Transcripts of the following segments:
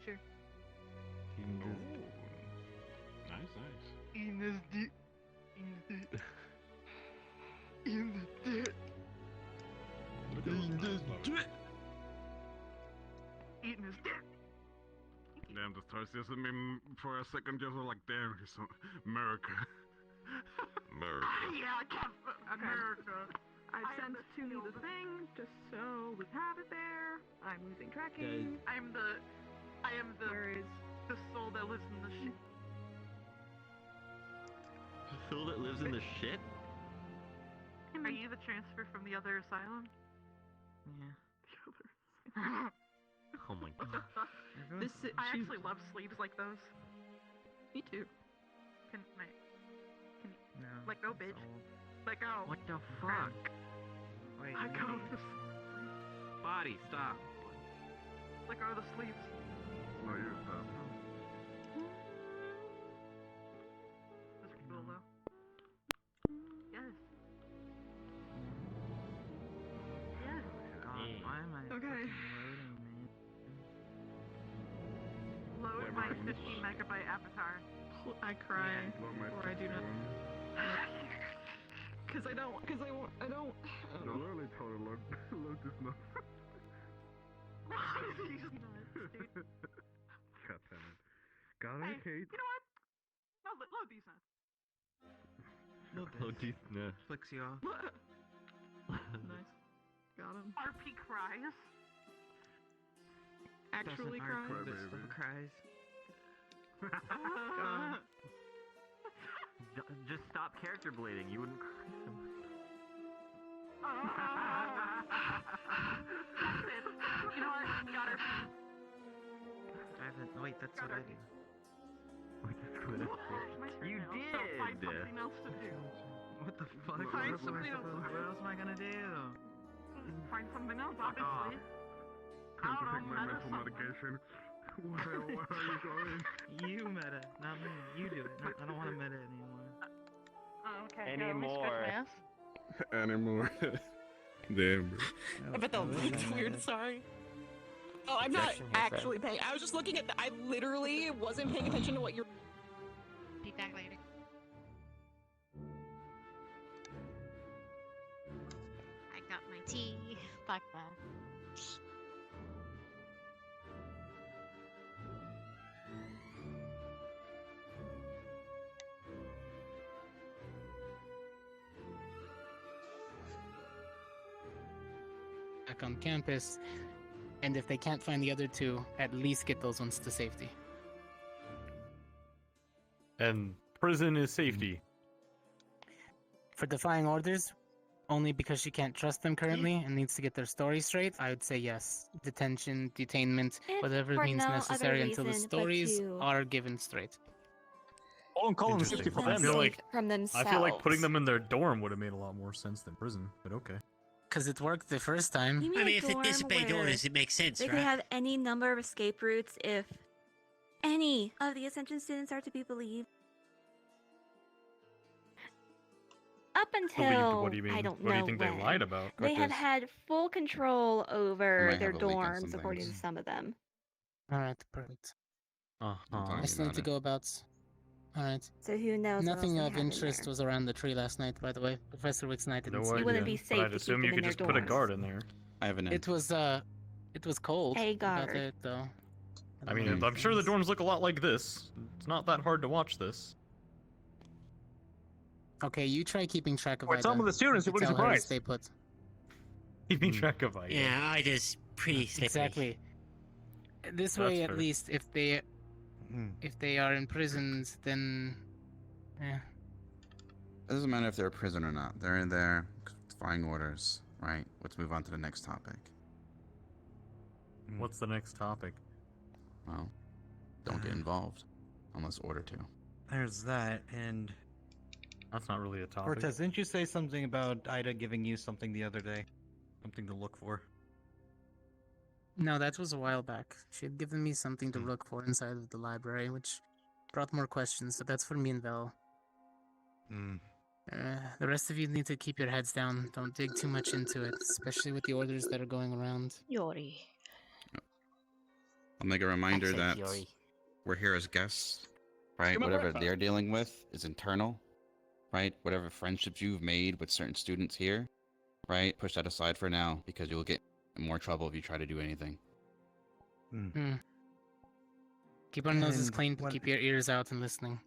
teacher. Nice. In the dirt. In the dirt. Look at those stars floating. Eating his dirt. Damn, the stars just me for a second. Just were like, damn, he's so America. America. Yeah, I can't. America. I've sent to me the thing, just so we have it there. I'm losing tracking. I am the Where is... the soul that lives in the shit. The soul that lives in the shit? Are you the transfer from the other asylum? Yeah. Oh my god. This is, I actually love sleeves like those. Me too. Can No. let go, bitch. Let go. What the fuck? Wait. Let go of the Body, stop. let go of the sleeves. No, you're tough. Those are cool though. Yes. Yes. God, why am I Okay. fucking loading, man? Load Never my mind. 50 megabyte avatar. I cry. Blow my Or I do not. Cause I don't. No, literally told her, look this nuts. He's nuts, dude. God damn it. Got Hey, it, Kate. you know what? No, load these nuts. Oh, geez, no. Flicks you off. Nice. Got him. RP cries. Actually Doesn't cry. argue, but Cry, still baby. cries. God. Just stop character bleeding. You wouldn't cry so much. That's it. You know what? Got her. I haven't. Wait, that's what I do. We just quit it. You So find did! something else to do. What the fuck? Find What else am I something else. supposed? What else am I gonna do? Find something else, Fuck off. obviously. Time to I take don't my know, mental something. medication. Where are you going? You meta, not me. You do it. No, I don't want to meta anymore. Oh, okay. Anymore. Anymore. Damn, bro. I bet that looked weird. Sorry. Oh, I'm not actually paying. I was just looking at. I literally wasn't paying attention to what you're. Be back later. I got my tea. Fuck that. Back on campus, and if they can't find the other two, at least get those ones to safety. And prison is safety. For defying orders, only because she can't trust them currently and needs to get their story straight, I would say yes. Detention, detainment, If whatever for means no other necessary until the reason but stories to- are given straight. I don't call them Interesting. safety for Them them. I feel like safe from themselves. I feel like putting them in their dorm would have made a lot more sense than prison. But okay. Because it worked the first time. You mean I mean, a if they dorm disobeyed where orders, it makes sense, they right? could have any number of escape routes if any of the Ascension students are to be believed. Up until What do you mean? I don't What know do you think when, they lied about? they have had full control over might their have a leak on dorms, some according to things. some of them. Alright, perfect. Uh Don't huh. I talk still need about to it. go about. Alright. So who knows? Nothing what else of they have in interest there. was around the tree last night, by the way. Professor Wick's and I didn't No see idea. It wouldn't be But safe I'd to keep assume them you in could their just put a dorms. guard in there. I have an It was cold. A About guard. it, though. I mean, I'm sure the dorms look a lot like this. It's not that hard to watch this. Okay, you try keeping track of Wait, some Ida. of the students You are pretty tell her to surprised. stay put. Keeping track of Ida. Yeah, I just pretty slippery. Exactly. This That's way, at fair. least, if they are imprisoned, then It doesn't matter if they're a prison or not. They're in there defying orders, right? Let's move on to the next topic. What's the next topic? Well, don't get involved unless ordered to. There's that, and That's not really a topic. Cortez, didn't you say something about Ida giving you something the other day? Something to look for. no, that was a while back. She had given me something to look for inside of the library, which brought more questions. So that's for me and Vel. The rest of you need to keep your heads down. Don't dig too much into it, especially with the orders that are going around. Yori. I'll make a reminder Excellent that theory. we're here as guests, right? Come on, Whatever right, they're dealing with is internal, right? Whatever friendships you've made with certain students here, right? Push that aside for now because you'll get in more trouble if you try to do anything. Keep our noses And clean, but what- keep your ears out and listening.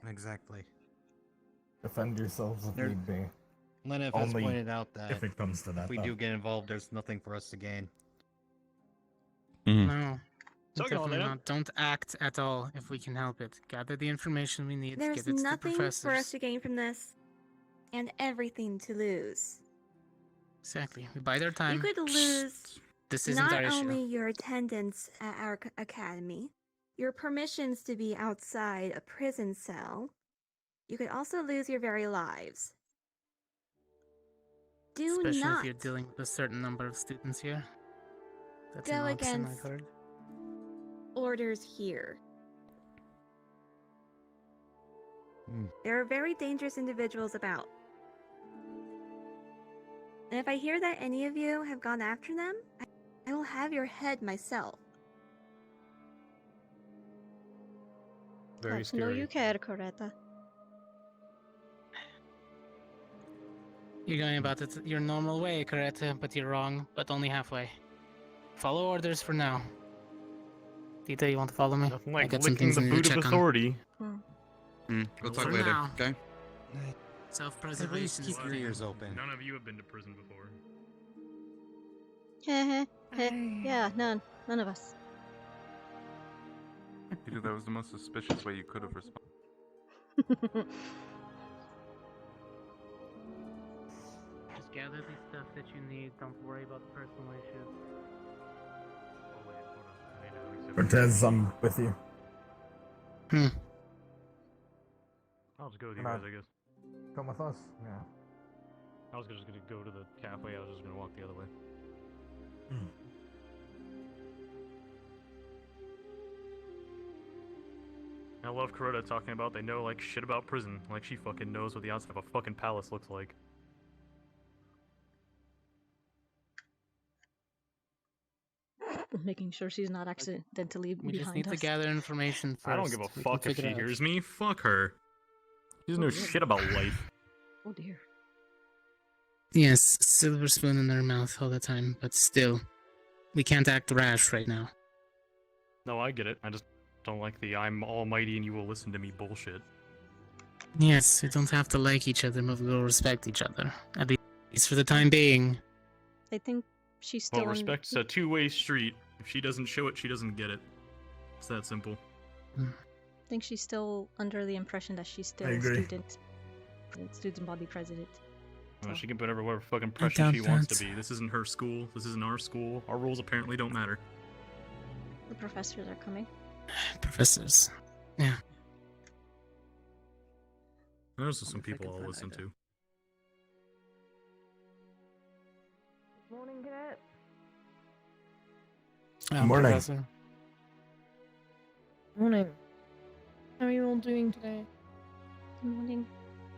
Exactly. Defend yourselves if There- need be. Lenif has Only pointed out that If it comes to that. if we do get involved, there's nothing for us to gain. No. Sorry, Definitely Elena. not. Don't act at all if we can help it. Gather the information we need. There's get it to the nothing professors. for us to gain from this, and everything to lose. Exactly. We buy their time. You could lose This isn't not our issue. only your attendance at our academy, your permissions to be outside a prison cell, you could also lose your very lives. Do Especially not if you're dealing with a certain number of students here. That's go an option I've against heard. orders here. There are very dangerous individuals about. And if I hear that any of you have gone after them, I will have your head myself. Very That's no scary. you care, Coretta. You're going about it your normal way, Coretta, but you're wrong, but only halfway. Follow orders for now. Deeta, you want to follow me? Nothing I like got some licking things the I need to boot of check on. authority. We'll talk For later, now. okay? Self-preservation. At least keep your ears open. None of you have been to prison before. Heh yeah, none of us. Peter, that was the most suspicious way you could have responded. Just gather the stuff that you need. Don't worry about the personal issues. Cortez, I'm with you. I'll just go with you Come guys, on. I guess. Come with us. Yeah. I was just gonna go to the cafe, I was just gonna walk the other way. I love Coretta talking about they know like shit about prison. Like she fucking knows what the outside of a fucking palace looks like. Making sure she's not accidentally We just behind need us. to gather information first. I don't give a We can fuck if figure she it out. hears me. Fuck her. She doesn't know shit about life. Oh dear. Yes, silver spoon in their mouth all the time, but still, we can't act rash right now. No, I get it. I just don't like the I'm almighty and you will listen to me bullshit. Yes, we don't have to like each other, but we'll respect each other. At least for the time being. I think she's still Well, in- respect's a two-way street. If she doesn't show it, she doesn't get it. It's that simple. I think she's still under the impression that she's still I a agree. student body president. Well, So- she can put whatever fucking doubt pressure she wants to that. be. This isn't her school. This isn't our school. Our rules apparently don't matter. The professors are coming. Professors. Yeah. There's some If I people can I'll find listen Ida. to. Morning, Cadet. Morning. Professor. Morning. How are you all doing today? Good morning.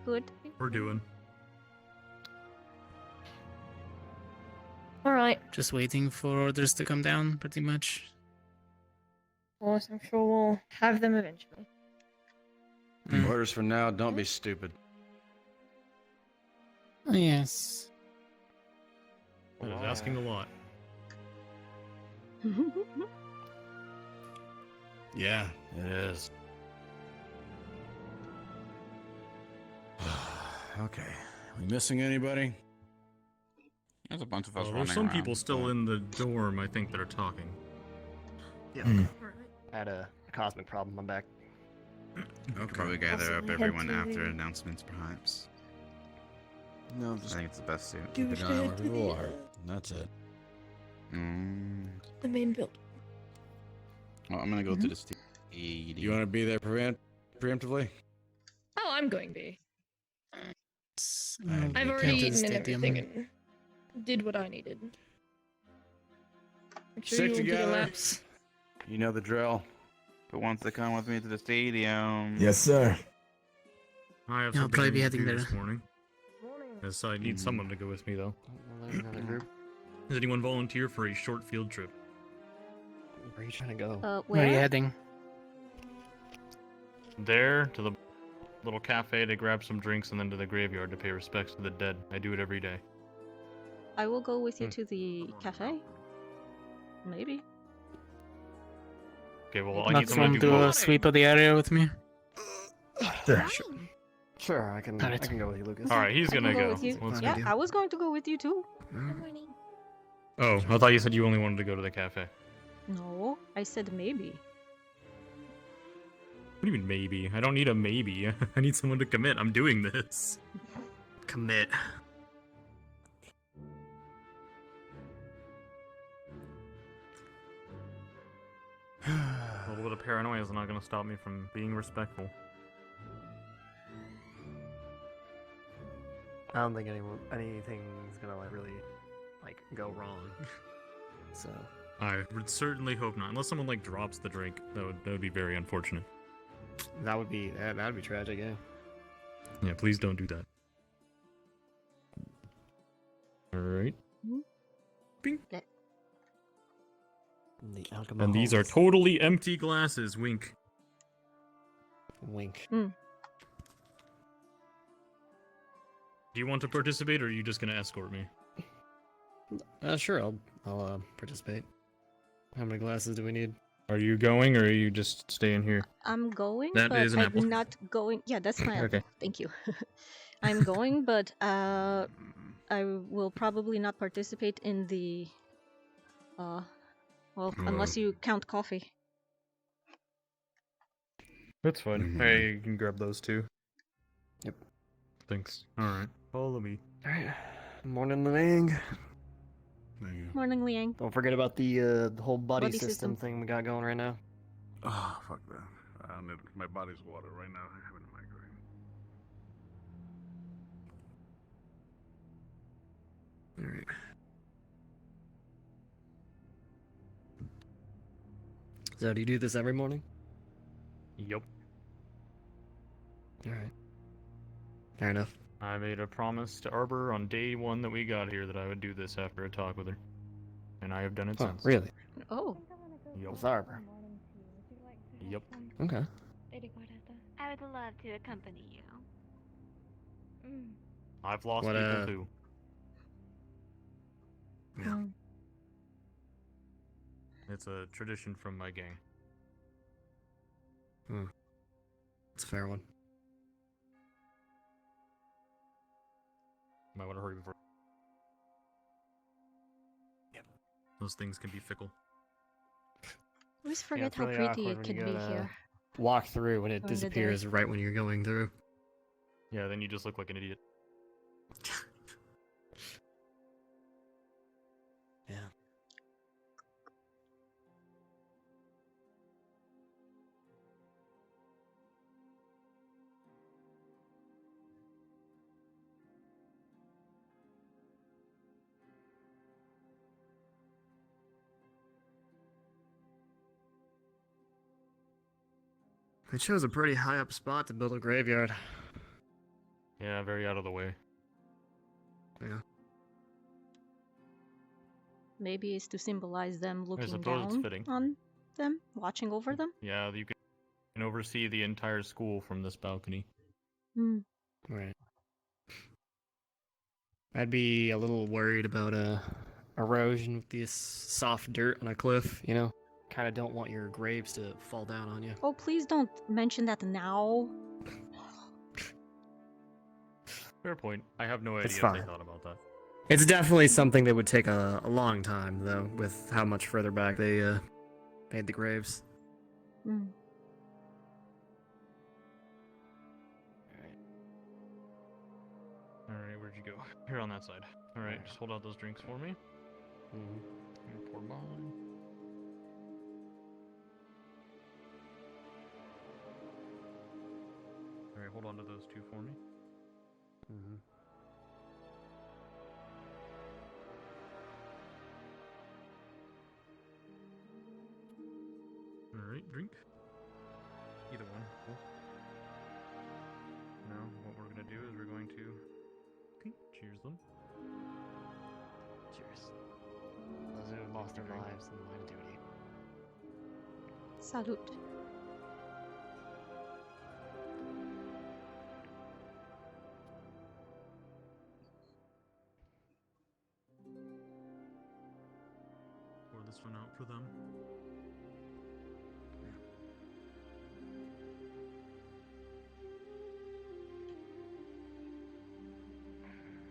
Good. We're doing. Alright. Just waiting for orders to come down, pretty much. Of course, I'm sure we'll have them eventually. Orders for now, don't be stupid. Yes. That is asking a lot. Yeah, it is. Okay. We missing anybody? There's a bunch of us Well, running there's some around, people still so- in the dorm, I think, that are talking. Yeah. Hmm. I had a cosmic problem. I'm back. We'll probably gather up Possibly everyone head to after the- announcements, perhaps. No, I just think it's the best suit. Do the we guy where head to people the, are. That's it. the main building? Well, I'm gonna go Mm-hmm. to the stadium. You want to be there preemptively? Oh, I'm going to be. I've I've already eaten and everything and did what I needed. Make sure Stick you all do your together. laps. You know the drill. Who wants to come with me to the stadium? Yes, sir. I have Yeah, I'll something probably I be need to heading do there. this morning. Yes, I need Mhm. someone to go with me, though. Another group. Does anyone volunteer for a short field trip? Where are you trying to go? Where are you Where? heading? There, to the little cafe to grab some drinks, and then to the graveyard to pay respects to the dead. I do it every day. I will go with you to the cafe. Maybe. Okay, well, I Not need someone to to do do a both. sweep of the area with me? Sure. Sure, I can. Alright. I can go with you, Lucas. Alright, he's I can gonna go go. with you. Let's Fine Yeah, idea. I was going to go with you too. Good morning. Oh, I thought you said you only wanted to go to the cafe. No, I said maybe. What do you mean maybe? I don't need a maybe. I need someone to commit. I'm doing this. Commit. A little bit of paranoia is not going to stop me from being respectful. I don't think anything's gonna really go wrong. So I would certainly hope not. Unless someone drops the drink, that would be very unfortunate. that would be tragic. Yeah. Yeah, please don't do that. All right. Bing. The alcohol. And these are totally empty glasses. Wink. Wink. Do you want to participate, or are you just gonna escort me? Sure. I'll participate. How many glasses do we need? Are you going, or are you just staying here? I'm going, That but is an I'm apple. not going. Yeah, that's my Okay. apple. Thank you. I'm going, but I will probably not participate in the. Well, unless you count coffee. That's fine. Hey, you can grab those two. Yep. Thanks. Alright. Follow me. Alright. Morning, Liang. Morning, Liang. Don't forget about the whole buddy, Buddy system system. thing we got going right now. Oh, fuck that. I need my body's water right now. I'm having a migraine. Alright. So, do you do this every morning? Yup. Alright. Fair enough. I made a promise to Arbor on day one that we got here that I would do this after a talk with her. And I have done it Oh, since. really? Oh. Yup. With Arbor. Yup. Okay. I would love to accompany you. I've lost What, people too. Yeah. It's a tradition from my gang. It's a fair one. Might want to hurry before. Yep. Those things can be fickle. I always forget it's how really pretty awkward it when can you be gotta here. Walk through when it During the day. disappears right when you're going through. Yeah, then you just look like an idiot. Yeah. They chose a pretty high up spot to build a graveyard. Yeah, very out of the way. Yeah. Maybe it's to symbolize them looking suppose it's down fitting. on them, watching over them. Yeah, you can oversee the entire school from this balcony. Right. I'd be a little worried about erosion with this soft dirt on a cliff, you know? Kind of don't want your graves to fall down on you. Oh, please don't mention that now. Fair point. I have no It's idea if they fine. thought about that. It's definitely something that would take a long time, though, with how much further back they made the graves. Alright, where'd you go? Here on that side. Alright, just hold out those drinks for me. Here, pour mine. Alright, hold on to those two for me. Alright, drink. Either one. Cool. Now, what we're gonna do is we're going to cheers them. Cheers. Those who have lost their lives in the line of duty. Salute. Pour this one out for them.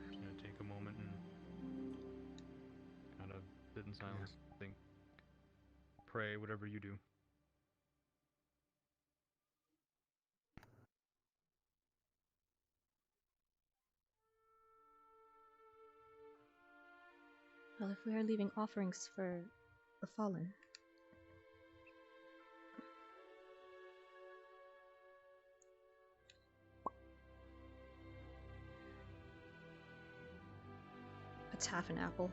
Just gonna take a moment and kind of sit in silence, think, pray, whatever you do. Well, if we are leaving offerings for the fallen. It's half an apple.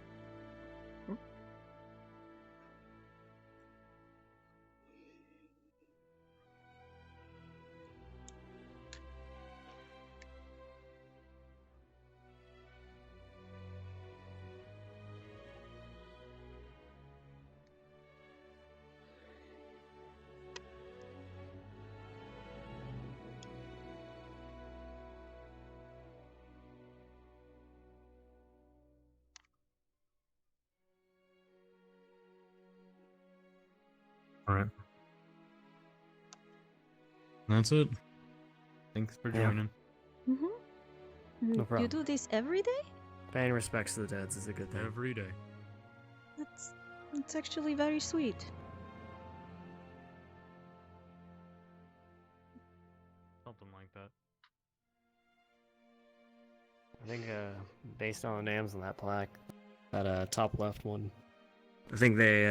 Alright. That's it. Thanks for joining. Mm-hmm. No problem. You do this every day? Paying respects to the deads is a good thing. Every day. That's actually very sweet. Something like that. I think, based on the names on that plaque, that top left one, I think they,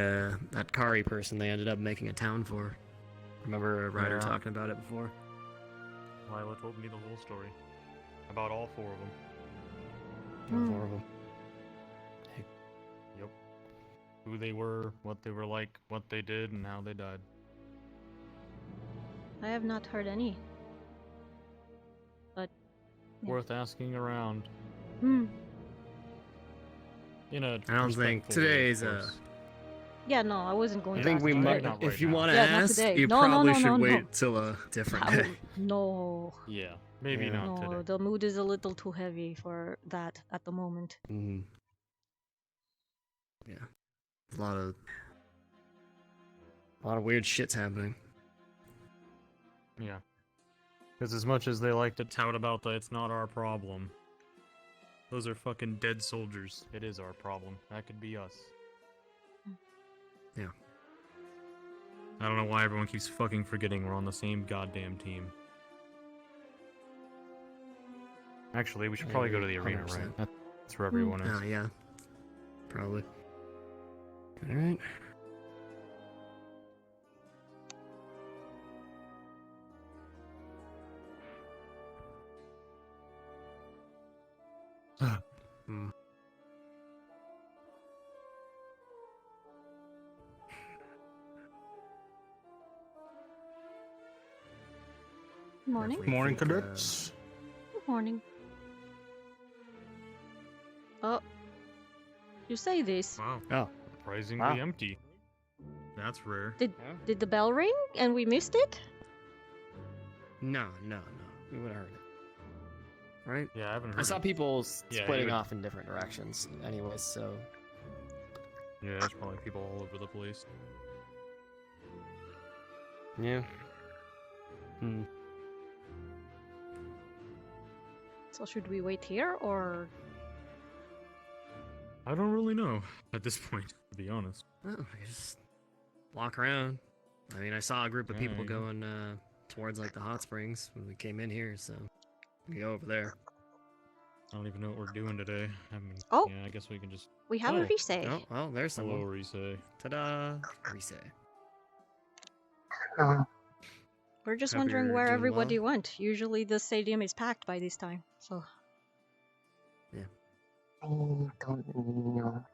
that Kari person, they ended up making a town for. Remember Ryder Yeah. talking about it before? Lila told me the whole story. About all four of them. All four of them. Yep. Who they were, what they were like, what they did, and how they died. I have not heard any. But yeah. Worth asking around. Hmm. In a I don't think respectful way, of today's, course. Yeah, no, I wasn't going I to think ask we about might, it. Not if right you now. want to Yeah, not ask, today. you No, probably no, should no, wait no. till a different I day. will- No. Yeah, maybe Yeah. not No, today. the mood is a little too heavy for that at the moment. Mm. Yeah. A lot of weird shit's happening. Yeah. Because as much as they like to tout about the it's not our problem, those are fucking dead soldiers. It is our problem. That could be us. Yeah. I don't know why everyone keeps fucking forgetting we're on the same goddamn team. Actually, we should probably go to the arena, 100%. right? That's where everyone is. Oh, yeah. Probably. Alright. Hmm. Morning. Definitely Morning, think, cadets. Good morning. Oh. You say this. Wow. Oh. Surprisingly Wow. empty. That's rare. Did the bell ring and we missed it? No. We would have heard it. Right? Yeah, I haven't heard I saw it. people Yeah, you splitting would- off in different directions anyways, so... Yeah, there's probably people all over the place. Yeah. Hmm. So should we wait here or? I don't really know at this point, to be honest. Oh, I just walk around. I mean, I saw a group of people Yeah. going towards like the hot springs when we came in here, so we go over there. I don't even know what we're doing today. I mean, Oh. yeah, I guess we can just. We have a Oh. Risei. Oh, well, there's Hello, someone. Risei. Ta-da! Risei. We're just Hope wondering you're where doing everybody well. went. Usually the stadium is packed by this time, so. I don't know.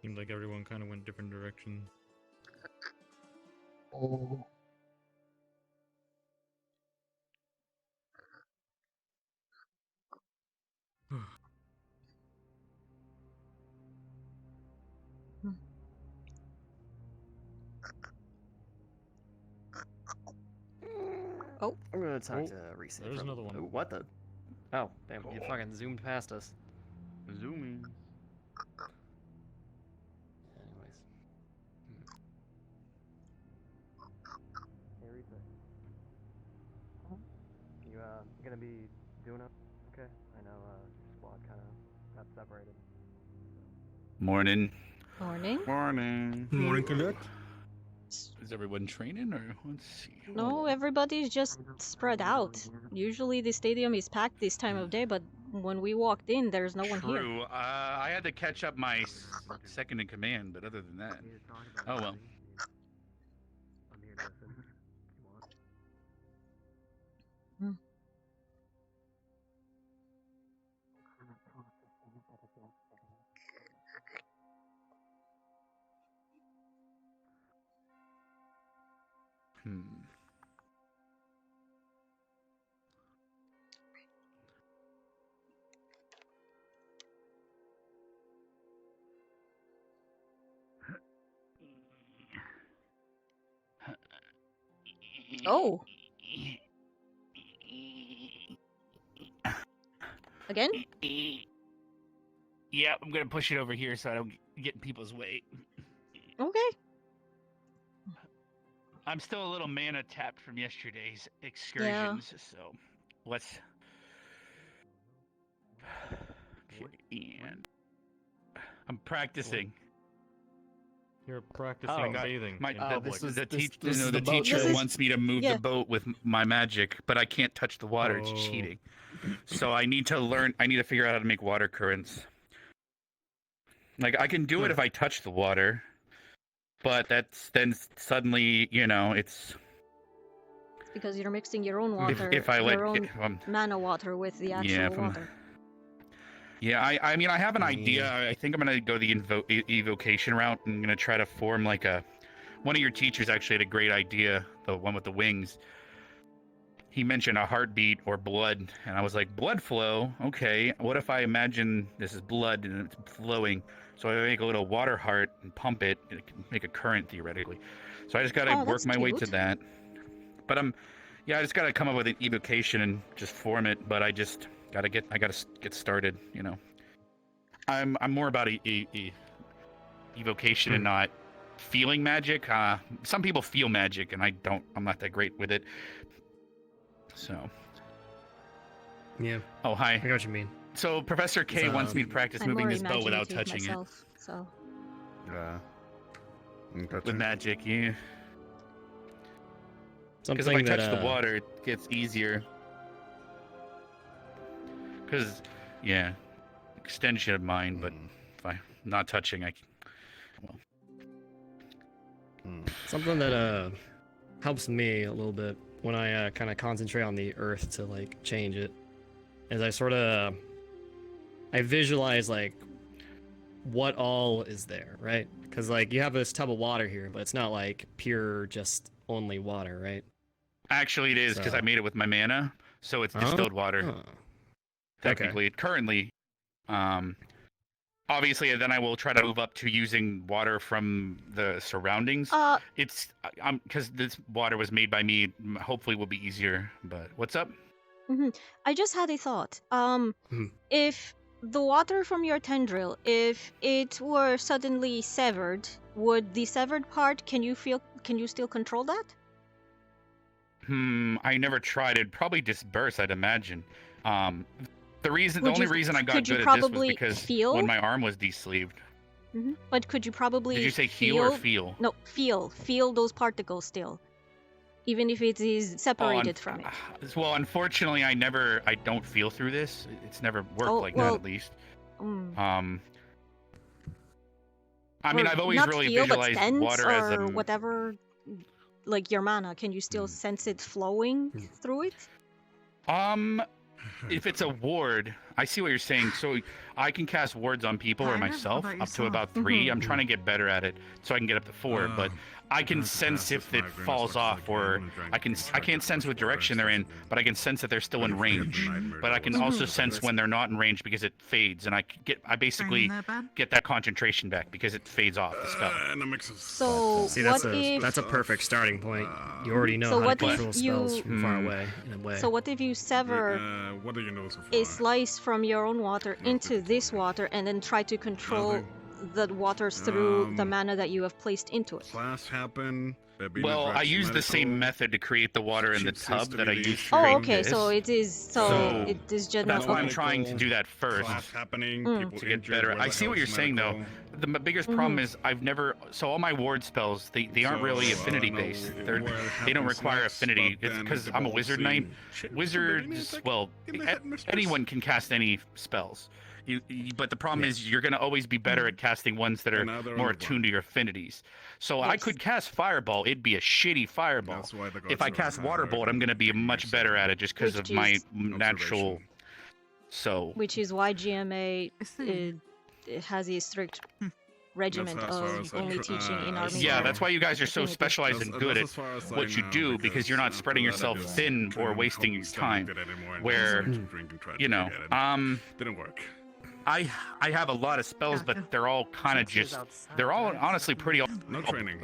Seemed like everyone kind of went different directions. Oh, Oh. I'm gonna talk to Oh, Reese. there's another one. Ooh, what the? Oh, damn! You fucking zoomed past us. Zooming. Anyways. Hey, Reese. You gonna be doing it? Okay. I know your squad kind of got separated. Morning. Morning. Morning. Morning, cadet. Is everyone training or let's see? No, everybody's just spread out. Usually the stadium is packed this time of day, but when we walked in, there's no one here. True. I had to catch up my second in command, but other than that, oh well. I'm here to listen if you want. Oh. Again? Yeah, I'm gonna push it over here so I don't get in people's way. Okay. I'm still a little mana tapped from yesterday's excursions, so let's. Okay, and I'm practicing. You're practicing bathing in public. The teacher wants me to move the boat with my magic, but I can't touch the water. It's cheating. So I need to learn. I need to figure out how to make water currents. Like I can do it if I touch the water, but that's then suddenly, it's because you're mixing your own water, if I your own mana water with the actual water. Yeah, I mean, I have an idea. I think I'm going to go the evocation route. I'm going to try to form like one of your teachers actually had a great idea, the one with the wings. He mentioned a heartbeat or blood, and I was like, blood flow? Okay, what if I imagine this is blood and it's flowing? So I make a little water heart and pump it, and it can make a current theoretically. So I just got to work my way to that. But I just got to come up with an evocation and just form it, but I gotta get started, I'm more about evocation and not feeling magic. Some people feel magic and I'm not that great with it. So yeah. Oh, hi. I know what you mean. So Professor K wants me to practice moving this bow without touching myself, it. So with magic, yeah. Because Something if I touch the water, it gets easier. Because, extension of mine, but if I'm not touching, Something that helps me a little bit when I kind of concentrate on the earth to like change it is I visualize like what all is there, right? Because like you have this tub of water here, but it's not like pure just only water, right? Actually, it is because I made it with my mana, so it's distilled water. Technically, currently, obviously, then I will try to move up to using water from the surroundings. It's because this water was made by me. Hopefully, will be easier. But what's up? I just had a thought. If the water from your tendril, if it were suddenly severed, would the severed part? Can you still control that? I never tried it. Probably disperse, I'd imagine. The only reason I got good at this was because when my arm was de-sleeved. But could you probably? Did you say heal or feel? No, feel those particles still, even if it is separated from it. Well, unfortunately, I don't feel through this. It's never worked that, at least. I mean, I've always really visualized water as a whatever. Like your mana, can you still sense it flowing through it? If it's a ward, I see what you're saying. So I can cast wards on people or Kind of? myself How about up to yourself? about 3. Mhm. I'm trying to get better at it so I can get up to 4. But I can I've sense passed if this it migraine as falls much as I off, can. or I'm gonna I can't try sense to what push direction they're in, but I can sense that they're still in But if we have range. the nightmare But I can devils, also it's sense when they're not in range because it fades, and I basically Training that bad? get that concentration back because it fades off the spell. and a mix of So See, what that's a if? perfect starting point. You already know So how what to if control spells you? from far away, in a way. So what if you sever what do you know so far? a slice from your own water into this water, and then try to control the waters through the mana that you have placed into it? Class happen. Well, I use the same method to create the water in the Cheap tub that I system used to Oh, create okay. this. So it is general. That's why I'm Okay. trying to do that first Class happening. Mm. People to get injured, better. where I the see hell what you're is saying though. medical? The biggest problem is I've never. So all my ward spells, they aren't really affinity based. They don't require affinity. It's because I'm a wizard knight. Wizards, well, anyone can cast any spells. But the problem is you're going to always be better at casting ones that are more attuned to your affinities. So I could cast Fireball. It'd be a shitty Fireball. If I cast Water Bolt, I'm going to be much better at it just because of my natural. So. Which is why GMA it has a strict regiment of only teaching in army. Yeah, that's why you guys are so specialized and good at what you do, because you're not spreading yourself thin or wasting your time. Where, you know, didn't work. I have a lot of spells, but they're all kind of just, they're all honestly pretty,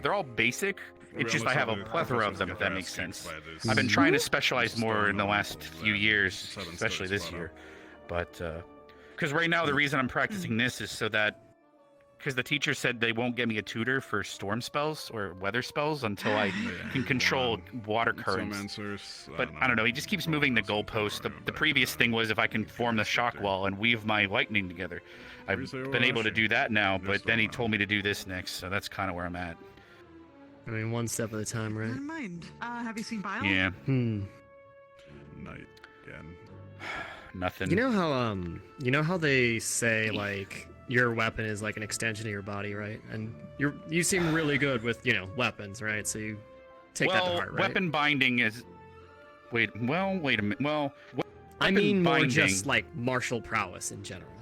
they're all basic. It's just I have a plethora of them, if that makes sense. I've been trying to specialize more in the last few years, especially this year. But, because right now the reason I'm practicing this is so that, because the teacher said they won't get me a tutor for storm spells or weather spells until I can control water currents. But I don't know, he just keeps moving the goalpost. The previous thing was if I can form the shock wall and weave my lightning together. I've been able to do that now, but then he told me to do this next, so that's kind of where I'm at. I mean, one step at a time, right? Never mind. Have you seen Bile? Yeah. Night again. Nothing. You know how they say like your weapon is like an extension of your body, right? And you seem really good with, weapons, right? So you take that to heart, right? Weapon binding is. Wait a minute. Well, I mean more binding, just like martial prowess in general.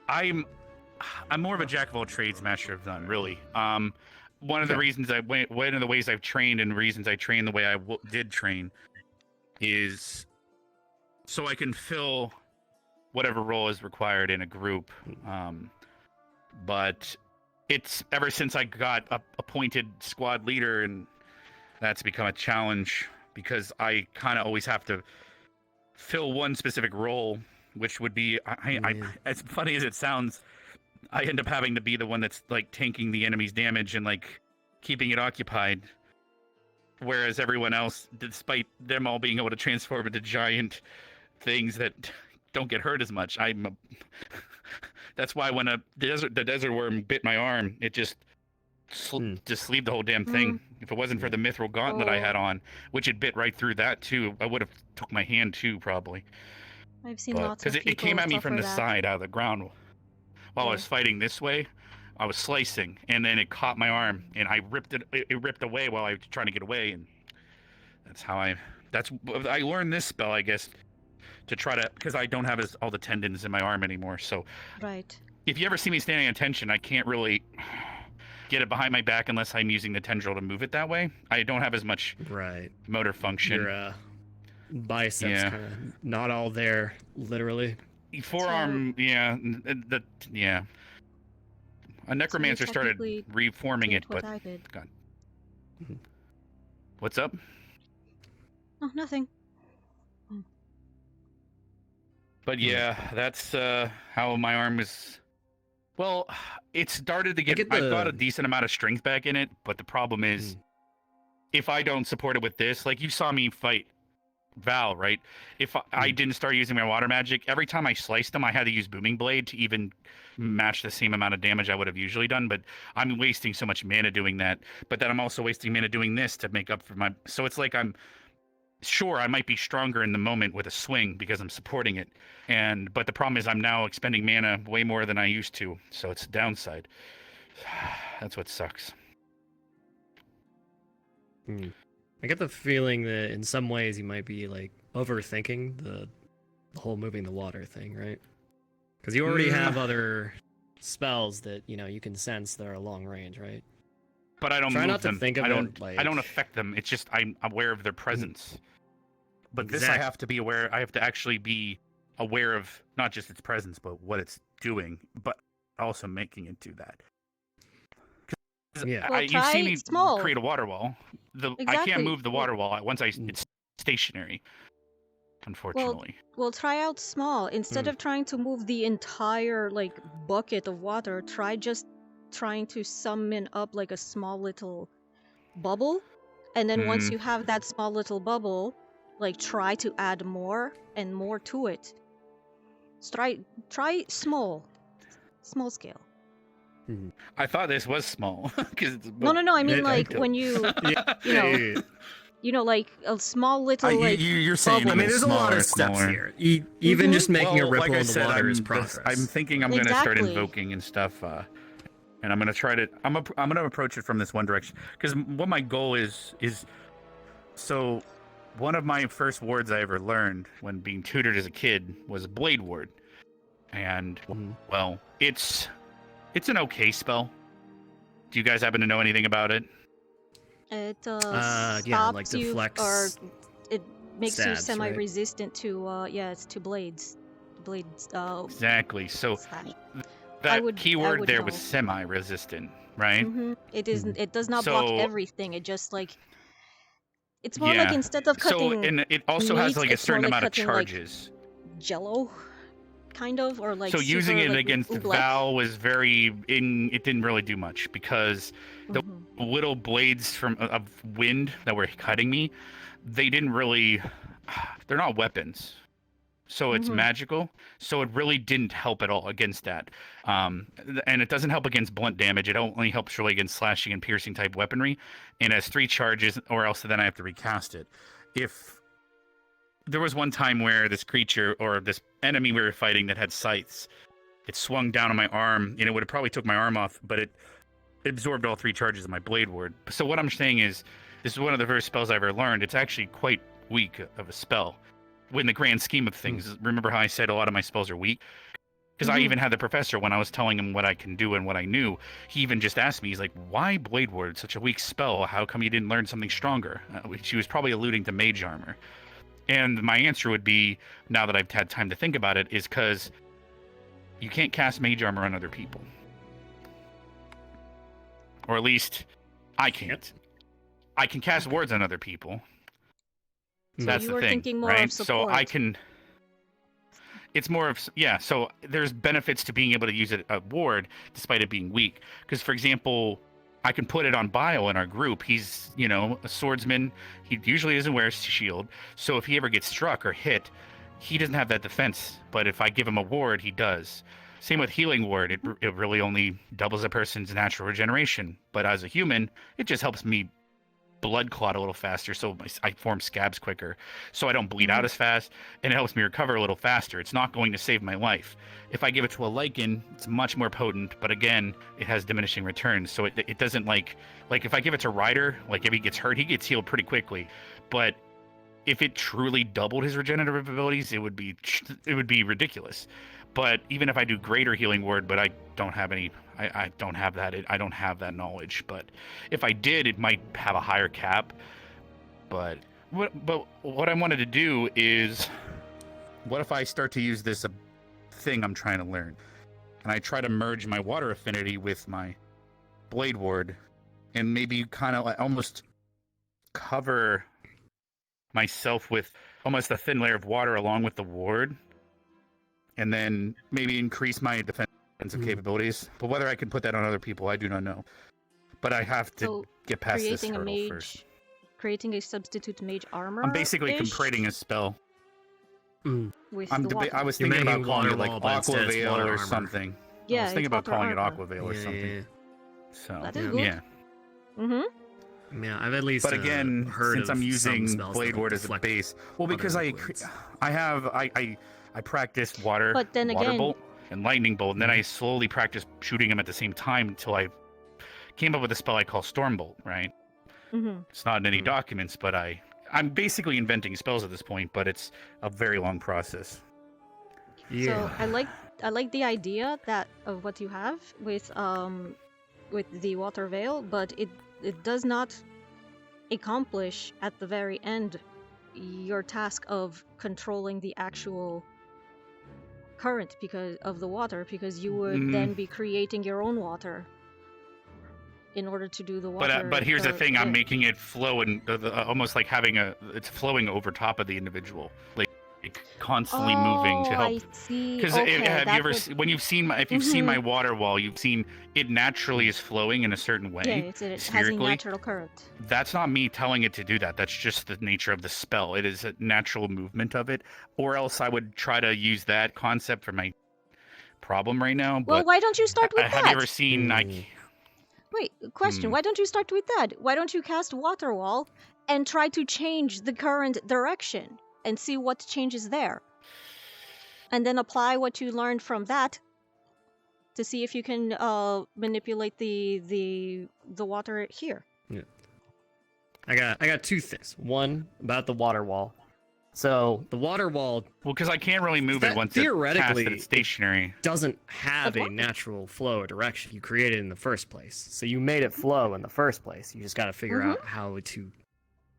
I'm more of a jack of all trades, master of none, really. One of the reasons one of the ways I've trained and reasons I train the way I did train is so I can fill whatever role is required in a group. But it's ever since I got appointed squad leader, and that's become a challenge because I kind of always have to fill one specific role, which would be, as funny as it sounds, I end up having to be the one that's like tanking the enemy's damage and like keeping it occupied. Whereas everyone else, despite them all being able to transform into giant things that don't get hurt as much, that's why when the desert worm bit my arm, it just sleeved the whole damn thing. If it wasn't for the mithril gauntlet I had on, which it bit right through that too, I would have took my hand too, probably. I've seen lots of people. Because it came at me from the side, out of the ground. While I was fighting this way, I was slicing, and then it caught my arm, and I ripped it. It ripped away while I was trying to get away, and that's how I learned this spell, I guess, to try to, because I don't have all the tendons in my arm anymore. So, if you ever see me standing at attention, I can't really get it behind my back unless I'm using the tendril to move it that way. I don't have as much motor function. Your biceps kind of not all there, literally. Forearm, A necromancer started reforming it, but God. What's up? Oh, nothing. But yeah, that's how my arm is. Well, it started to get. I've got a decent amount of strength back in it, but the problem is, if I don't support it with this, like you saw me fight Val, right? If I didn't start using my water magic, every time I sliced them, I had to use Booming Blade to even match the same amount of damage I would have usually done. But I'm wasting so much mana doing that. But then I'm also wasting mana doing this to make up for my. So it's like I'm. Sure, I might be stronger in the moment with a swing because I'm supporting it, but the problem is I'm now expending mana way more than I used to, so it's a downside. That's what sucks. I get the feeling that in some ways you might be like overthinking the whole moving the water thing, right? Because you already have other spells that you can sense that are long range, right? But I don't Try move not to them. think of I don't. it like... I don't affect them. It's just I'm aware of their presence. But this I Exact- have to be aware. I have to actually be aware of not just its presence, but what it's doing. But also making it do that. Yeah. Well, You've try seen me small. create a water wall. I Exactly. can't move the Well- water wall once it's stationary. Unfortunately. Well, try out small. Instead Hmm. of trying to move the entire like bucket of water, try just trying to summon up like a small little bubble, and then once you have that small little bubble, like try to add more and more to it. Try small scale. I thought this was small. No. I mean like when you you know like a small little like you're saying. bubble. I mean, there's a lot of steps here. Even just making a ripple in the water is progress. I'm thinking I'm going to start Exactly. invoking and stuff, and I'm going to try to. I'm going to approach it from this one direction because what my goal is. So, one of my first wards I ever learned when being tutored as a kid was a blade ward, and well, it's an okay spell. Do you guys happen to know anything about it? It yeah, stops like you, deflects or it makes you stabs, right? semi-resistant to it's to blades. Blades. Exactly. So slash. that I keyword would there know. was semi-resistant, right? It is. It does not block So- everything. It just like. It's more like instead of cutting. So and it also has meat, like a it's more certain like amount of cutting, like, charges. Jello, kind of, or like. So using super, it like, against oobleck. Val was it didn't really do much because the little blades of wind that were cutting me, they didn't really, they're not weapons. So it's magical. So it really didn't help at all against that. And it doesn't help against blunt damage. It only helps really against slashing and piercing type weaponry. And it has 3 charges, or else then I have to recast it. If there was one time where this creature or this enemy we were fighting that had scythes, it swung down on my arm, and it would have probably took my arm off, but it absorbed all 3 charges of my blade ward. So what I'm saying is, this is one of the first spells I ever learned. It's actually quite weak of a spell. In the grand scheme of things, remember how I said a lot of my spells are weak? Because I even had the professor, when I was telling him what I can do and what I knew, he even just asked me, he's like, why Blade Ward, such a weak spell? How come you didn't learn something stronger? She was probably alluding to Mage Armor. And my answer would be, now that I've had time to think about it, is because you can't cast Mage Armor on other people. Or at least, I can't. I can cast wards on other people. So That's you the were thing, thinking more right? of So support. I can. It's more of So there's benefits to being able to use it at ward, despite it being weak. Because for example, I can put it on Bio in our group. He's a swordsman. He usually doesn't wear a shield. So if he ever gets struck or hit, he doesn't have that defense. But if I give him a ward, he does. Same with healing ward. It really only doubles a person's natural regeneration. But as a human, it just helps me blood clot a little faster, so I form scabs quicker, so I don't bleed out as fast, and it helps me recover a little faster. It's not going to save my life. If I give it to a lichen, it's much more potent, but again, it has diminishing returns, so it doesn't like if I give it to Ryder, like if he gets hurt, he gets healed pretty quickly, but if it truly doubled his regenerative abilities, it would be ridiculous. But even if I do greater healing word, but I don't have any, I don't have that. I don't have that knowledge. But if I did, it might have a higher cap. But what I wanted to do is, what if I start to use this thing I'm trying to learn, and I try to merge my water affinity with my blade ward, and maybe kind of almost cover myself with almost a thin layer of water along with the ward. And then maybe increase my defensive capabilities. But whether I can put that on other people, I do not know. But I have to get past this creating hurdle a mage, first. creating a substitute mage armor. I'm basically completing a spell. With the water. I was You're thinking about making calling it water like wall, but instead Aqua it's Veil water or armor. something. Yeah, I was thinking it's about water calling it armor. Aqua Veil or something. So That is good. yeah. Yeah, I've at least But again, heard since of I'm some using spells Blade that Ward as a deflect base, well, because other I liquids. practiced water, But then water again- bolt and lightning bolt, and then I slowly practiced shooting them at the same time until I came up with a spell I call Storm Bolt. Right? It's not in any documents, but I'm basically inventing spells at this point, but it's a very long process. So like the idea that of what you have with the water veil, but it does not accomplish at the very end your task of controlling the actual current because of the water, because you would then be creating your own water in order to do the water. But here's the thing: I'm making it flow and almost like having it's flowing over top of the individual, like constantly moving to help. I see. Because Okay, have you ever would... when you've seen if you've seen my water wall, you've seen it naturally is flowing in a certain way. Yeah, it has a natural current. That's not me telling it to do that. That's just the nature of the spell. It is a natural movement of it. Or else I would try to use that concept for my problem right now. Well, but why don't you start with that? Have you ever seen Wait, question. Why don't you start with that? Why don't you cast Water Wall and try to change the current direction and see what changes there? And then apply what you learned from that to see if you can manipulate the water here. Yeah. I got two things. One about the water wall. So the water wall, well, because I can't really move it once theoretically it's stationary. Doesn't have a natural flow or direction. You created it in the first place, so you made it flow in the first place. You just got to figure out how to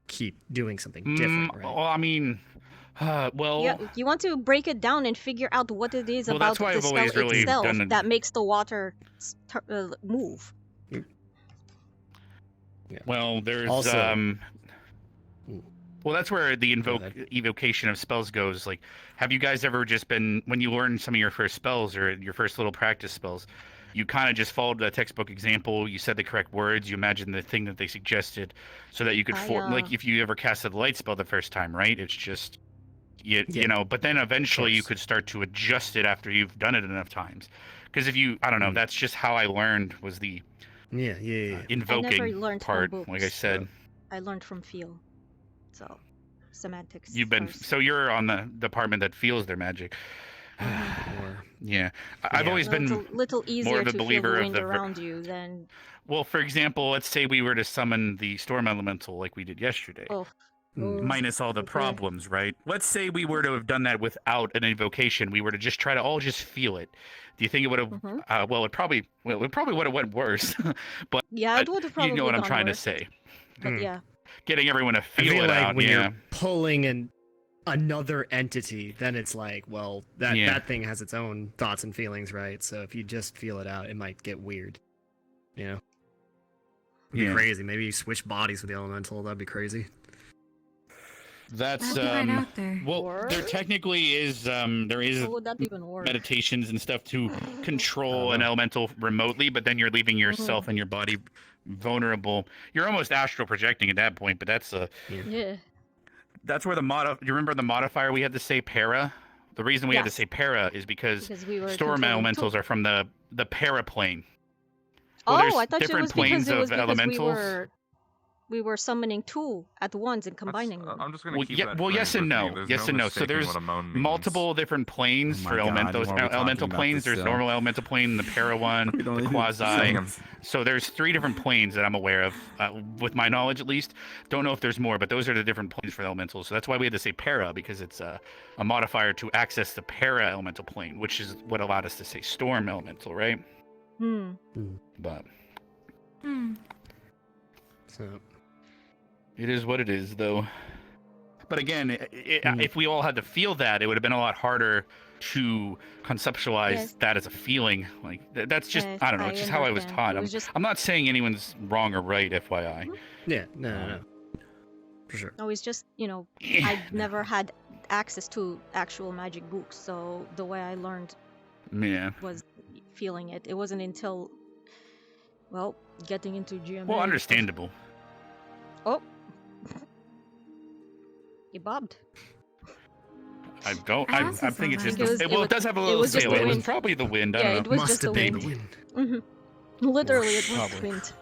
keep doing something different, right? Well, I mean, well, yeah, you want to break it down and figure out what it is about the spell really itself that makes the water move. Yeah. Well, there's also, well, that's where the evocation of spells goes. Like, have you guys ever just been, when you learn some of your first spells or your first little practice spells, you kind of just followed the textbook example, you said the correct words, you imagined the thing that they suggested so that you could, like if you ever casted the light spell the first time, right? It's just, you know, but then eventually you could start to adjust it after you've done it enough times. Because if you, I don't know, that's just how I learned was the invoking I never learned part, from books. like I said. I learned from feel. So, semantics. You've been so you're on the department that feels their magic. Yeah, I've always been a little easier more of a to believer feel the of wind around you than. Well, for example, let's say we were to summon the storm elemental like we did yesterday. Minus all the problems, right? Let's say we were to have done that without an invocation. We were to just try to all just feel it. Do you think it would have? Well, it probably would have went worse. But yeah, it would have probably. You know what I'm gone trying worse. to say. But yeah. Getting everyone to feel it like out. When yeah. you're pulling another entity, then it's like, well, that thing has its own thoughts and feelings, right? So if you just feel it out, it might get weird. You know? It'd be crazy. Maybe you switch bodies with the elemental. That'd be crazy. That's right out there. Well, there technically is there is meditations and stuff to control an elemental remotely, but then you're leaving yourself and your body vulnerable. You're almost astral projecting at that point, but that's that's where you remember the modifier we had to say para? The reason we had to say para is because storm elementals are from the para plane. Well, I thought it was because it was because elementals. we were summoning two at once and combining them. I'm just gonna keep that. Well, yes and no. Yes and no. So there's multiple different planes for elemental planes. There's normal elemental plane, the para one, the quasi. So there's 3 different planes that I'm aware of, with my knowledge at least. Don't know if there's more, but those are the different planes for elementals. So that's why we had to say para, because it's a modifier to access the para elemental plane, which is what allowed us to say storm elemental, right? But. So. It is what it is, though. But again, if we all had to feel that, it would have been a lot harder to conceptualize that as a feeling. Like that's just I don't know. It's just how I was taught. I'm not saying anyone's wrong or right, FYI. Yeah, no, for sure. No, it's just I never had access to actual magic books, so the way I learned was feeling it. It wasn't until getting into GMA. Well, understandable. Oh. You bobbed. I think it's just it does have a little sail. It was probably the wind. I don't know. It was just the wind. Literally, it was the wind.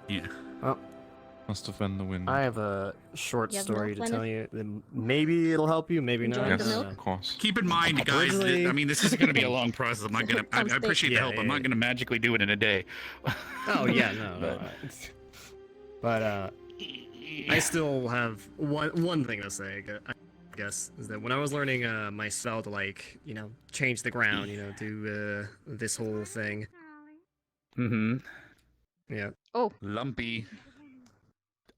Yeah. Well, must have been the wind. I have a short story to tell you. Maybe it'll help you. Maybe not. Yes, of course. Keep in mind, guys. I mean, this is going to be a long process. I'm not going to. I appreciate the help. I'm not going to magically do it in a day. Oh yeah, no. But I still have one thing to say. I guess, is that when I was learning my spell to change the ground, do this whole thing. Mm-hmm. Yeah. Oh. Lumpy.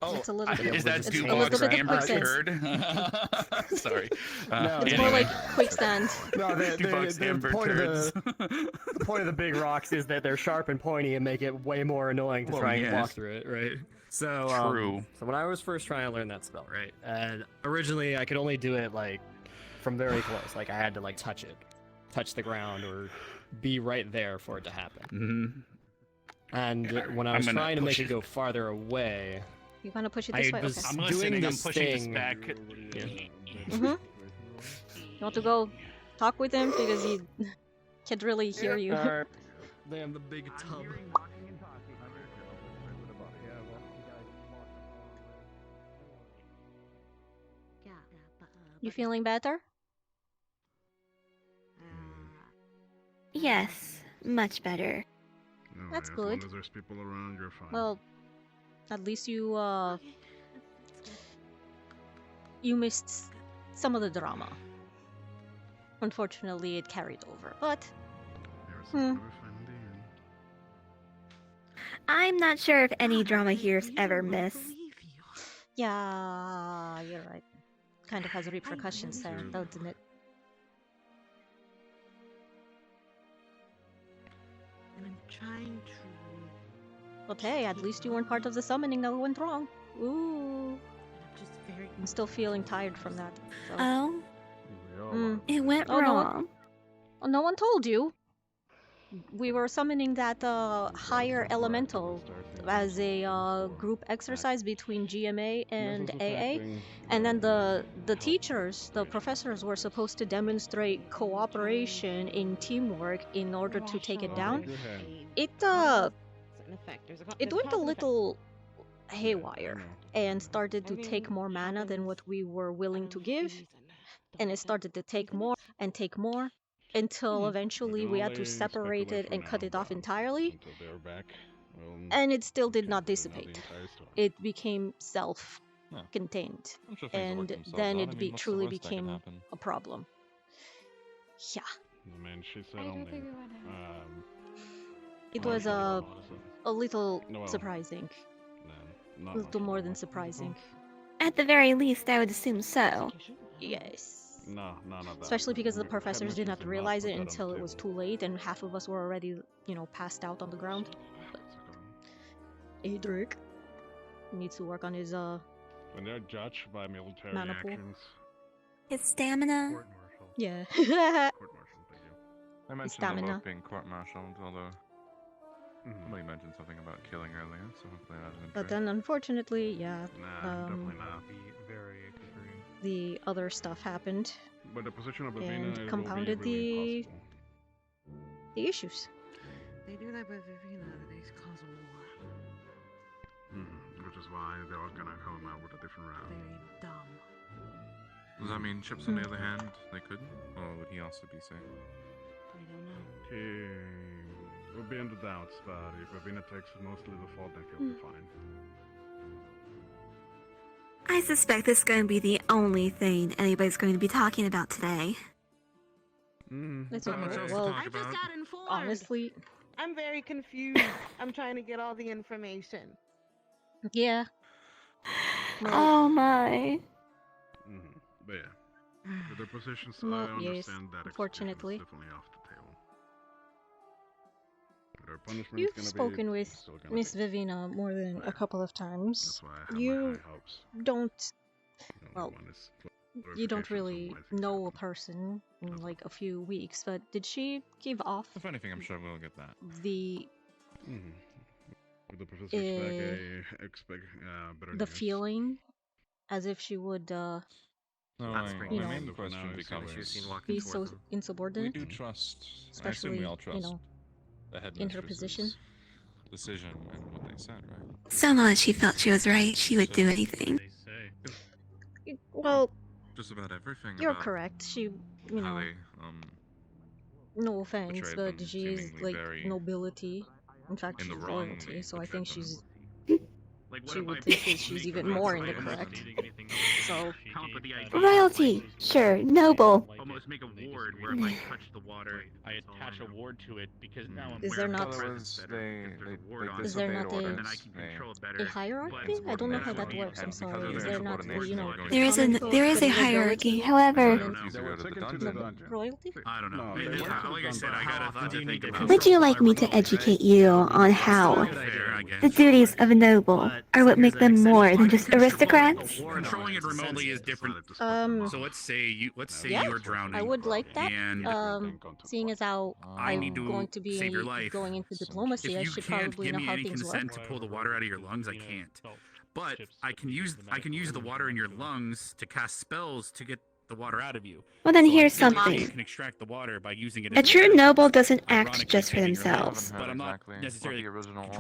Oh, it's a little bit. Is that it's Dubog's a little bit of Amber quicksand. turd? Sorry. No, it's more like quicksand. No, Dubog's Amber turds. The point of the big rocks is that they're sharp and pointy and make it way more annoying to try and walk yes. through it, right? So, True. So when I was first trying to learn that spell, right, and originally I could only do it from very close, I had to touch the ground or be right there for it to happen. Mm-hmm. And when I was trying to make it go farther away, You want to push it this way? was Okay. I'm doing listening. this I'm pushing thing. this back. Mm-hmm. You want to go talk with him because he can't really hear you. Damn, the big tub. You feeling better? Yes, much better. No, That's as good. long as there's people around, you're fine. Well, at least you you missed some of the drama. Unfortunately, it carried over, but I'm not sure if any drama here's ever missed. yeah, you're right. Kind of has repercussions there, doesn't it? And I'm trying to. But hey, at least you weren't part of the summoning that went wrong. Ooh. I'm just very. I'm still feeling tired from that. So. Oh, it went Oh, wrong. No one told you. We were summoning that higher elemental as a group exercise between GMA and AA, and then the teachers, the professors, were supposed to demonstrate cooperation in teamwork in order to take it down. It went a little haywire and started to take more mana than what we were willing to give, and it started to take more and take more. Until eventually we had to separate it and cut it off entirely, and it still did not dissipate. It became self-contained, and then it truly became a problem. Yeah. I mean, she said only. It was a little surprising. A little more than surprising. At the very least, I would assume so. Yes. No, none of that. Especially because the professors did not realize it until it was too late, and half of us were already, passed out on the ground. Adric needs to work on his When they're judged by military mana pool. actions. His stamina. Yeah. Court-martial, thank you. I mentioned stamina. about being court-martialed, although somebody mentioned something about killing earlier, so hopefully that didn't. But then, unfortunately, yeah, Nah, definitely not. Very extreme. the other stuff happened But the position of and Avina compounded will be really the issues. They do that with Vivina, they cause a war. Which is why they're all gonna come out with a different route. Very dumm. Does that mean Chips, on the other hand, they couldn't? Or would he also be safe? I don't know. He will be in the doubts, but if Avina takes mostly the fault, then he'll be fine. I suspect this is going to be the only thing anybody's going to be talking about today. That's Not much okay. else to Well, talk I just about. got informed. honestly, I'm very confused. I'm trying to get all the information. yeah. Oh my. But yeah, with their positions, Well, I yes, understand that unfortunately. expedition's definitely off the table. Their punishment's You've gonna spoken be with still gonna Miss be. Vivina more than a couple of times. That's why I have my You high hopes. don't, The only well, one is you don't clarifications on really why things know a happen. person in like a few weeks, but did she give off If anything, I'm sure we'll get that. the With the professor's back, I expect better the news. feeling as if she would No, you know, my main question becomes: be so we insubordinate? do trust, I Especially, assume we all trust the in her headmistress's position. decision and what they said, right? So much she felt she was right, she would do anything. Well, Just about everything. you're about correct. She, you how know, they, no offense, portrayed but them she is seemingly like very nobility. In fact, in she's the wrong when royalty, they so I portrayed think them. she's Like, she would think that she's even more in the correct. So Come up with the idea. Royalty, sure, noble. Almost make a ward where if I touch the water, I attach a ward to it because now I'm Is there not- Is there not a hierarchy? I don't know how that works. I'm sorry. Is there not, There is a hierarchy. However, royalty? I don't know. Like I said, I got a lot to think about. would you like me to educate you on how the duties of a noble are what make them more than just aristocrats? Controlling it remotely is different. So let's say Yeah, you're drowning. I would like that. And Seeing as how I I'm need to going to be save your life. going into diplomacy, I If you should can't probably give know me how any things consent work. to pull the water out of your lungs, I can't. But I can use the water in your lungs to cast spells to get the water out of you. Well, then So here's I feel like something. You can extract the water by using it. A true noble doesn't act just for themselves, But I'm not necessarily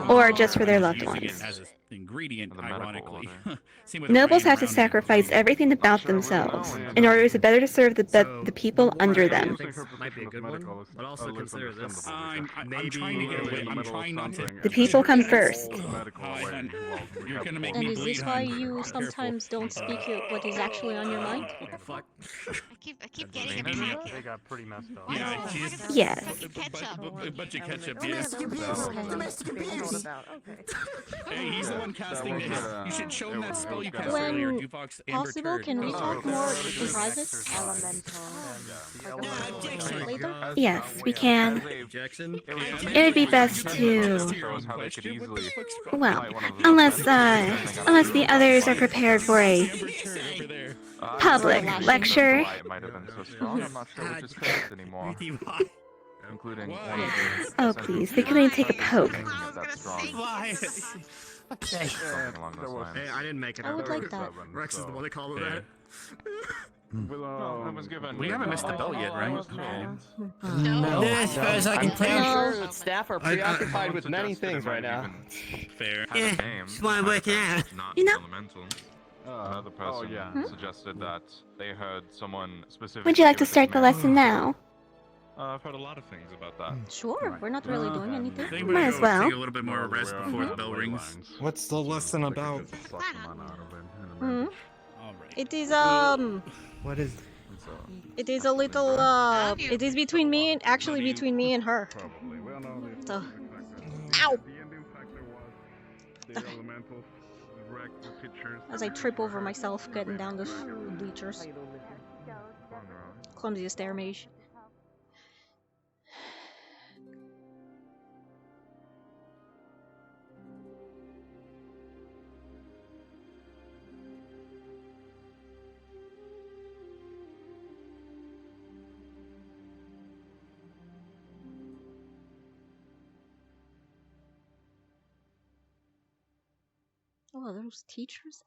or just for their loved using ones. it as an ingredient, ironically. Same with Nobles rain have to around sacrifice everything about themselves in order to better serve the people under them. Might be a good one, but also consider this. I'm trying to get away. I'm trying not to. The people come first. You're gonna make And me is bleed, this why hon. you sometimes don't speak what is actually on your mind? Fuck. I keep getting it. They got pretty messed up. Yeah, she's Yes. a bunch of ketchup. Yes. Hey, he's the one casting this. You should show him that spell you cast earlier. When Dufox Amber possible, Turd. can we talk more in private? Later? Yes, we can. Jackson? It would be best to, well, unless the others are prepared for a public lecture. Including Oh, please, they can only take a poke. Why? Hey, I didn't make it. I would like that. Rex is the one that called it that. We haven't missed the bell yet, right? No. As far as I can No. tell, staff are preoccupied with many things right now. Fair. Just want to work it out. You know, Another person suggested that they heard someone specific. would you like to start the lesson now? I've heard a lot of things about that. Sure, we're not really doing anything. Might as well. Take a little bit more rest before the bell rings. What's the lesson about? Hmm? It is What is? it is a little it is between me and her. So, ow! As I trip over myself getting down the bleachers. Clumsiest air mage. Oh, are those teachers?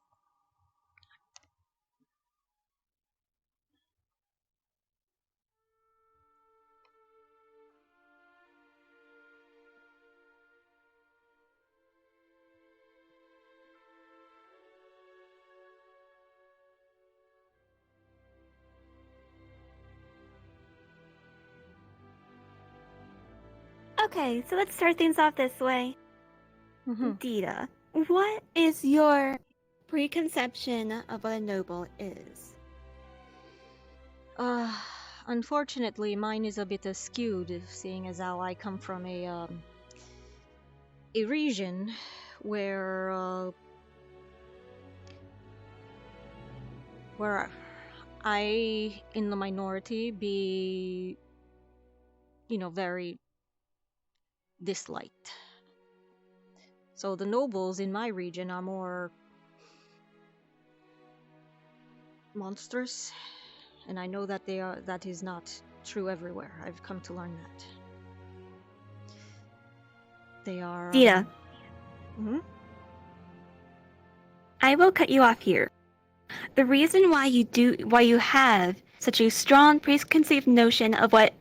Okay, so let's start things off this way. Deeta, what is your preconception of what a noble is? Unfortunately, mine is a bit skewed, seeing as how I come from a region where I, in the minority, be, very disliked. So the nobles in my region are more monstrous, and I know that that is not true everywhere. I've come to learn that. They are Deeta. I will cut you off here. The reason why you have such a strong preconceived notion of what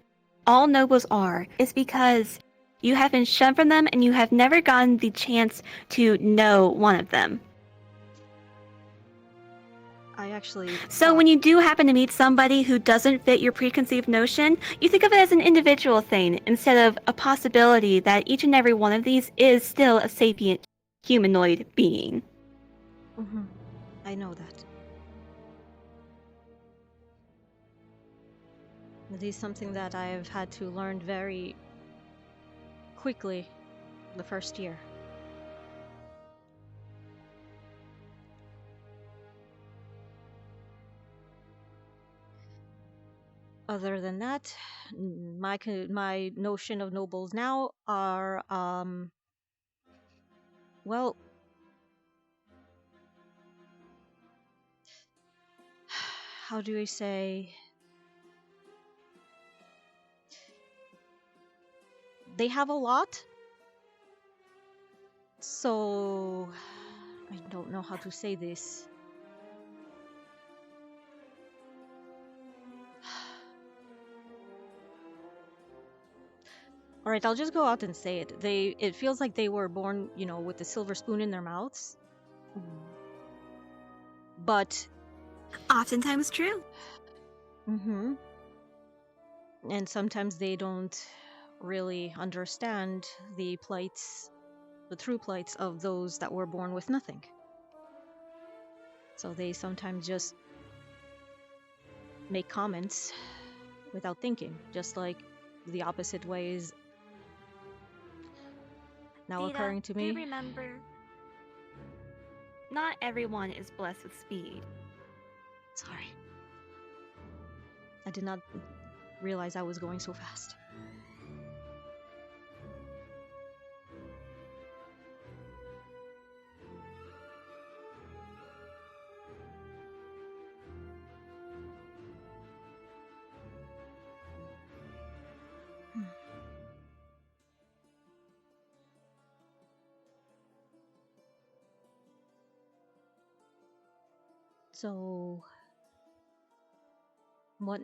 all nobles are is because you have been shunned from them and you have never gotten the chance to know one of them. I actually... So when you do happen to meet somebody who doesn't fit your preconceived notion, you think of it as an individual thing instead of a possibility that each and every one of these is still a sapient humanoid being. I know that. It is something that I've had to learn very quickly the first year. Other than that, my notion of nobles now are well, how do I say, they have a lot, so I don't know how to say this. All right, I'll just go out and say it. It feels like they were born, you know, with the silver spoon in their mouths. But oftentimes true. Mm-hmm. And sometimes they don't really understand the plights, the true plights of those that were born with nothing. So they sometimes just make comments without thinking, just like the opposite way is now Deeta, occurring to do me. you remember? Not everyone is blessed with speed. Sorry. I did not realize I was going so fast. So, what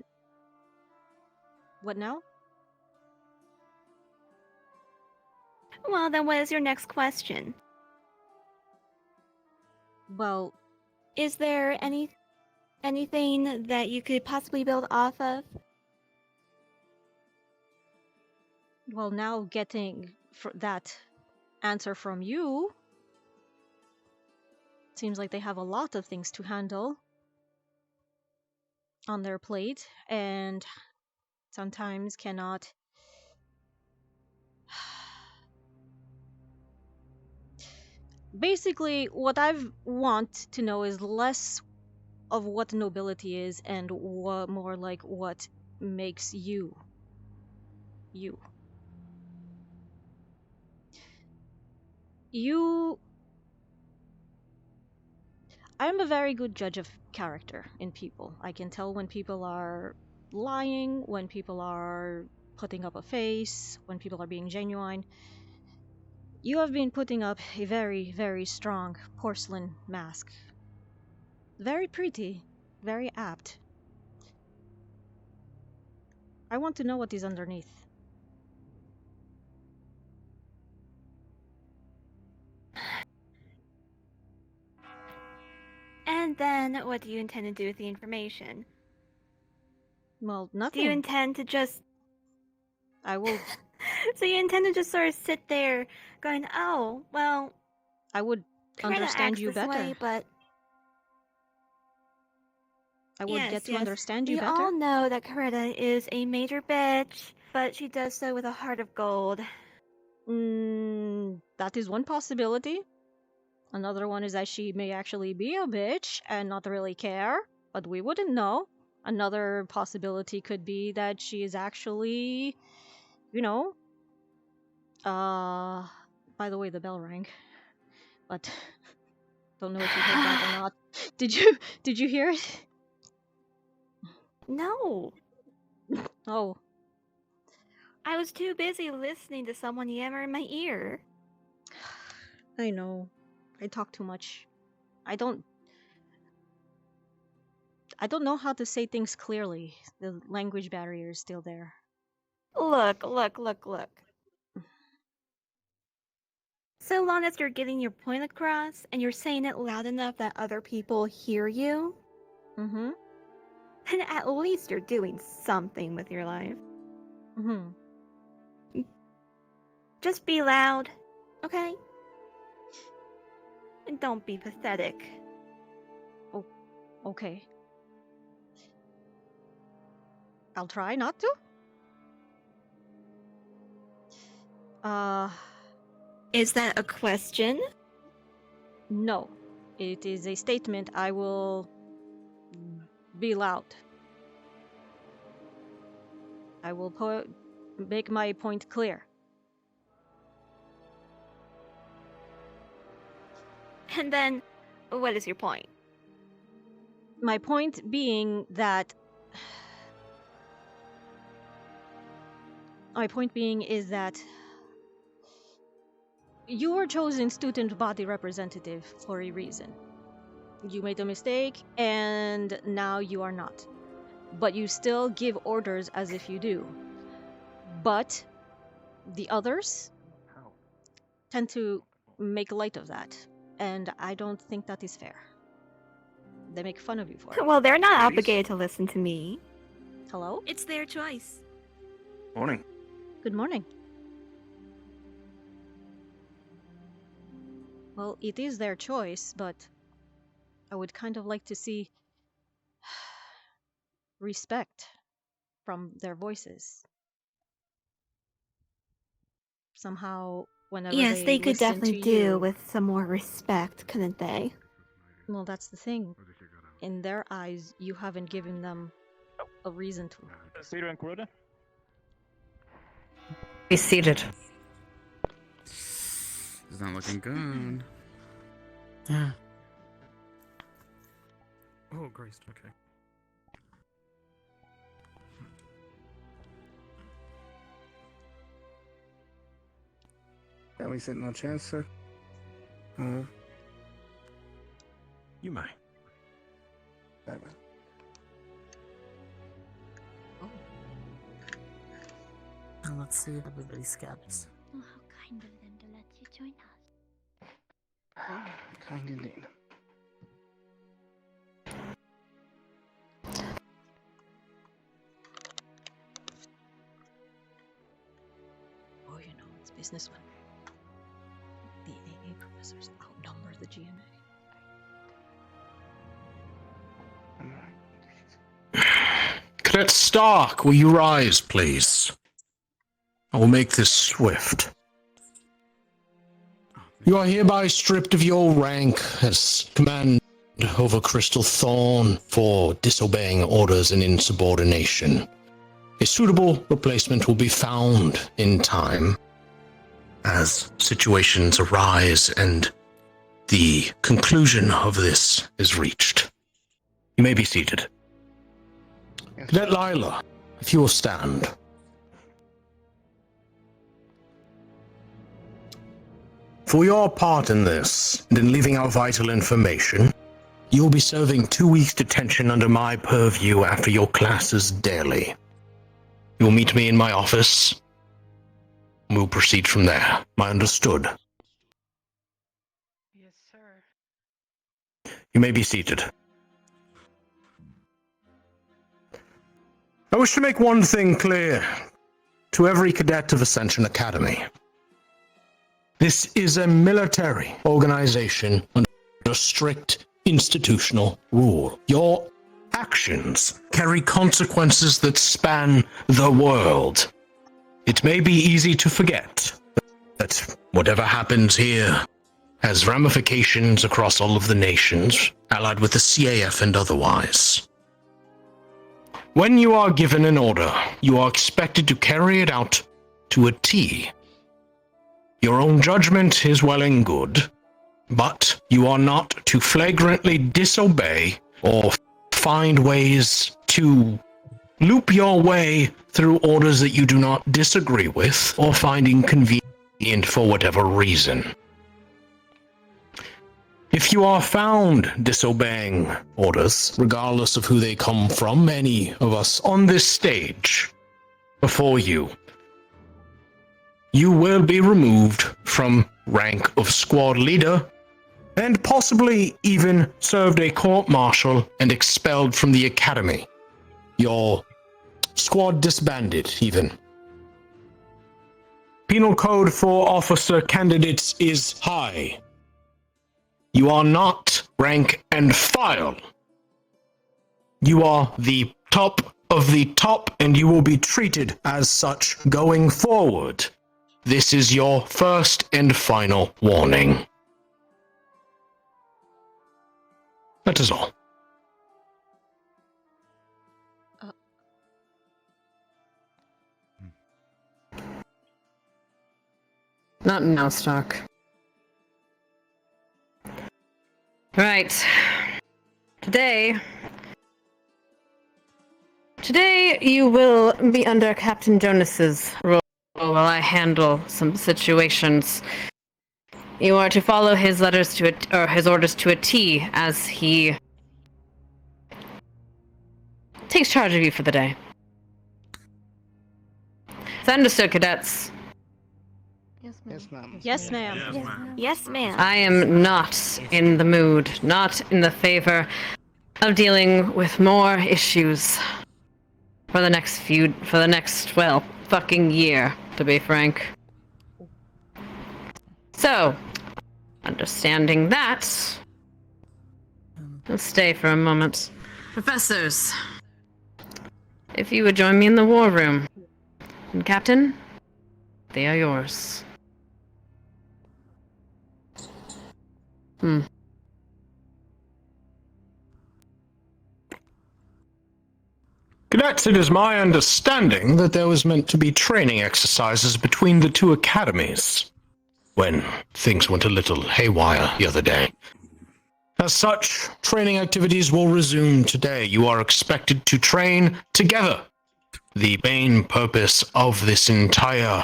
now? Well, then what is your next question? Well, is there anything that you could possibly build off of? Well, now getting that answer from you, seems like they have a lot of things to handle on their plate and sometimes cannot basically what I want to know is less of what nobility is and more like what makes you you. I'm a very good judge of character in people. I can tell when people are lying, when people are putting up a face, when people are being genuine. You have been putting up a very, very strong porcelain mask. Very pretty, very apt. I want to know what is underneath. And then, what do you intend to do with the information? Well, nothing. Do you intend to just... I will... So you intend to just sort of sit there going, oh, well... I would understand you better. Way, but... I would get to understand you we better. We all know that Coretta is a major bitch, but she does so with a heart of gold. That is one possibility. Another one is that she may actually be a bitch and not really care, but we wouldn't know. Another possibility could be that she is actually, you know, by the way, the bell rang, but don't know if you heard that or not. Did you hear it? No. Oh. I was too busy listening to someone yammer in my ear. I know. I talk too much. I don't know how to say things clearly. The language barrier is still there. Look. So long as you're getting your point across and you're saying it loud enough that other people hear you, then at least you're doing something with your life. Just be loud, okay? And don't be pathetic. Oh, okay. I'll try not to. Is that a question? No. It is a statement. I will be loud. I will make my point clear. And then, what is your point? My point being that... My point being is that you were chosen student body representative for a reason. You made a mistake, and now you are not. But you still give orders as if you do. But the others tend to make light of that, and I don't think that is fair. They make fun of you for it. Well, they're not obligated to listen to me. Hello? It's their choice. Morning. Good morning. Well, it is their choice, but I would kind of like to see respect from their voices. Somehow, whenever Yes, they could listen definitely to do you, with some more respect, couldn't they? well, that's the thing. In their eyes, you haven't given them a reason to. Be seated. It's not looking good. Yeah. Oh, Christ, okay. Can we sit in our chairs, sir? You may. Very well. Now let's see if everybody scabs. Oh, how kind of them to let you join us. Kind indeed. Oh, you know, it's business when the AA professors outnumber the GMA. Cadet Stark, will you rise, please? I will make this swift. You are hereby stripped of your rank as command over Crystal Thorn for disobeying orders and insubordination. A suitable replacement will be found in time as situations arise and the conclusion of this is reached. You may be seated. Cadet Lila, if you will stand. For your part in this, and in leaving out vital information, you will be serving 2 weeks detention under my purview after your classes daily. You will meet me in my office. We'll proceed from there. Am I understood? Yes, sir. You may be seated. I wish to make one thing clear to every cadet of Ascension Academy. This is a military organization under strict institutional rule. Your actions carry consequences that span the world. It may be easy to forget that whatever happens here has ramifications across all of the nations, allied with the CAF and otherwise. When you are given an order, you are expected to carry it out to a T. Your own judgment is well and good, but you are not to flagrantly disobey or find ways to loop your way through orders that you do not disagree with or find inconvenient for whatever reason. If you are found disobeying orders, regardless of who they come from, any of us on this stage before you, you will be removed from rank of squad leader and possibly even served a court-martial and expelled from the academy. Your squad disbanded, even. Penal code for officer candidates is high. You are not rank and file. You are the top of the top, and you will be treated as such going forward. This is your first and final warning. That is all. Not now, Stark. Right. Today you will be under Captain Jonas's role while I handle some situations. You are to follow his letters or his orders to a T as he takes charge of you for the day. It's understood, cadets. Yes, ma'am. Yes, ma'am. Yes, ma'am. I am not in the mood, not in the favor of dealing with more issues for the next fucking year, to be frank. So, understanding that, let's stay for a moment. Professors, if you would join me in the war room. And Captain, they are yours. Cadets, it is my understanding that there was meant to be training exercises between the two academies when things went a little haywire the other day. As such, training activities will resume today. You are expected to train together. The main purpose of this entire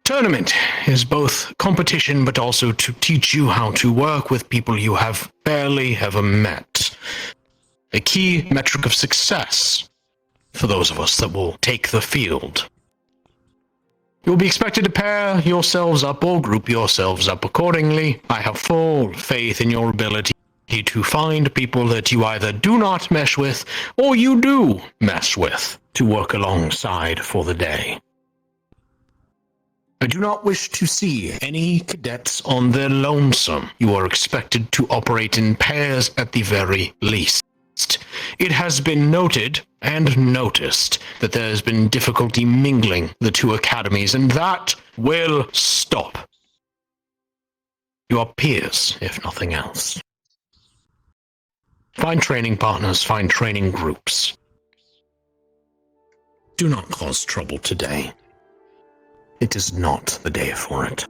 tournament is both competition but also to teach you how to work with people you have barely ever met. A key metric of success for those of us that will take the field. You'll be expected to pair yourselves up or group yourselves up accordingly. I have full faith in your ability to find people that you either do not mesh with or you do mesh with to work alongside for the day. I do not wish to see any cadets on their lonesome. You are expected to operate in pairs at the very least. It has been noted and noticed that there has been difficulty mingling the two academies, and that will stop. You are peers, if nothing else. Find training partners, find training groups. Do not cause trouble today. It is not the day for it.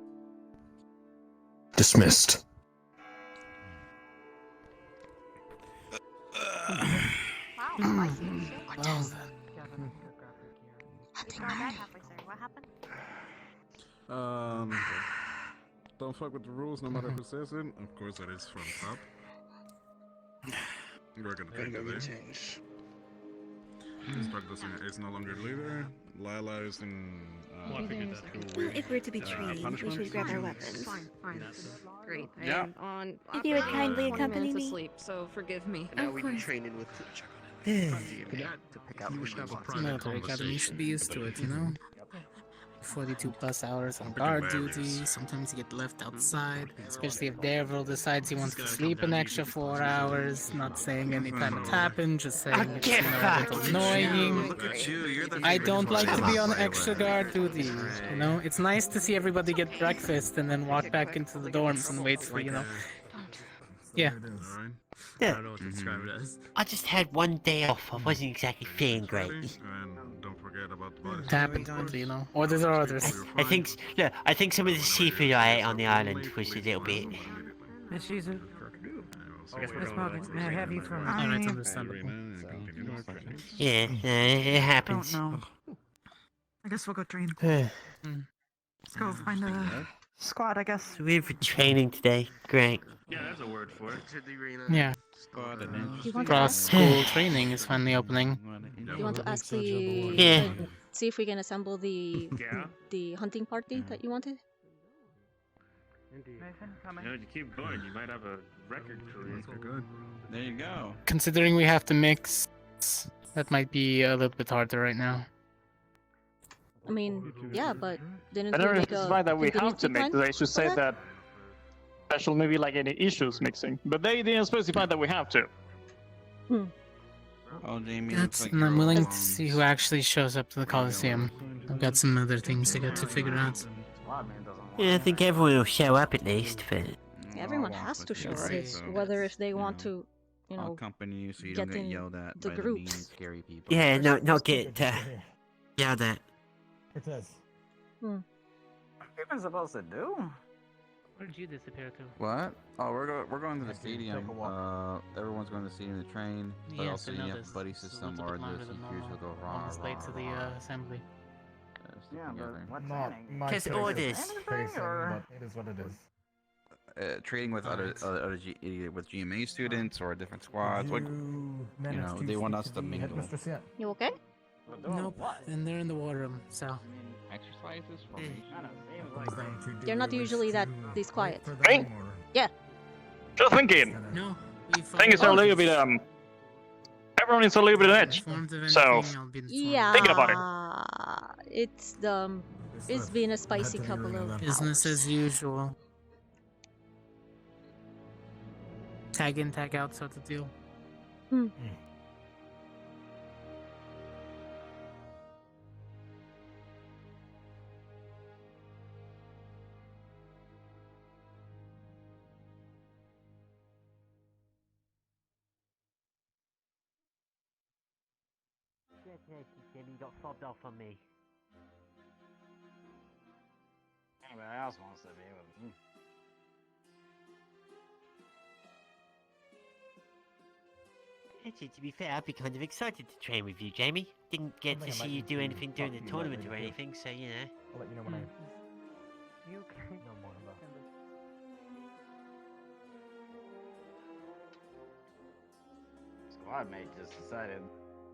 Dismissed. Don't fuck with the rules, no matter who says it. Of course, that is from top. We're gonna take it there. Stark is no longer leader. Lila is in. If we're to be trained, we should grab our weapons. Fine. Great. Yeah. If you would kindly accompany me. Sleep, so forgive me. Now we be training with GMA to pick out Military academy should be used to it, you know? 42 plus hours on guard duty, sometimes you get left outside, especially if Daredevil decides he wants to sleep an extra 4 hours, not saying any time it happened, just saying it's, you know, a little annoying. I don't like to be on extra guard duty, you know? It's nice to see everybody get breakfast and then walk back into the dorms and wait for, you know... Yeah. Yeah. I don't know what to describe it as. I just had one day off. I wasn't exactly feeling great. Don't forget about the body. It happened, you know. Orders are orders. I think some of the seafood I ate on the island was a little bit. Miss Shizu. Miss Morgan, may I have you for a Alright, minute? understandable. Yeah, it happens. Don't know. I guess we'll go train. Yeah. Let's go find a squad, I guess. So we're in for training today. Great. Yeah, that's a word for it. Yeah. Cross school training is finally opening. You want to ask the... Yeah. See if we can assemble the hunting party that you wanted? You know, you keep going, you might have a record career. Good. There you go. Considering we have to mix, that might be a little bit harder right now. I mean, yeah, but didn't I we don't make specify that we contingency have to mix. plan They should say for that there shall maybe like any issues mixing, but they didn't specify that we have to. Oh, Jamie, That's, and I'm willing to see who actually shows up to the Coliseum. I've got some other things I got to figure out. Yeah, I think everyone will show up at least, but... Everyone has to show up. It's so, whether if they want to, you I'll know, accompany you so you get don't get in yelled at the by the mean, groups. scary people. Yeah, no, not get yelled at. It is. Hmm. What are you supposed to do? Where did you disappear to? What? Oh, we're going to the stadium. Everyone's going to the stadium to train. But Yes, also I you know have this. the buddy This is system a or bit longer the than teachers will normal. go rah, Almost late to the assembly. Yeah, together. but what's Not training? my Because favorite orders. tracing, but it is what it is. Trading with either with GMA students or different squads. Like, you know, they want us to mingle. You okay? Nope, and they're in the war room, so... Exercises, They're not usually this quiet. Hey, Yeah. just thinking. No, Thing is a little bit everyone is a little bit on edge. So Yeah. thinking about it. It's been a spicy couple of Business hours. as usual. Tag in, tag out sort of deal. Hmm. Jimmy got fobbed off on me. Anybody else wants to be with me? Actually, to be fair, I'd be kind of excited to train with you, Jamie. Didn't get to see you do anything during the tournament or anything, so you know. I'll let you know when I. You can know more about Squad mate just decided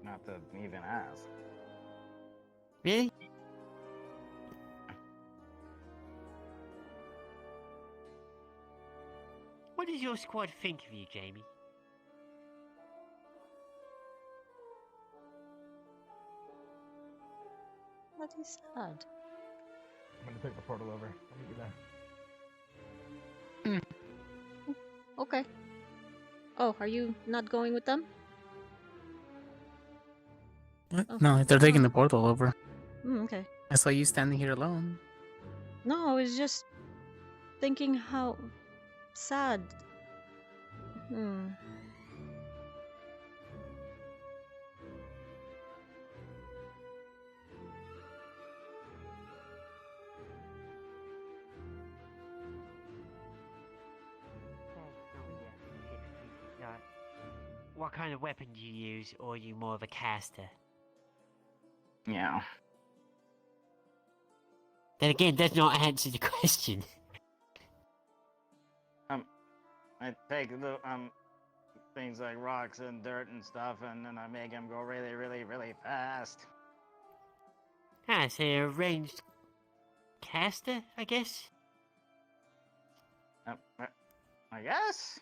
not to even ask. Really? What does your squad think of you, Jamie? What is that? I'm gonna take the portal over. I'll meet you there. Okay. Oh, are you not going with them? What? Oh. No, they're taking the portal over. Okay. I saw you standing here alone. No, I was just thinking how sad. Hmm. What kind of weapon do you use, or are you more of a caster? Yeah. Then again, does not answer the question. I take the things like rocks and dirt and stuff, and then I make them go really, really, really fast. Ah, so you're a ranged caster, I guess? I guess?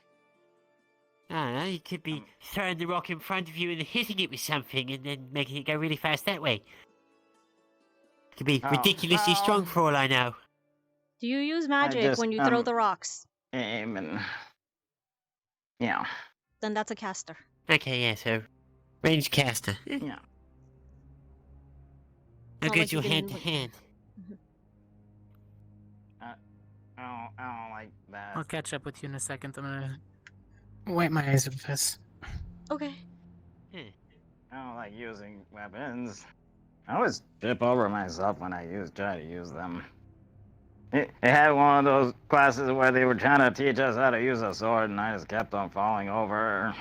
I don't know, you could be throwing the rock in front of you and hitting it with something and then making it go really fast that way. Could be ridiculously strong for all I know. Do you use magic when you throw the rocks? Aim and... Yeah. Then that's a caster. Okay, yeah, so... Ranged caster. Yeah. How Not goes like you your can hand to win. hand? I don't like that. I'll catch up with you in a second. I'm gonna wipe my eyes with this. Okay. I don't like using weapons. I always trip over myself when I try to use them. It had one of those classes where they were trying to teach us how to use a sword, and I just kept on falling over.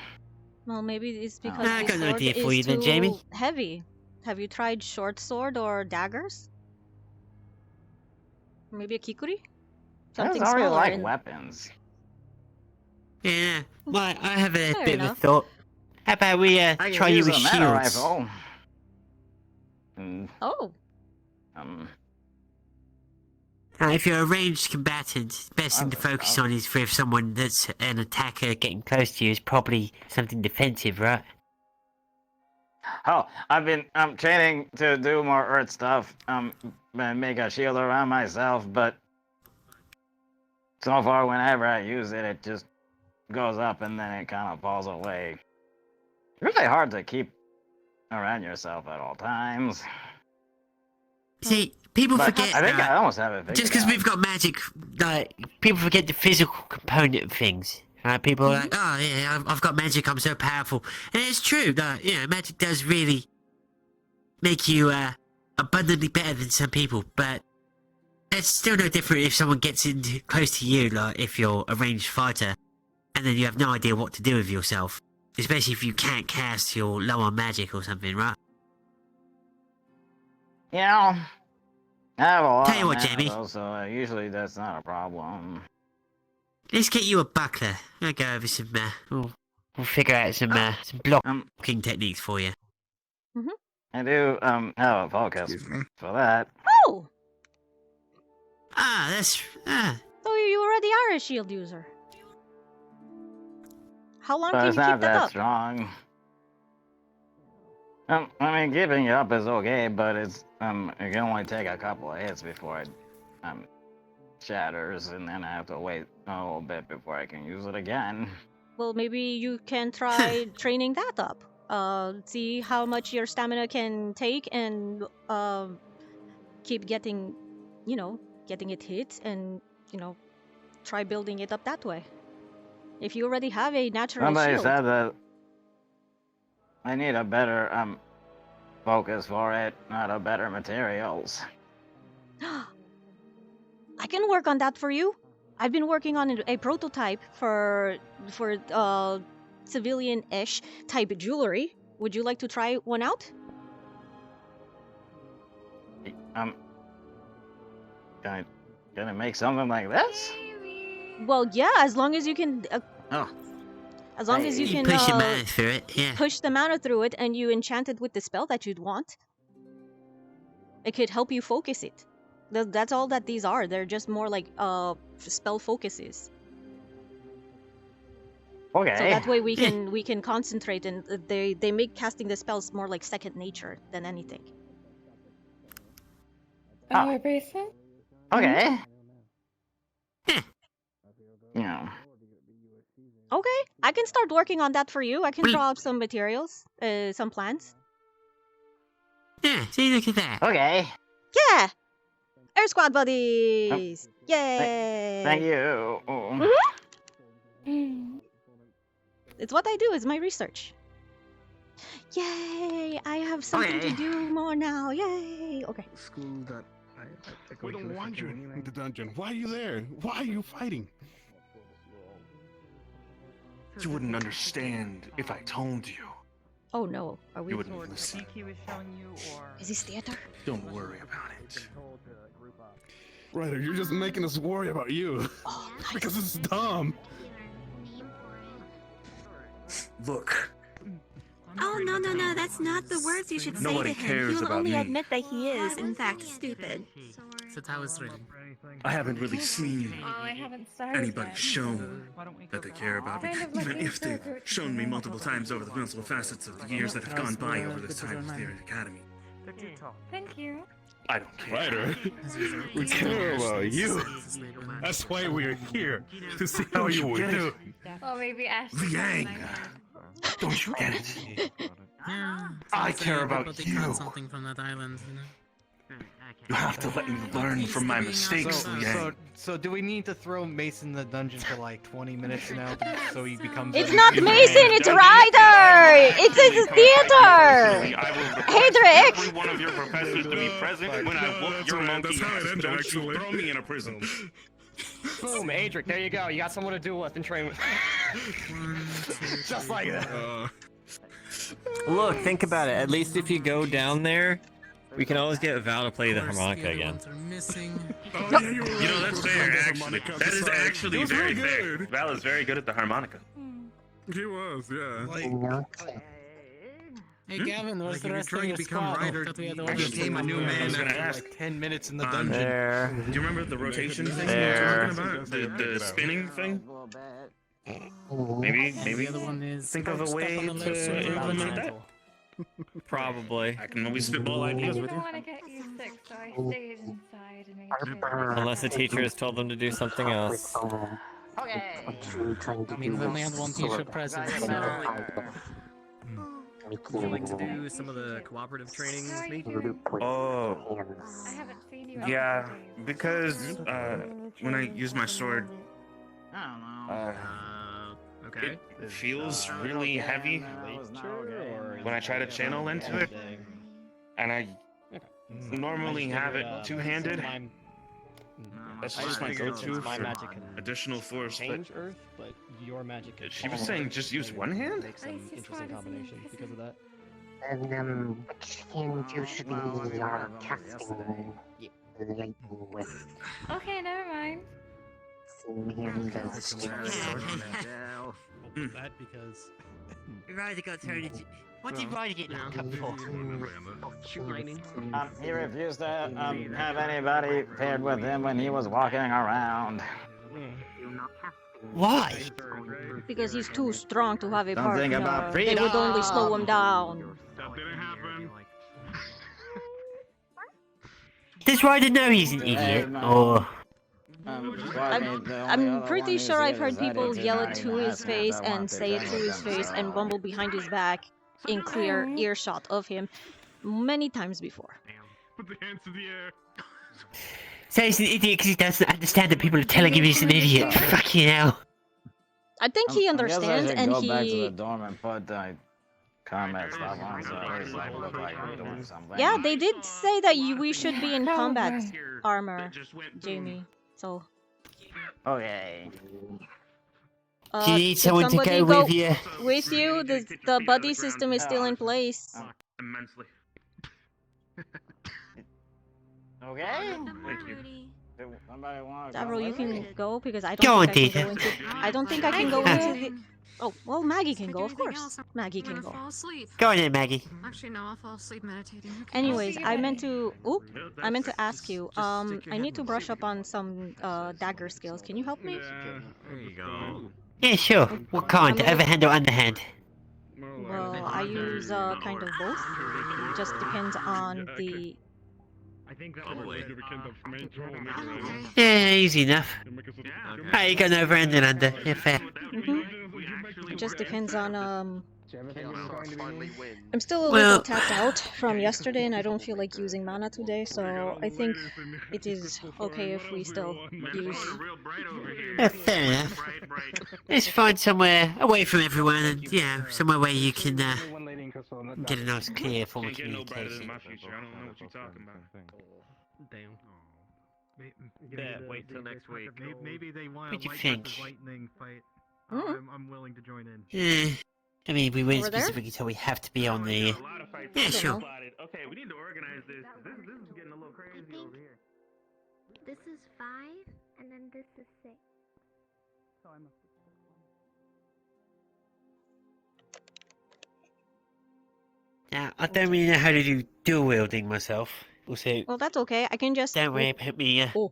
Well, maybe it's because I the got an sword idea for is you then, too Jamie. heavy. Have you tried short sword or daggers? Maybe a kikuri? Something I don't really smaller like and- weapons. Yeah, well, I have a Fair bit enough. of a thought. How about we I can try you use with a mana shields? rifle. And, Oh. If you're a ranged combatant, the best thing to focus on is if someone that's an attacker getting close to you is probably something defensive, right? Oh, I've been training to do more earth stuff. And make a shield around myself, but so far, whenever I use it, it just goes up and then it kind of falls away. really hard to keep around yourself at all times. See, people But forget. I think I almost have it figured Just because out. we've got magic, people forget the physical component of things. People are like, oh yeah, I've got magic, I'm so powerful. And it's true, magic does really make you abundantly better than some people, but it's still no different if someone gets in close to you, like if you're a ranged fighter, and then you have no idea what to do with yourself. Especially if you can't cast your low on magic or something, right? You know, I have a lot Tell you of what, mana, Jamie. though, so usually that's not a problem. Let's get you a buckler. I'll go over some, we'll figure out some blocking techniques for you. I do have a focus for that. Oh! That's... So you already are a shield user. How long But can it's you not keep that that up? strong. I mean, keeping it up is okay, but it can only take a couple of hits before it shatters, and then I have to wait a little bit before I can use it again. Well, maybe you can try training that up. See how much your stamina can take, and keep getting, getting it hit, and try building it up that way. If you already have a natural Somebody shield. said that I need a better focus for it, not a better materials. I can work on that for you. I've been working on a prototype for civilian-ish type jewelry. Would you like to try one out? Can I make something like this? Well, yeah, as long as you can. As long as you can push your mana through it, yeah. push the mana through it, and you enchant it with the spell that you'd want. It could help you focus it. That's all that these are. They're just more like spell focuses. Okay. So that way we can concentrate, and they make casting the spells more like second nature than anything. Okay. Yeah. Okay, I can start working on that for you. I can draw up some materials, some plans. Yeah, see, look at that. Okay. Yeah! Air Squad buddies! Yay! Thank you. It's what I do, it's my research. Yay! I have something to do more now. Yay! Okay. School that we don't want you in the dungeon. Why are you there? Why are you fighting? You wouldn't understand if I told you. Oh no, are we? You wouldn't listen. Is this theater? Don't worry about it. Ryder, you're just making us worry about you. Oh, nice. Because it's dumb. Look, Oh, no, that's not the words you should say Nobody to him. cares He will about only me. admit that he is, in fact, stupid. That's how it's written. I haven't really seen Oh, I haven't started anybody yet. show that they care about me, even if they've shown me multiple times over the multiple facets of the years that have gone by over this time here at Academy. Thank you. I don't care. Ryder, we care about you. That's why we're here, to see how you would do. Well, maybe Ash. Liang! Don't you get it? I care about They you. caught something from that island, You have to let me learn from my mistakes, Liang. So do we need to throw Mason in the dungeon for like 20 minutes now so he becomes... It's not Mason, it's Ryder! It's a theater! Hey, Drake! Every one of your professors to be present when I whoop your monkey. Don't you throw me in a prison. Boom, Adric, there you go. You got someone to do with and train with. Just like that. Look, think about it. At least if you go down there, we can always get Val to play the harmonica again. You know, that's fair, actually. That is actually very fair. Val is very good at the harmonica. He was, yeah. Hey Gavin, what's the you're rest of trying your to become squad? Ryder, I thought we had the you one became a new that- man I was gonna after ask. like 10 minutes in the dungeon. There. Do you remember the rotation thing There. you were talking about? The spinning thing? Maybe The other one is think of a stuck way on the left side to of the implement that. mantle. Probably. I can always spitball I ideas didn't with you. want to get you sick, so I stayed inside and made sure. Unless the teacher has told them to do something else. I mean, we only had one teacher present, so... Would you like to do some of the cooperative training with me? Oh, I haven't seen you. yeah, because when I use my sword, Okay. it feels really heavy when I try to channel into it, and I normally have it two-handed. That's just my go-to my for magic can additional force. change Earth, but your magic can. She was saying just use one hand? Make some interesting combination because of that. And which hand you should be casting lightning with? Okay, never mind. That because. Ryder got turned into. What did Ryder get knocked up for? He refused to have anybody paired with him when he was walking around. Why? Because he's too strong to have a Don't partner. think about They would only slow him down. That didn't happen. Does Ryder know he's an idiot? Or. I'm pretty sure I've heard people yell it to his face and say it to his face and mumble behind his back in clear earshot of him many times before. Put the hands in the air. So he's an idiot because he doesn't understand that people are telling him he's an idiot. Fucking hell. I think he understands and go back to he... the dorm and put combat stuff on so at least like look like we're doing something. Yeah, they did say that we should be in combat armor, Jamie. So... Okay. Do you need did someone to somebody go with you? With you? The buddy system is still in place. Immensely. Okay. Thank you. Somebody want Davro, you can go because I Go don't think I on, can go Deeta. into. I don't think I can go into the. Oh well, Maggie can go, of course. Maggie can go. Fall asleep. Go on then, Maggie. Actually, no, I'll fall asleep meditating. Okay. Anyways, I meant to. Oop, I meant to ask you. I need to brush up on some dagger skills. Can you help me? There you go. Yeah, sure. What kind? Overhand or underhand? Well, I use kind of both. It just depends on the. I think that probably. Yeah, easy enough. Alright, you got an overhand and under. Yeah, fair. It just depends on I'm still a little tapped out from yesterday, and I don't feel like using mana today, so I think it is okay if we still use. Yeah, fair enough. Let's find somewhere away from everyone, and yeah, somewhere where you can get a nice clear form of communication. Damn. Yeah, wait till next week. Maybe they want What do a you think? lightning fight. Hmm? I'm willing to join in. Yeah. I mean, we weren't Over there? specifically told we have to be on the. Yeah, sure. Okay, we need to organize this. This is getting a little crazy over here. This is 5, and then this is 6. Now, I don't really know how to do dual wielding myself. Also, Well, that's okay. I can just. don't worry about me Oh.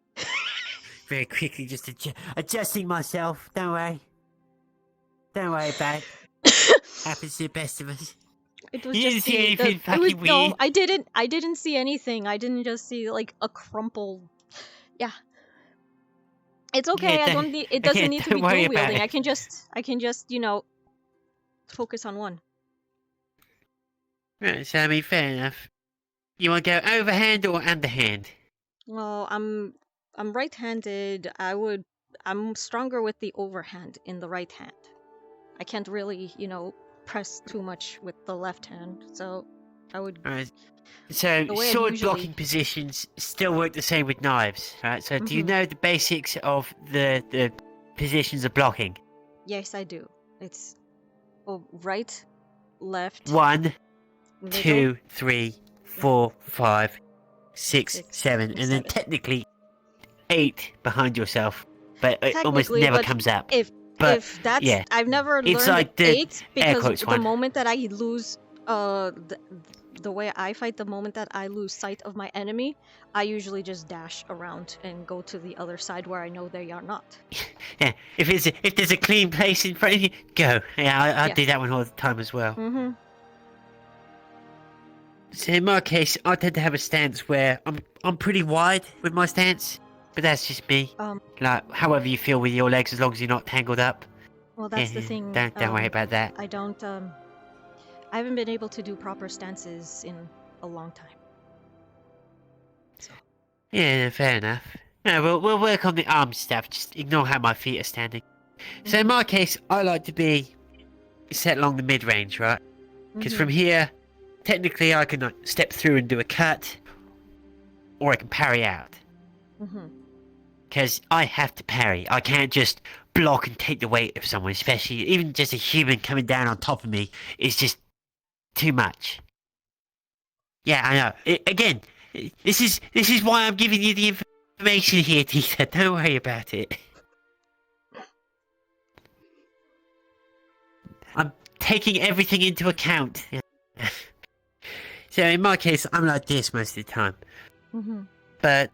very quickly just adjusting myself. Don't worry. Don't worry about it. Happens to the best of us. It was You just didn't see the- anything it fucking was, No, weird? I didn't. I didn't see anything. I didn't just see like a crumpled. Yeah. It's okay. Yeah, I don't- don't need. It doesn't okay, need to don't be worry dual about wielding. it. I can just focus on one. Right, so I mean, fair enough. You want to go overhand or underhand? Well, I'm right-handed. I'm stronger with the overhand in the right hand. I can't really, press too much with the left hand. So I would. Alright. So The way I sword usually- blocking positions still work the same with knives, right? So do you Mhm. know the basics of the positions of blocking? Yes, I do. It's right, left. 1, middle. 2, 3, 4, 5, 6, 6, 7, and then technically 8 behind yourself, but it almost Technically, never but comes up. If that's yeah. I've never It's learned like the 8 air because quotes the one. moment that I lose the way I fight, the moment that I lose sight of my enemy, I usually just dash around and go to the other side where I know they are not. Yeah, if there's a clean place in front of you, go. Yeah, I Yeah. do that one all the time as well. Mhm. So in my case, I tend to have a stance where I'm pretty wide with my stance, but that's just me. Like however you feel with your legs, as long as you're not tangled up. Well, that's Yeah, the thing. Don't worry about that. I don't I haven't been able to do proper stances in a long time. Yeah, fair enough. No, we'll work on the arm stuff. Just ignore how my feet are standing. So in my case, I like to be set along the mid-range, right? Because from here, technically I can step through and do a cut, or I can parry out. Because I have to parry. I can't just block and take the weight of someone, especially even just a human coming down on top of me is just too much. Yeah, I know. Again, this is why I'm giving you the information here, Deeta. Don't worry about it. I'm taking everything into account. So in my case, I'm like this most of the time. But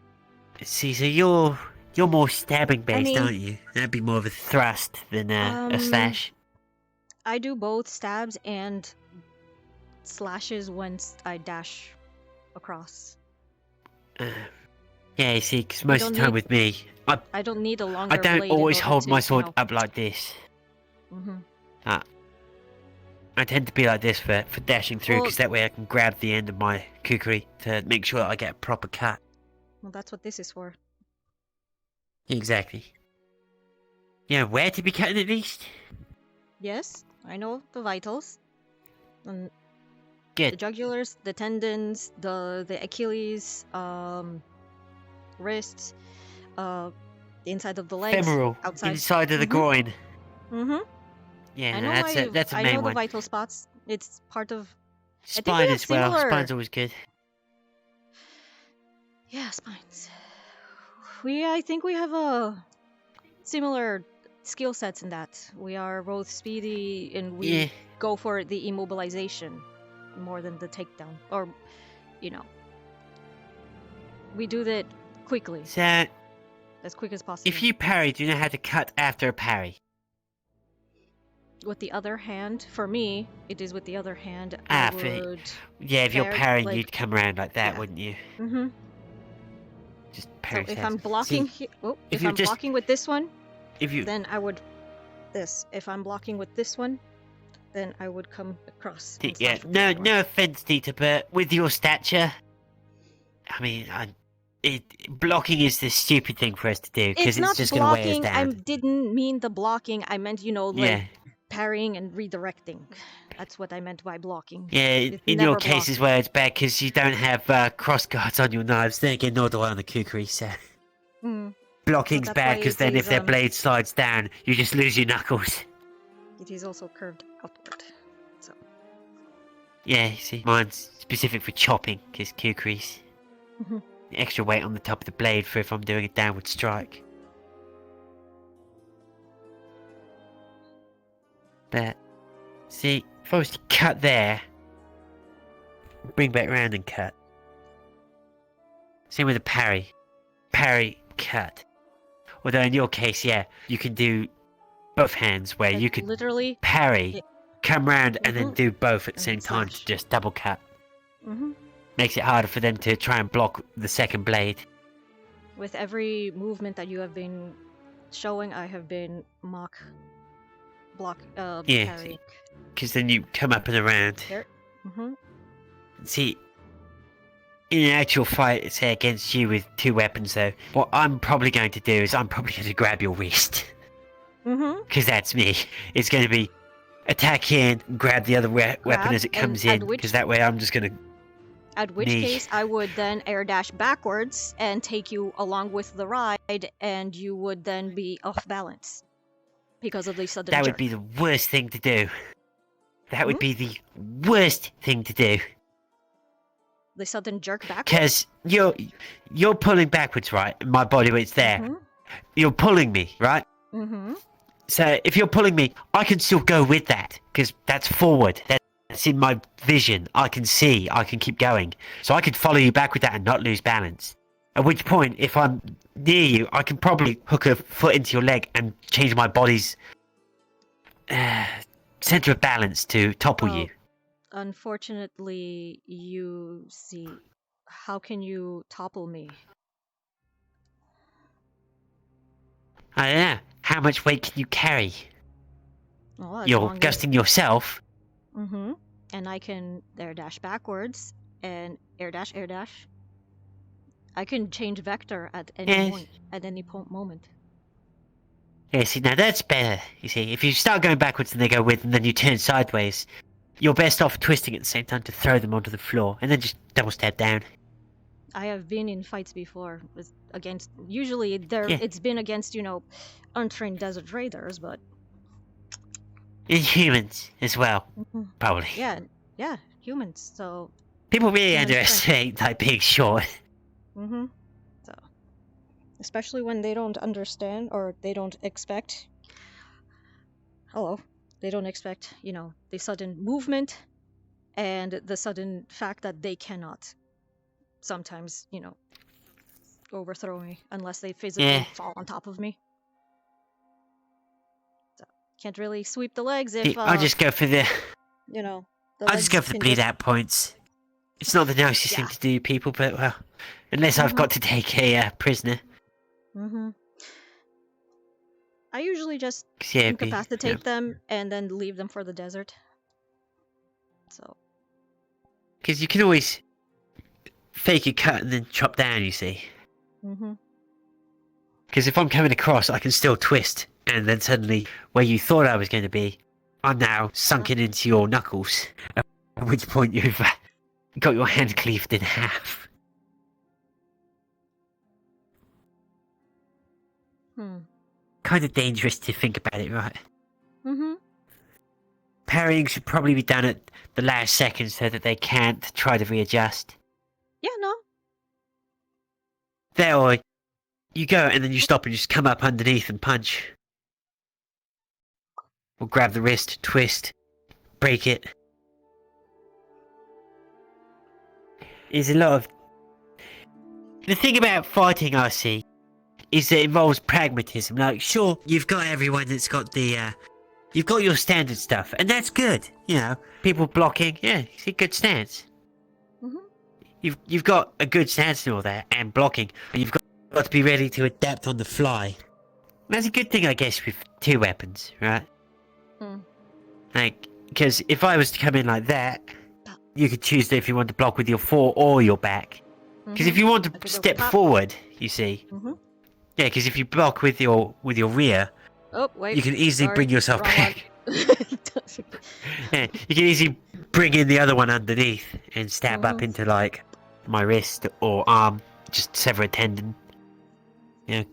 see, so you're more stabbing based, aren't you? That'd be more of a thrust than a slash. I do both stabs and slashes once I dash across. Yeah, you see, because most of the time with me, I don't need a longer I don't blade always in order hold to my sword help. up like this. Mhm. I tend to be like this for dashing through, Well- because that way I can grab the end of my kukri to make sure that I get a proper cut. Well, that's what this is for. Exactly. Yeah, where to be cutting at least? Yes, I know the vitals. And Good. the jugulars, the tendons, the Achilles, wrists, the inside of the legs, Femoral, outside. inside of the groin. Yeah, I no, know that's a I main know the one. vital spots. It's part of. I think Spine we have as well. similar. Spine's always good. Yeah, spines. I think we have a similar skill sets in that. We are both speedy and we Yeah. go for the immobilization more than the takedown. Or, we do that quickly. So, As quick as possible. if you parry, do you know how to cut after a parry? With the other hand, for me, it is with the other hand. Ah, I for- would. Yeah, if you're fair- parrying, like- you'd come around like that, wouldn't you? Mhm. Just So parry. if fast. I'm blocking, See, if if you're I'm just- blocking with this one, if you then I would this. If I'm blocking with this one, then I would come across. and Yeah, slash with no, the other no offense, Deeta, but with your stature, I mean, blocking is the stupid thing for us to do one. because It's not it's just going to weigh us blocking. I down. didn't mean the blocking. I meant, like Yeah. parrying and redirecting. That's what I meant by blocking. Yeah, It's in never your cases where it's bad because you don't have cross guards on your knives. Then again, nor do I on the kukri, so blocking. blocking's that's bad why because it then if is, their blade slides down, you just lose your knuckles. It is also curved outward. So Yeah, you see, mine's specific for chopping because kukris. Mhm. Extra weight on the top of the blade for if I'm doing a downward strike. But, see, if I was to cut there, bring back round and cut. Same with a parry. Parry, cut. Although in your case, yeah, you can do both hands where you could literally parry, come round and then Mhm. do both at the And same then time slash. to just double cut. hmm Makes it harder for them to try and block the second blade. with every movement that you have been showing, I have been block Yeah, parrying. because then you come up and around. There. Mm-hmm. See, in an actual fight, say against you with two weapons, though, what I'm probably going to do is I'm probably going to grab your wrist. Mm-hmm. Because that's me. It's going to be attack in, grab the other weapon as it comes and at in, which- because that way I'm just going to. At which Me. case, I would then air dash backwards and take you along with the ride, and you would then be off balance because of the sudden That jerk. would be the worst thing to do. That would Hmm? be the worst thing to do. The sudden jerk backwards. Because you're pulling backwards, right? My body weight's there. Mhm. You're pulling me, right? Mm-hmm. So if you're pulling me, I can still go with that because that's forward. That's in my vision. I can see. I can keep going. So I could follow you back with that and not lose balance. At which point, if I'm near you, I can probably hook a foot into your leg and change my body's center of balance to topple you. Unfortunately, you see, how can you topple me? I don't know. How much weight can you carry? Well, as You're long as- gusting yourself. Mm-hmm. and I can air dash backwards and air dash, air dash. I can change vector at any point, at any moment. Yeah, see, now that's better. You see, if you start going backwards and they go with, and then you turn sideways, you're best off twisting at the same time to throw them onto the floor, and then just double step down. I have been in fights before against. Usually, it's been against untrained desert raiders, but humans as well, probably. Yeah, humans. So people really underestimate like being short. So, especially when they don't understand or they don't expect. They don't expect the sudden movement and the sudden fact that they cannot sometimes overthrow me unless they physically fall on top of me. So can't really sweep the legs if I'll just go for the I'll just go for the bleed out points. It's not the nicest thing to do, people, but well, unless I've got to take a prisoner. I usually just incapacitate them and then leave them for the desert. So because you can always fake a cut and then chop down, you see. Because if I'm coming across, I can still twist, and then suddenly, where you thought I was going to be, I'm now sunken into your knuckles. At which point you've got your hand cleaved in half. Kind of dangerous to think about it, right? Parrying should probably be done at the last second so that they can't try to readjust. Yeah, no. There, or you go and then you stop and just come up underneath and punch. Or grab the wrist, twist, break it. There's a lot of... The thing about fighting, I see, is that it involves pragmatism. Like, sure, you've got everyone that's got the, you've got your standard stuff, and that's good. People blocking, it's a good stance. You've got a good stance and all that, and blocking, but you've got to be ready to adapt on the fly. That's a good thing, I guess, with two weapons, right? Like, because if I was to come in like that, you could choose if you want to block with your fore or your back. Because if you want to step forward, you see, yeah, because if you block with your rear, you can easily bring yourself back. Yeah, you can easily bring in the other one underneath and stab up into like my wrist or arm, just sever a tendon.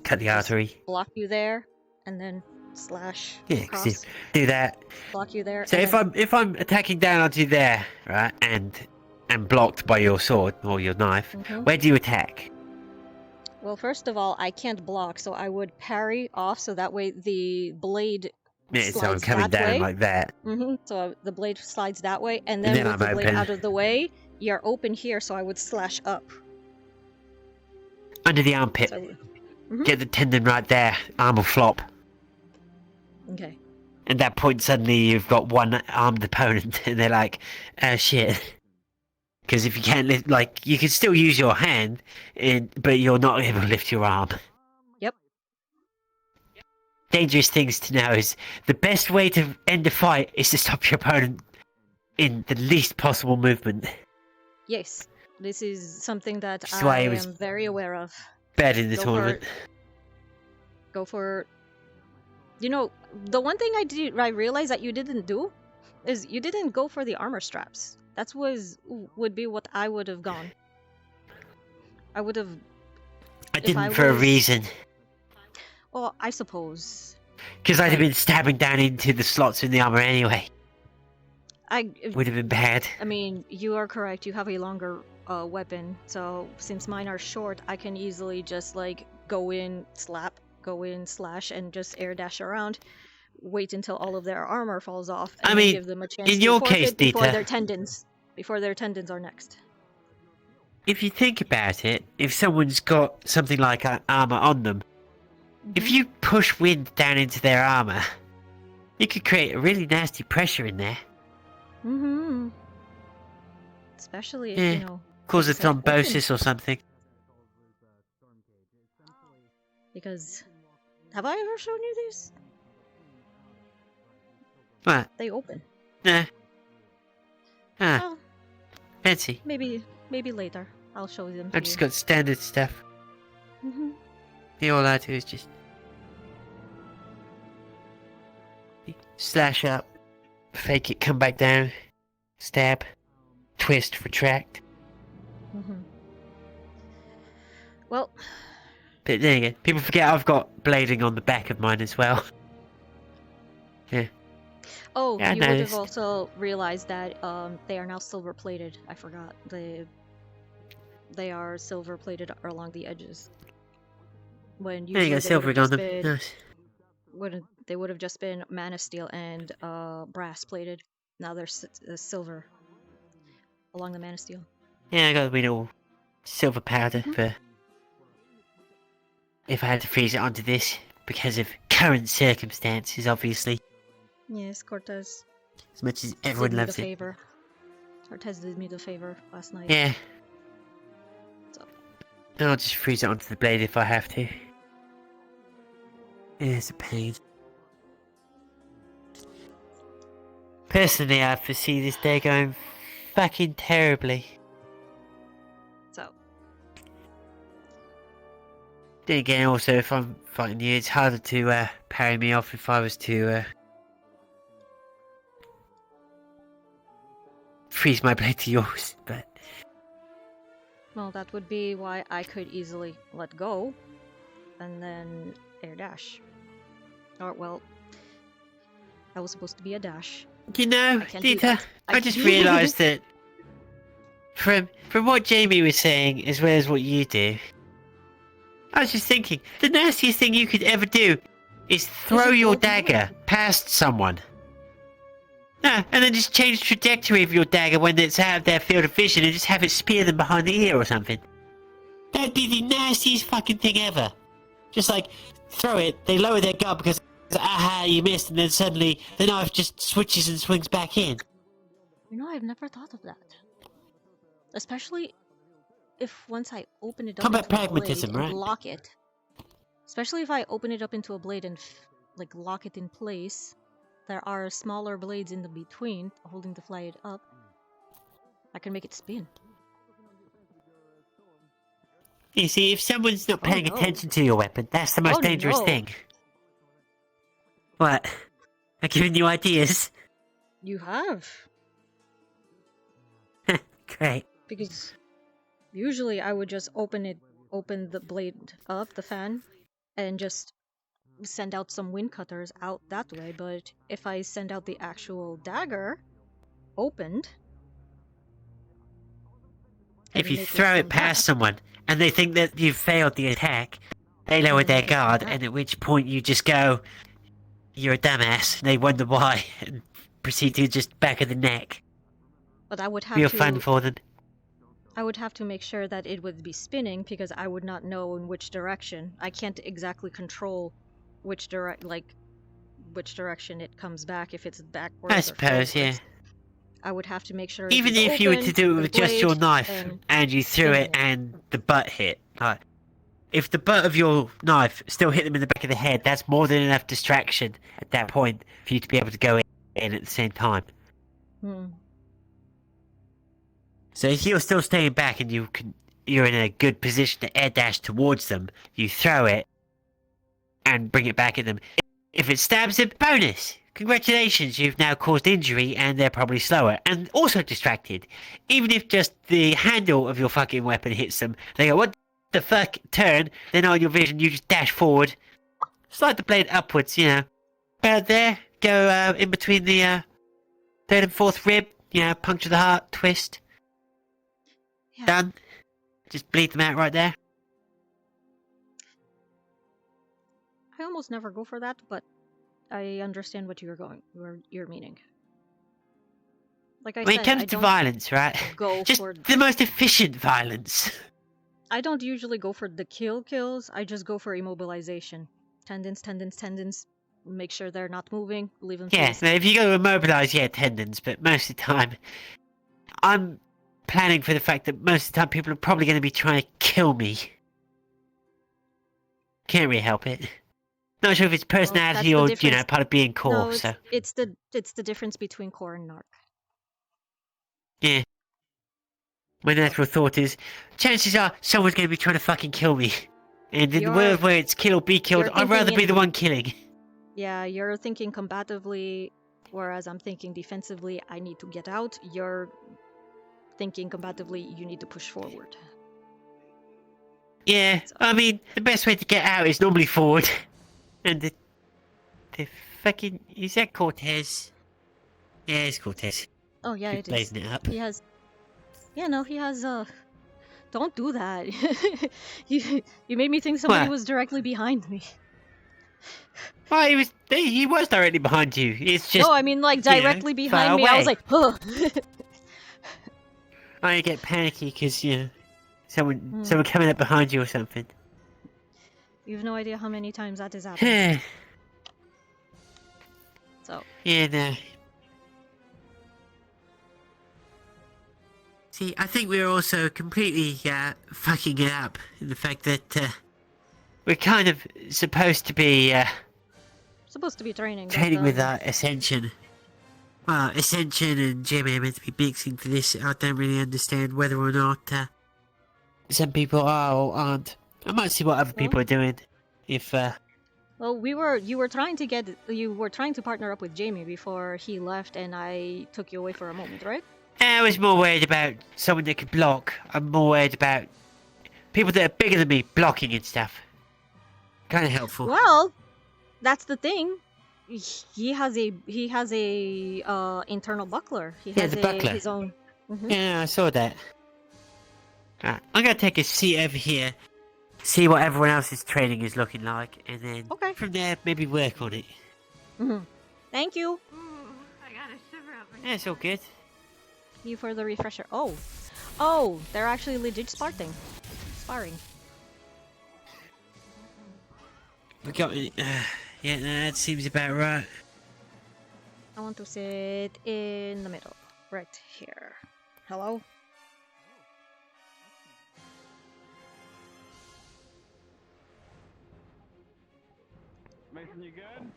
Cut the artery. Block you there, and then slash. Yeah, across. Do that. Block you there. So if I'm attacking down onto there, right, and blocked by your sword or your knife, where do you attack? Well, first of all, I can't block, so I would parry off, so that way the blade. Yeah, so I'm coming down like that. So the blade slides that way, and then with the blade out of the way, you're open here, so I would slash up. Under the armpit. So, Get the tendon right there. Arm will flop. Okay. At that point, suddenly you've got one armed opponent, and they're like, "Oh shit." Because if you can't lift, like, you can still use your hand, but you're not able to lift your arm. Yep. Dangerous things to know is the best way to end a fight is to stop your opponent in the least possible movement. Yes, this is something that I am very aware of. Bad in the tournament. Go for. The one thing I realized that you didn't do is you didn't go for the armor straps. That would be what I would have gone. I would have. I didn't for a reason. Well, I suppose. Because I'd have been stabbing down into the slots in the armor anyway. Would have been bad. I mean, you are correct. You have a longer weapon, so since mine are short, I can easily just like go in, slash, and just air dash around. Wait until all of their armor falls off, and give them a chance in your to case, Deeta, before their tendons are next. If you think about it, if someone's got something like armor on them, if you push wind down into their armor, you could create a really nasty pressure in there. Especially if, cause a thrombosis or something. Because, have I ever shown you this? What? They open. Nah. Ah. Well, Fancy. maybe later. I'll show them to I've just you. got standard stuff. Mhm. All I do is just slash up, fake it, come back down, stab, twist, retract. Mhm. Well, But there you go. People forget I've got blading on the back of mine as well. Yeah. oh, Yeah, I you would have noticed. also realized that they are now silver plated. I forgot. They are silver plated along the edges. When There you usually go, they would silvering have on just them. been Nice. they would have just been mana steel and brass plated. Now they're silver along the mana steel. Yeah, I got a bit all silver powder for if I had to freeze it onto this because of current circumstances, obviously. Yes, Cortez. As much as did everyone me loves the it. favor. Cortez did me the favor last night. Yeah. So. I'll just freeze it onto the blade if I have to. Yeah, it's a pain. Personally, I foresee this day going fucking terribly. So. Then again, also, if I'm fighting you, it's harder to parry me off if I was to freeze my blade to yours, but... Well, that would be why I could easily let go, and then air dash. Or, well, I was supposed to be a dash. You know, I can't do Deeta, that. I just realised that from what Jamie was saying, as well as what you do, I was just thinking, the nastiest thing you could ever do is throw your dagger past someone. No, and then just change the trajectory of your dagger when it's out of their field of vision and just have it spear them behind the ear or something. That'd be the nastiest fucking thing ever. Just like, throw it, they lower their guard because, aha, you missed, and then suddenly the knife just switches and swings back in. You know, I've never thought of that. Especially if once I open it up Combat into a blade pragmatism, and right? lock it. Especially if I open it up into a blade and like lock it in place. There are smaller blades in the between holding the blade up. I can make it spin. You see, if someone's not paying attention to your weapon, that's the most dangerous thing. What? I'm giving you ideas? You have. Great. Because usually I would just open the blade up, the fan, and just send out some wind cutters out that way, but if I send out the actual dagger opened... If you throw it past someone, and they think that you've failed the attack, they lower their guard, and at which point you just go, you're a dumbass, and they wonder why, and proceed to just back of the neck. But I would have Real to... fun for them. I would have to make sure that it would be spinning, because I would not know in which direction. I can't exactly control which direction it comes back, if it's backwards I suppose, yeah. I would have to make sure Even if you were to do it with just your knife, and you threw it and the butt hit, like, if the butt of your knife still hit them in the back of the head, that's more than enough distraction at that point for you to be able to go in at the same time. So if you're still staying back and you're in a good position to air dash towards them, you throw it and bring it back at them. If it stabs them, bonus! Congratulations, you've now caused injury and they're probably slower and also distracted. Even if just the handle of your fucking weapon hits them, they go, what the fuck? Turn, they're not in your vision, you just dash forward. Slide the blade upwards, you know. About there, go in between the third and fourth rib, you know, puncture the heart, twist. Yeah. Done. Just bleed them out right there. I almost never go for that, but I understand what you're meaning. Like I When said, it comes to violence, right? Just the most efficient violence. I don't usually go for the kills, I just go for immobilization. Tendons, make sure they're not moving, leave them Yeah, placed. now if you go to immobilize, yeah, tendons, but most of the time, I'm planning for the fact that most of the time people are probably going to be trying to kill me. Can't really help it. Not sure if it's personality or, you know, part of being core, No, so... it's the difference between core and narc. Yeah. My natural thought is, chances are someone's going to be trying to fucking kill me. And in the world where it's kill or be killed, I'd rather be the one killing. Yeah, you're thinking combatively, whereas I'm thinking defensively. I need to get out. You're thinking combatively. You need to push forward. Yeah, I mean, the best way to get out is normally forward. And the fucking... Is that Cortez? Yeah, it's Cortez. Oh yeah, Keep it is. blazing it up. He has. Yeah, no, he has. Don't do that. you made me think somebody What? was directly behind me. Well, he was directly behind you. It's just... No, I mean like directly behind far me. I was away. like, huh. I get panicky because, someone coming up behind you or something. You have no idea how many times that has happened. So. Yeah, no. See, I think we're also completely fucking it up in the fact that we're kind of supposed to be Supposed to be training. training with Ascension. Well, Ascension and GMA are meant to be mixing for this. I don't really understand whether or not some people are or aren't. I might see what other people are doing. If Well, you were trying to partner up with Jamie before he left, and I took you away for a moment, right? I was more worried about someone that could block. I'm more worried about people that are bigger than me blocking and stuff. Kind of helpful. Well, that's the thing. He has a internal buckler. He has the buckler. his own. Mhm. Yeah, I saw that. I'm gonna take a seat over here, see what everyone else's training is looking like, and then from there maybe work on it. Mhm. Thank you. I got a shiver up my Yeah, it's all good. You for the refresher. Oh, they're actually legit sparring. We got yeah, no, that seems about right. I want to sit in the middle, right here. Hello. Mason, you good?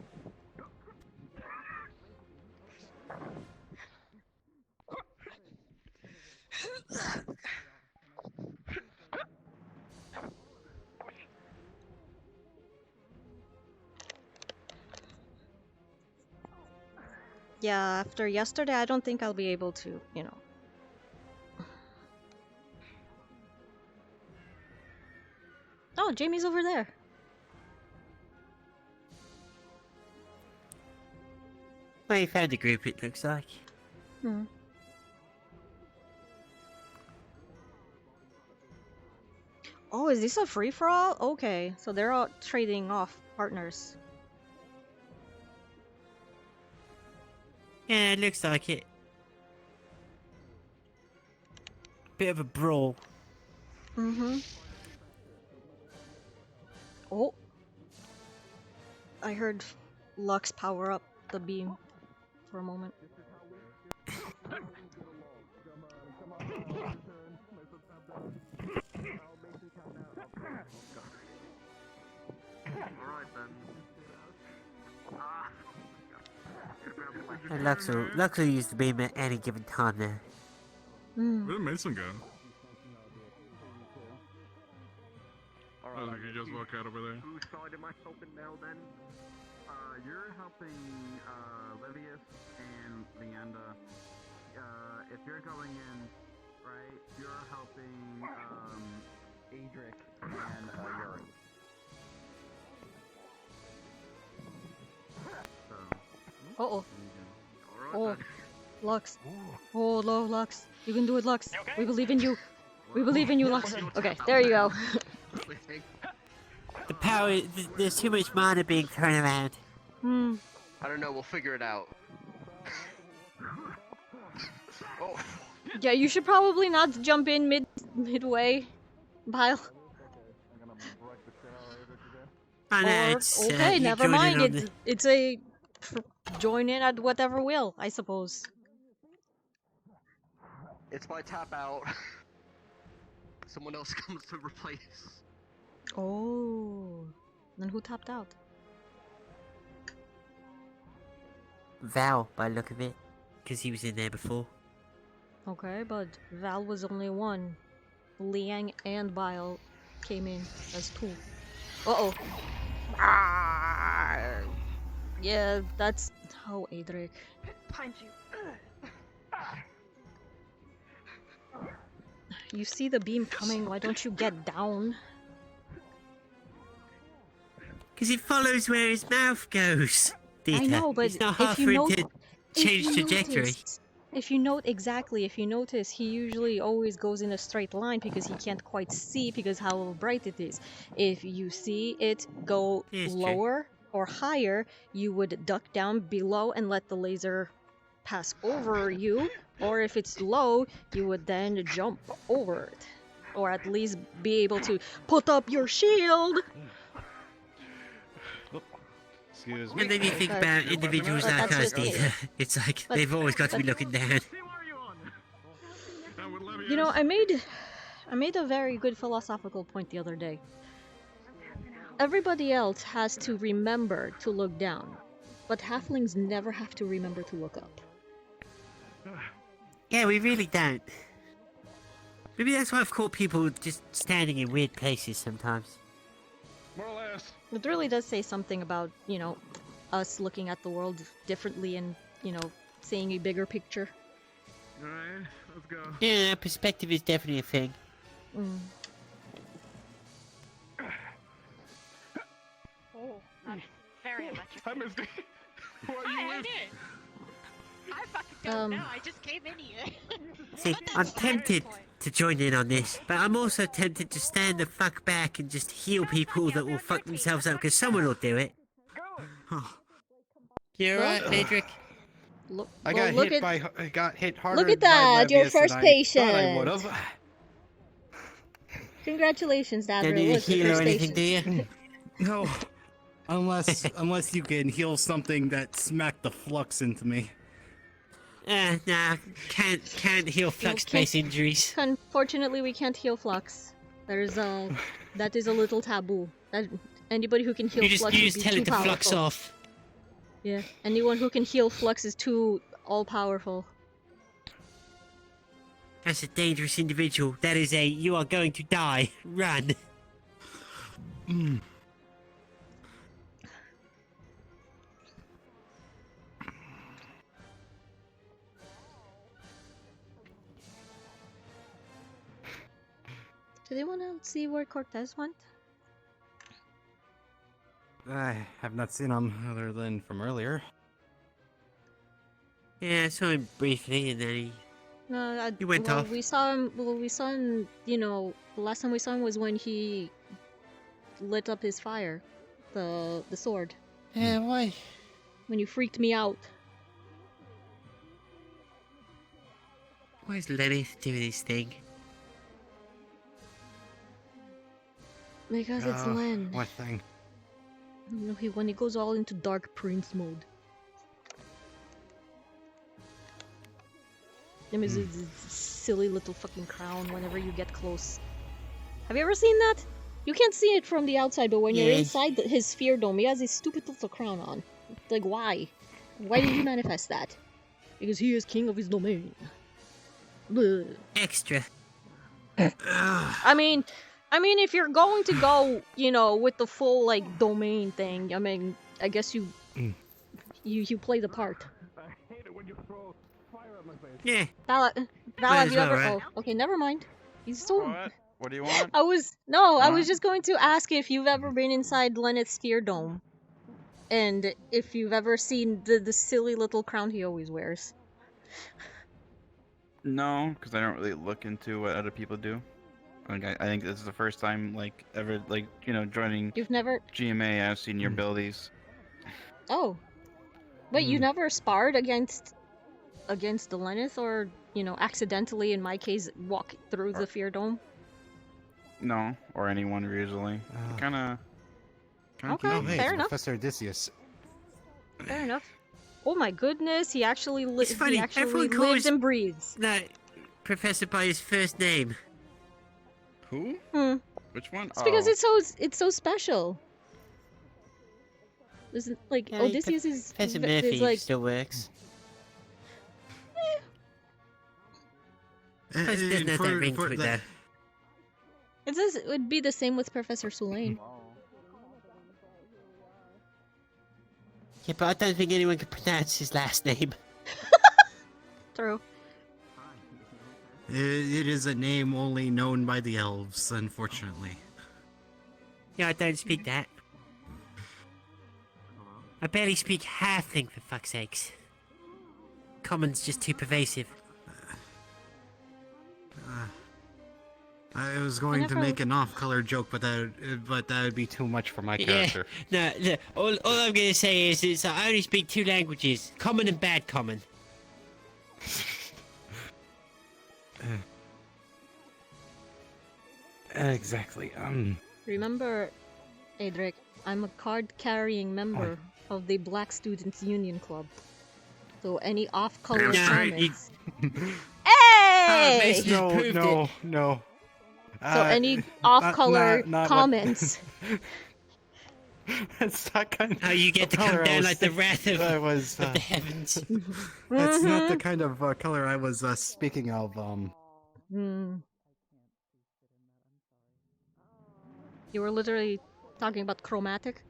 Yeah, after yesterday, I don't think I'll be able to, Oh, Jamie's over there. Well, you found a group, it looks like. Hmm. Oh, is this a free-for-all? Okay, so they're all trading off partners. Yeah, it looks like it. Bit of a brawl. Mm-hmm. Oh. I heard Lux power up the beam for a moment. And Lux will use the beam at any given time there. Mm. Where did Mason go? Oh, did he just walk out over there? Whose side am I helping now then? You're helping Livius and Leanda. If you're going in, right, you're helping Adric and Yuri. Uh-oh. Oh, Lux. Oh, no, Lux. You can do it, Lux. We believe in you. We believe in you, Lux. Okay, there you go. The power, there's too much mana being thrown around. Hmm. I don't know, we'll figure it out. Oh. Yeah, you should probably not jump in midway, Bile. I know, Or, it's, okay, you never join in mind. on the- It's a join in at whatever will, I suppose. It's my tap out. Someone else comes to replace. Oh. Then who tapped out? Val, by the look of it. Because he was in there before. Okay, but Val was only one. Liang and Bile came in as two. Uh-oh. Yeah, that's... Oh, Adric. Punch you. You see the beam coming, why don't you get down? Because it follows where his mouth goes. Deeta. I know, but it's not if hard you for him note- to change trajectory. If you notice, he usually always goes in a straight line because he can't quite see because how bright it is. If you see it go lower or higher, you would duck down below and let the laser pass over you, or if it's low, you would then jump over it. Or at least be able to put up your shield! Excuse me. And then you think about individuals like us, Deeta. It's like, they've always got to be looking down. You know, I made a very good philosophical point the other day. Everybody else has to remember to look down, but halflings never have to remember to look up. Yeah, we really don't. Maybe that's why I've caught people just standing in weird places sometimes. More or less. It really does say something about, you know, us looking at the world differently and, you know, seeing a bigger picture. Alright, let's go. Yeah, perspective is definitely a thing. Mm. Oh, I'm very electric. Hi, Misty. Who are you with? I fucking don't know. I just came in here. See, I'm tempted to join in on this, but I'm also tempted to stand the fuck back and just heal people that will fuck themselves up, because someone will do it. You alright, Adric? Look, I got hit harder. Look at by that, your Levius first than I patient. thought I would've. Congratulations, Dabber. Don't need a What's your heal or first anything, patient? do you? No. Unless you can heal something that smacked the flux into me. Nah, can't heal flux-based injuries. Unfortunately, we can't heal flux. That is a little taboo. Anybody who can heal You just flux would be tell too it to powerful. flux off. Yeah, anyone who can heal flux is too all-powerful. That's a dangerous individual. That is a, you are going to die. Run. Did anyone else see where Cortez went? I have not seen him other than from earlier. Yeah, I saw him briefly, and then he went off. We saw him. Well, we saw him. You know, the last time we saw him was when he lit up his fire, the sword. Yeah, why? When you freaked me out. Why is Lenny doing his thing? Because it's Len. What thing? You know, when he goes all into Dark Prince mode. Him is his silly little fucking crown whenever you get close. Have you ever seen that? You can't see it from the outside, but when you're inside his sphere dome, he has his stupid little crown on. Like, why? Why did he manifest that? Because he is king of his domain. Bleh. Extra. I mean, if you're going to go, you know, with the full like domain thing, I mean, I guess you play the part. Yeah. Val, Might have as you well, ever? right? Oh, okay, never mind. He's so. What do you want? I was just going to ask if you've ever been inside Lenneth's sphere dome, and if you've ever seen the silly little crown he always wears. No, because I don't really look into what other people do. Like, I think this is the first time, like, ever, like, you know, joining You've never. GMA, I've seen your abilities. Oh, but you never sparred against the Lenneth, or you know, accidentally, in my case, walk through the fear dome. No, or anyone usually. Kind of. Okay, fair enough. Professor Odysseus. Fair enough. Oh my goodness, he actually It's funny, everyone lives calls and breathes. that professor by his first name. Who? Which one? It's because it's so special. Isn't like Yeah, Odysseus is Professor Murphy like still works. Plus, it doesn't have that ring to it, though. It would be the same with Professor Sulain. Yeah, but I don't think anyone can pronounce his last name. True. It is a name only known by the elves, unfortunately. Yeah, I don't speak that. I barely speak halfling, for fuck's sakes. Common's just too pervasive. I was going to make an off-color joke, but that would be too much for my character. Yeah, no, all I'm gonna say is I only speak 2 languages, Common and Bad Common. Exactly. Remember, Adric, I'm a card-carrying member of the Black Students Union Club. So any off-color comments... Hey! No. So any off-color comments... That's not kind of... How you get to come down like the wrath of, of the heavens. That's not the kind of color I was speaking of. You were literally talking about chromatic?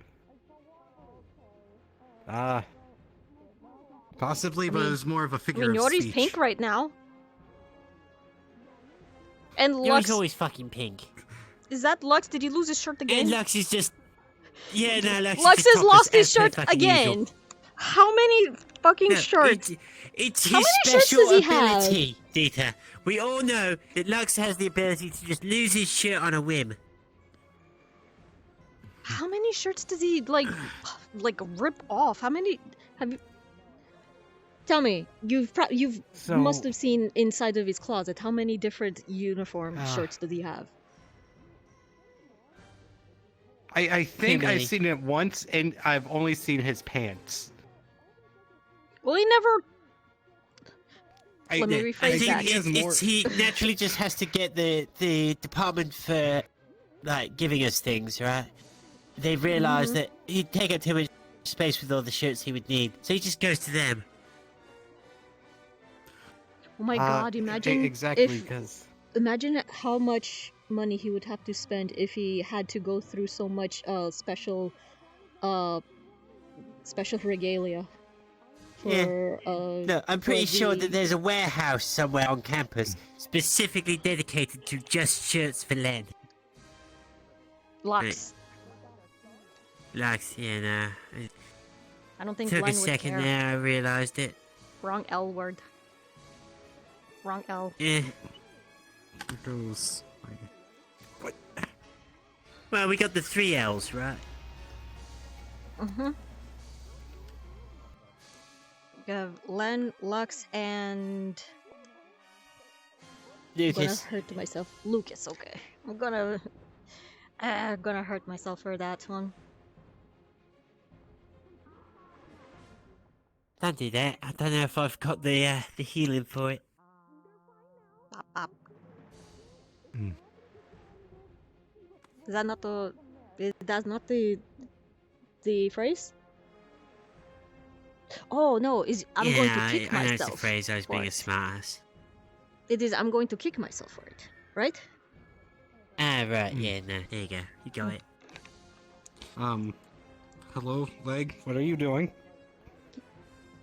Possibly, but it was more of a figure I mean, of Yori's speech. pink right now. And Yori's Lux... always fucking pink. Is that Lux? Did he lose his shirt again? And Lux is just... Yeah, no, Lux has lost his shirt again! Usual. How many fucking shirts? It's How his many shirts special does he have? ability, Deeta. We all know that Lux has the ability to just lose his shirt on a whim. How many shirts does he, like rip off? How many have you... Tell me, you must have seen inside of his closet. How many different uniform shirts does he have? I think I've seen it once, and I've only seen his pants. Well, he never... Let me rephrase that. He naturally just has to get the department for, like, giving us things, right? They've realised that he'd take up too much space with all the shirts he would need, so he just goes to them. Oh my god, imagine exactly, because... Imagine how much money he would have to spend if he had to go through so much special regalia. No, I'm pretty sure that there's a warehouse somewhere on campus specifically dedicated to just shirts for Len. Lux. Lux, yeah, no. I don't think Took Len a second would care. there, I realised it. Wrong L word. Wrong L. Yeah. It goes... What? Well, we got the 3 L's, right? We have Len, Lux, and... Lucas. I'm gonna hurt myself. Lucas, okay. I'm gonna hurt myself for that one. Don't do that. I don't know if I've got the healing for it. Bop, bop. Is that not the... That's not the phrase? Oh no, I'm going to kick I know myself. it's the phrase, I was being a smartass. It is, I'm going to kick myself for it, right? Ah, right, yeah, no, there you go. You got it. Hello, leg? What are you doing?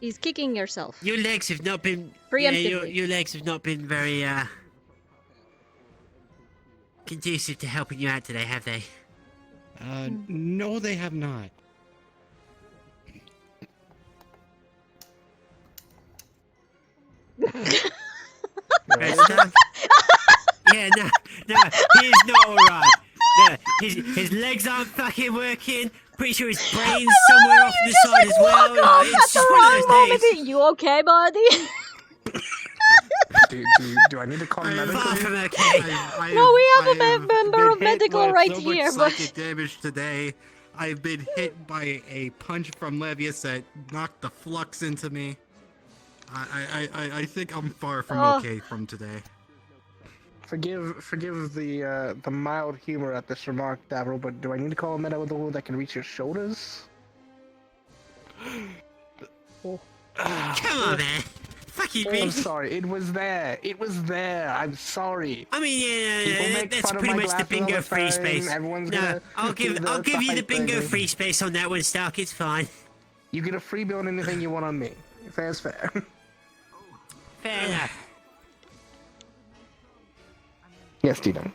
He's kicking yourself. Your legs have not been... Preemptively. Yeah, your legs have not been very, conducive to helping you out today, have they? No, they have not. Right, stuff? Yeah, no, he's not alright. No, his legs aren't fucking working. Pretty sure his brain's somewhere off to the side as well. Off It's at just the one wrong of those moment. days. You okay, buddy? Do I need to call medical? Far from okay. No, we have a member of medical right so here, much but... psychic damage today. I've been hit by a punch from Levius that knocked the flux into me. I think I'm far from okay from today. Forgive the mild humor at this remark, Davro, but do I need to call a medical that can reach your shoulders? Come on, man. fucking I'm me. sorry. It was there. It was there. I'm sorry. I mean, People yeah, make that's fun of pretty my much the glasses all bingo the free time. space. Everyone's No, gonna I'll do give you the side bingo thing. free space on that one, Stark. It's fine. You get a freebie on anything you want on me. Fair's fair. Fair enough. Yes, Deeta.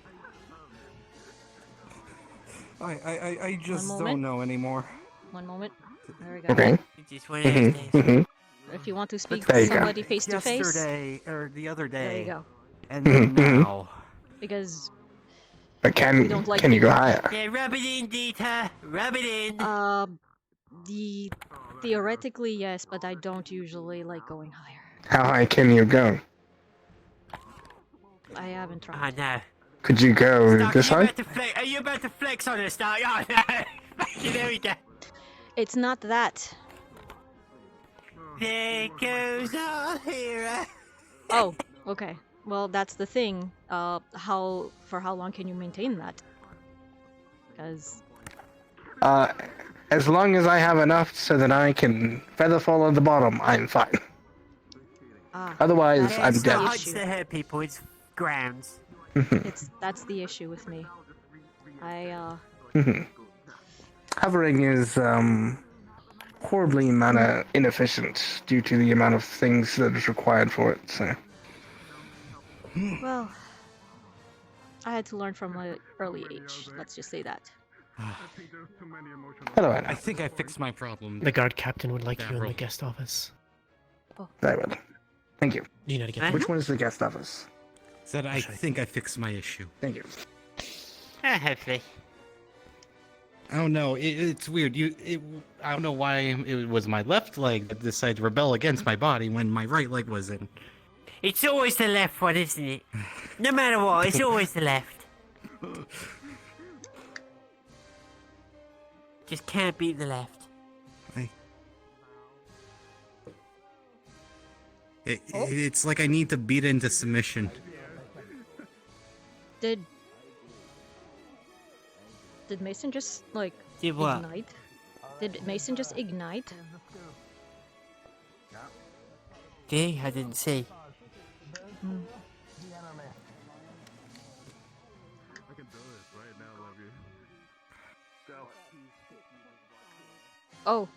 I just moment. don't know anymore. One moment. There we go. Okay. Just one of those days. If you want to speak There to you go. somebody face to face, Yesterday or the other day. there you go. And then now. Because But we don't like can you go people. higher? Yeah, rub it in, Deeta. Rub it in. Theoretically yes, but I don't usually like going higher. How high can you go? I haven't tried. Oh no. Could you go Stark, this high? Are you about to flex on us, Stark? Oh no. There we go. It's not that. There goes our hero. Oh, okay. Well, that's the thing. For how long can you maintain that? Because As long as I have enough so that I can feather fall at the bottom, I'm fine. Otherwise, I'm It's not dead. heights that hurt people, it's grounds. that's the issue with me. Hovering is horribly inefficient due to the amount of things that is required for it. So. Well, I had to learn from an early age. Let's just say that. How do I know? I think I fixed my problem. The guard captain would like you in the guest office. Very well. Thank you. You know to get Which one is the guest office? Said I think I fixed my issue. Thank you. Hopefully. I don't know. It's weird. I don't know why it was my left leg that decided to rebel against my body when my right leg was in. It's always the left one, isn't it? No matter what, it's always the left. Just can't beat the left. It's like I need to beat it into submission. Did Mason just like Did what? ignite? Did Mason just ignite? Okay, I didn't see. Hmm. Oh.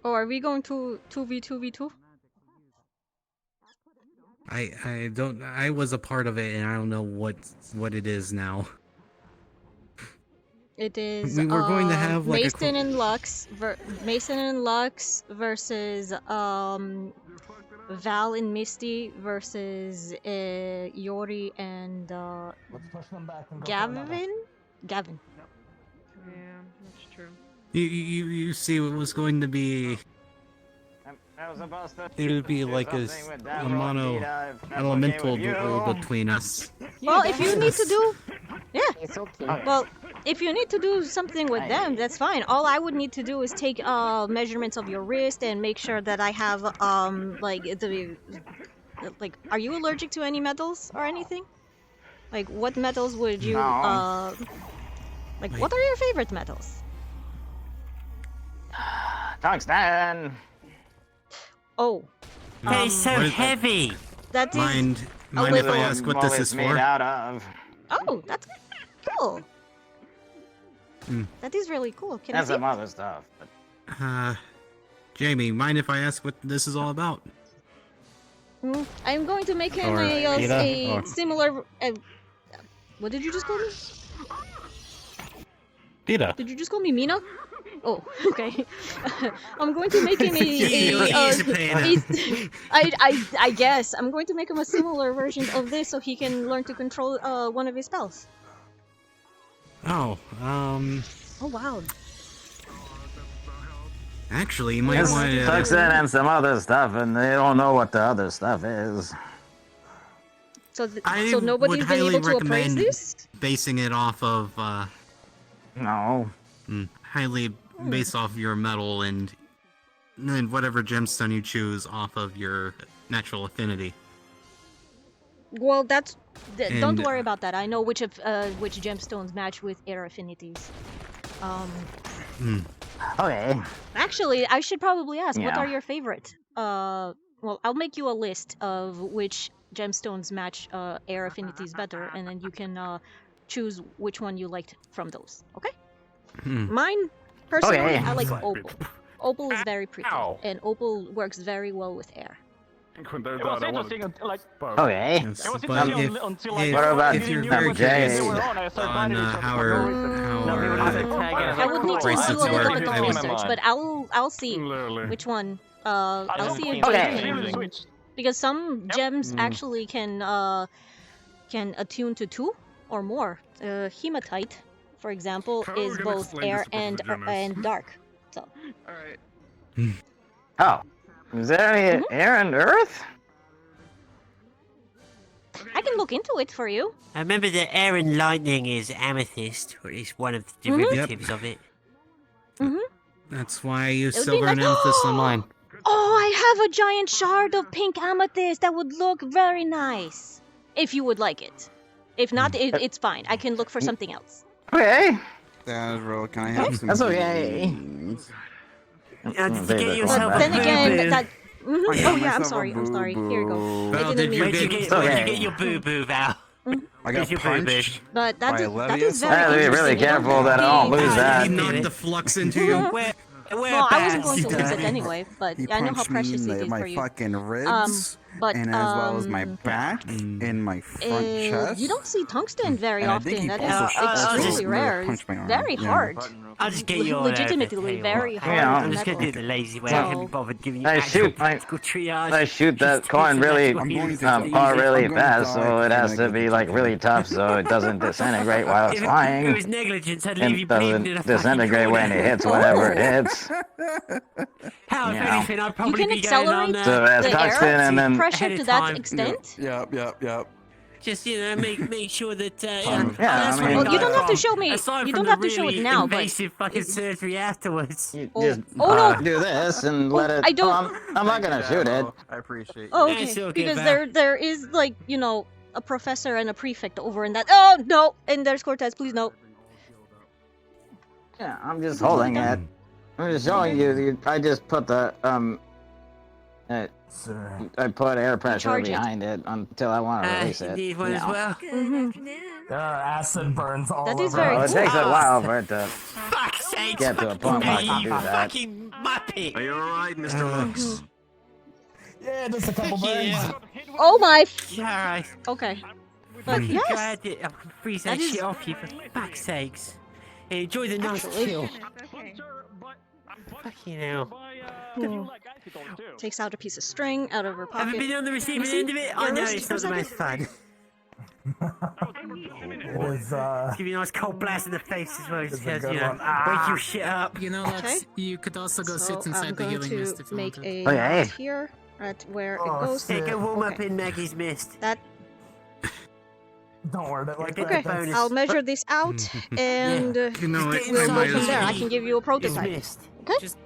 Oh, are we going to 2v2v2? I don't. I was a part of it, and I don't know what it is now. It is We were going to have, like, Mason and Lux versus Val and Misty versus Yori and Gavin. Gavin. Yeah, that's true. You see, it was going to be. It would be like a mono elemental duel between us. Well, if you need to do, yeah. Well, if you need to do something with them, that's fine. All I would need to do is take measurements of your wrist and make sure that I have like, are you allergic to any metals or anything? Like, what metals would you No. like, what are your favorite metals? Tungsten. Oh. They're so What is that? heavy. That is Mind if I ask what this is made for? out of. Oh, that's cool. Hmm. That is really cool. Can That's I see? some other stuff. But Jamie, mind if I ask what this is all about? I'm going to make him Or Deeta, a or- similar. What did you just call me? Deeta. Did you just call me Mina? Oh, okay. I'm going to make him I guess I'm going to make him a similar version of this so he can learn to control one of his spells. Oh, Oh wow. actually, you might it's want to. tungsten and some other stuff, and they don't know what the other stuff is. So I so nobody's would been highly able to appraise recommend this? basing it off of. No. Highly based off your metal and whatever gemstone you choose off of your natural affinity. Well, don't And- worry about that. I know which gemstones match with air affinities. Okay. Actually, I should probably ask, what Yeah. are your favorite? Well, I'll make you a list of which gemstones match air affinities better, and then you can choose which one you liked from those. Okay? Mine, personally, Okay. I like opal. Opal is very pretty, and opal works very well with air. It was interesting, like, Okay. it was But interesting until like, What about if you're you very know, curious Jay? on how our I would need to do a bracelets little work, bit of I will- research, but I'll see which one. I'll see if Okay. they can, because some gems actually can attune to 2 or more. Hematite, for example, How are we is gonna both explain air this to and beginners? dark. So. Oh. Is there any air and earth? I can look into it for you. I remember that air and lightning is amethyst, or at least one of the derivatives of it. That's why I use It would be silver and nice- amethyst on mine. Oh, I have a giant shard of pink amethyst that would look very nice. If you would like it. If not, it's fine. I can look for something else. Okay. Dazro, can I have some That's okay. beans? To get But yourself then a again, boo-boo. that. I Oh got yeah, I'm myself a sorry. I'm sorry. Here you go. Val, I didn't mean Where'd you to. get your boo-boo, Val? I got Where's your boo-boo? punched. But that by is Levius? very I have to be interesting. really You don't careful that I don't lose that. He knocked the flux into you. Well, I wasn't going to lose it anyway, but He I know how punched me precious in it is my for you. fucking ribs, But and as well as my back, and my front chest. you don't see tungsten very And I think often. he That also is extremely really rare. It's punched my arm. very Yeah. hard. I'll just get your Legitimately very hard. Yeah. I'm just gonna do it the lazy way. I So- can't be bothered giving you I actual shoot my- practical triage. I shoot that Just coin kiss it, really that's what you far use. really I'm gonna fast, die so it has because to be like really tough, so it doesn't disintegrate while it's If it flying. was negligence, I'd leave And you bleeding in a doesn't fucking disintegrate when corner. it hits whatever it hits. How, if Yeah. anything, I'd probably can be going on accelerate So as the tungsten air and then pressure ahead to of that time. extent. Yep. Just, make sure that, Yeah, that's I what mean- I Well, you don't have to from. show me. Aside You from don't the have to show it really now, but invasive fucking surgery afterwards. you Oh. just Oh, no. do this and let it. I don't- I'm not gonna shoot it. I appreciate you. Oh, Yeah, okay. it's okay, Because Val. there is like a professor and a prefect over in that. Oh no! And there's Cortez. Please no. Yeah, I'm just holding it. I'm just showing you. I just put the I put air pressure Charge it. behind it until I want to release You it. need one as Yeah. well. Acid burns all That is over. very Well, it takes a cool. while for it to Fuck's sake! get to a point where I can do that. Fucking muppet! Are you alright, Mr. Lux? Yeah, just a couple burns. Oh my. Alright. Okay. But Fucking yes. glad that I can freeze that That is- shit off you, for fuck's sakes. Hey, enjoy the nice chill. Fucking hell. Takes out a piece of string out of her pocket. Haven't been on the receiving See? end of it? I Your know wrist it's for a not the most second? fun. Was Give you a nice cold blast in the face as well, just a because, good you know, one. wake your shit up. You know, Okay. Lex, you could also go So sit inside I'm the going healing mist to if you make wanted. a Okay. mark here at where it Oh, goes. Hey, go warm up Okay. in Maggie's mist. That Don't word it like Get that. the bonus. I'll measure this out and You know what? Just we'll get go inside from the there. I city. can give you a It's prototype. mist. Okay? Just...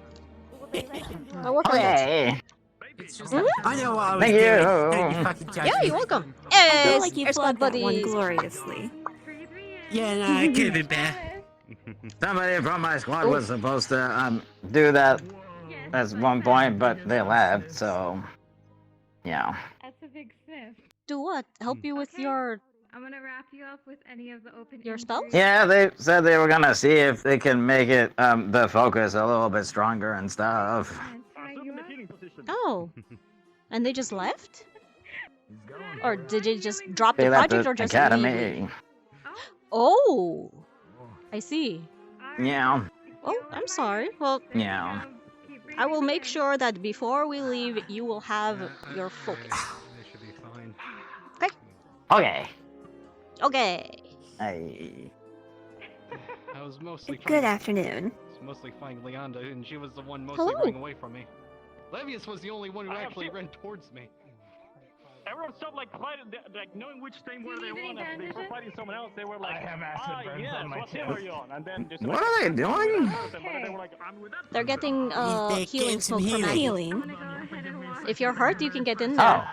I'll work on it. Okay. It's just I know what I was Thank doing. you. Don't you fucking judge Yeah, me. you're welcome. I feel Yes, like you Air Squad plugged that one buddies. gloriously. Yeah, no, it could have been better. Somebody from my squad was supposed to do that at one point, but they left. So, yeah. That's a big sniff. Do what? Help you with your I'm gonna wrap you up with any of the open your spells? Yeah, they said they were gonna see if they can make it the focus a little bit stronger and stuff. Oh. And they just left? Or did they just drop They the left project the or just academy. leave? Oh. I see. Yeah, Oh, I'm sorry. Well, yeah. I will make sure that before we leave, you will have your focus. They should be fine. Okay. Okay. Hey. I was mostly Good afternoon. mostly finding Leonda, and she was the one mostly Hello. running away from me. Levius was the only one who actually ran towards me. Everyone stopped like fighting, like knowing which team were they on. And they were fighting someone else. They were like, I have acid burns yes, on my what team are chest. you on? And then just What are they doing? They were like, I'm with that. They're getting They're healing getting some smoke from healing. Maggie. Healing. If you're hurt, you can get in there.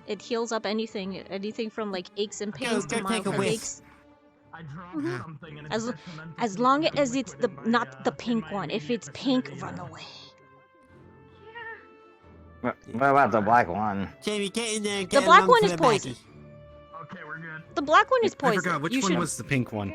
It heals up anything from like aches and pains to go mild take a whiff. headaches. As long as it's not the pink one. If it's pink, run away. What about the black one? Jamie, get in there and The get black along one for is the poison. Maggie. The black one is I poison. forgot which You one should- was the pink one.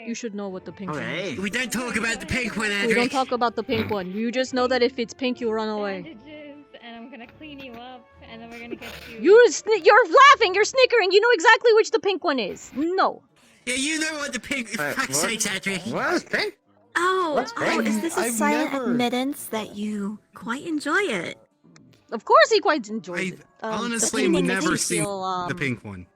You should know what the pink one is. We don't talk about the pink one, Andrew. We don't talk about the pink one. You just know that if it's pink, you run away. Bandages, and I'm gonna clean you up, and then we're gonna get you. You're laughing. You're snickering. You know exactly which the pink one is. No. Yeah, you know what the pink. For fuck's sakes, Andrew. What is pink? Oh, pink? is this a I've silent never- admittance that you quite enjoy it? Of course, he quite enjoys it. Honestly, the pink one never makes you seen feel, the pink one.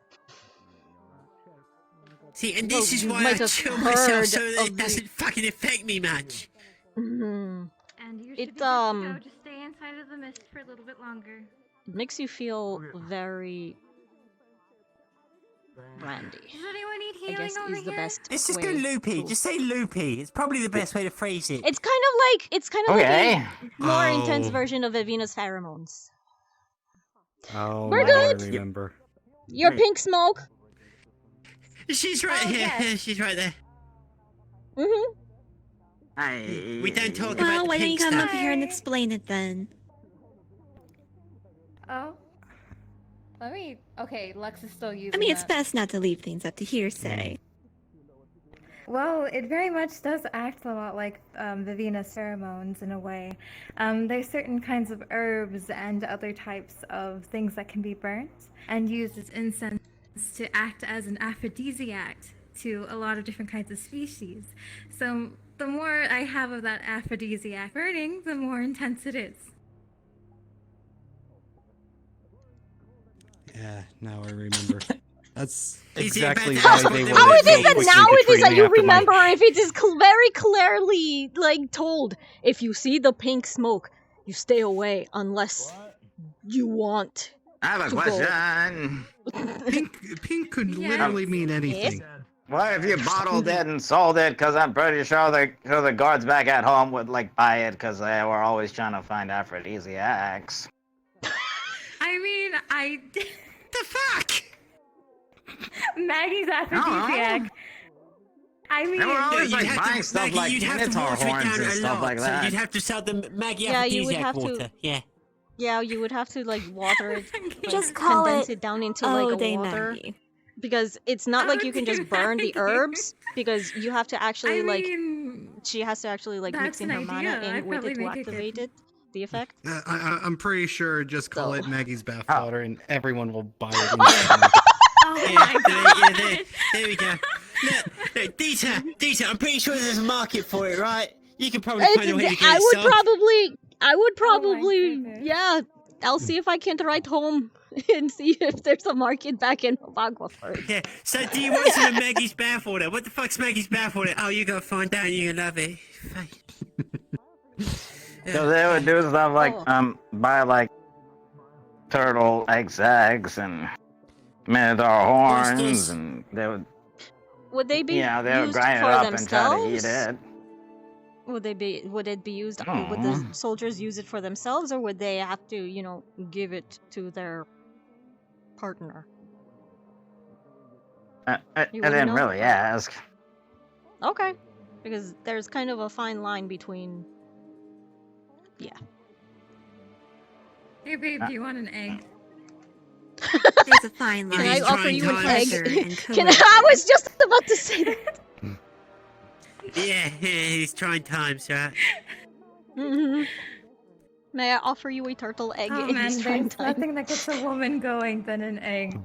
See, and Well, this is you why I might have chill myself heard so that of it the- doesn't fucking affect me much. Mhm. And you should It be good to go. Just stay inside of the mist for a little bit longer. makes you feel very brandy. Does anyone need I healing guess over is the here? best Let's just go way loopy. to- Just say loopy. It's probably the best way to phrase it. It's kind of Okay. like a more intense Oh. version of Evina's pheromones. Oh, We're now good. I remember. Your Wait. pink smoke. She's right here. yes. She's right there. Mhm. We don't talk Well, about why the don't you pink come stuff. up here and explain it then? Oh. Let me. Okay, Lex is still using. I mean, it's that. best not to leave things up to hearsay. Well, it very much does act a lot like Vivina's pheromones in a way. There's certain kinds of herbs and other types of things that can be burnt and used as incense to act as an aphrodisiac to a lot of different kinds of species. So the more I have of that aphrodisiac burning, the more intense it is. Yeah, now I remember. That's Is it about exactly the why hospital they that were How Well, is so it that quickly now to it is treat that me you after my- remember if it is very clearly told if you see the pink smoke, you stay away unless you want I have a to go. question. Pink could Yes. literally mean anything. What if you bottled it and sold it? Because I'm pretty sure the guards back at home would like buy it because they were always trying to find aphrodisiacs. I mean, The fuck? Maggie's aphrodisiac. I mean, They were always you'd like have buying to, stuff Maggie, like you'd have to minotaur water it horns down and a stuff lot. like So that. you'd have to sell the Maggie Yeah, you would aphrodisiac have to- water. Yeah. Yeah, you would have to like water it, like, Just call condense it it down into like Eau a de water. Magie. Because it's not like you can just burn the herbs, because you have to actually she has to actually like mix that's in an her mana idea. I'd in with probably it to make it good. activate it, the effect. I'm pretty sure just call it Maggie's bathwater and everyone will buy it. Oh Yeah, my god. there we go. Look, Deeta, I'm pretty sure there's a market for it, right? You can probably find a way to get I it would sold. probably, yeah. I'll see if I can't write home and see if there's a market back in Bagua for it. Yeah, so do you want some of Maggie's bathwater? What the fuck's Maggie's bathwater? Oh, you gotta find out and you're gonna love it. So they would do stuff like buy like turtle eggs and minotaur horns, and they would Would they be they would used grind it for up themselves? and try to eat it. Would it be used? Would Aw. the soldiers use it for themselves, or would they have to, give it to their partner? I You didn't wouldn't know? really ask. Okay, because there's kind of a fine line between. Yeah. Hey babe, do you want an egg? There's a fine line. Can I offer you an egg? Pleasure and Can I was just about to say that. Yeah, he's trying times, right? Mhm. May I offer you a turtle egg Oh in man, these trying there's times? nothing that gets a woman going than an egg.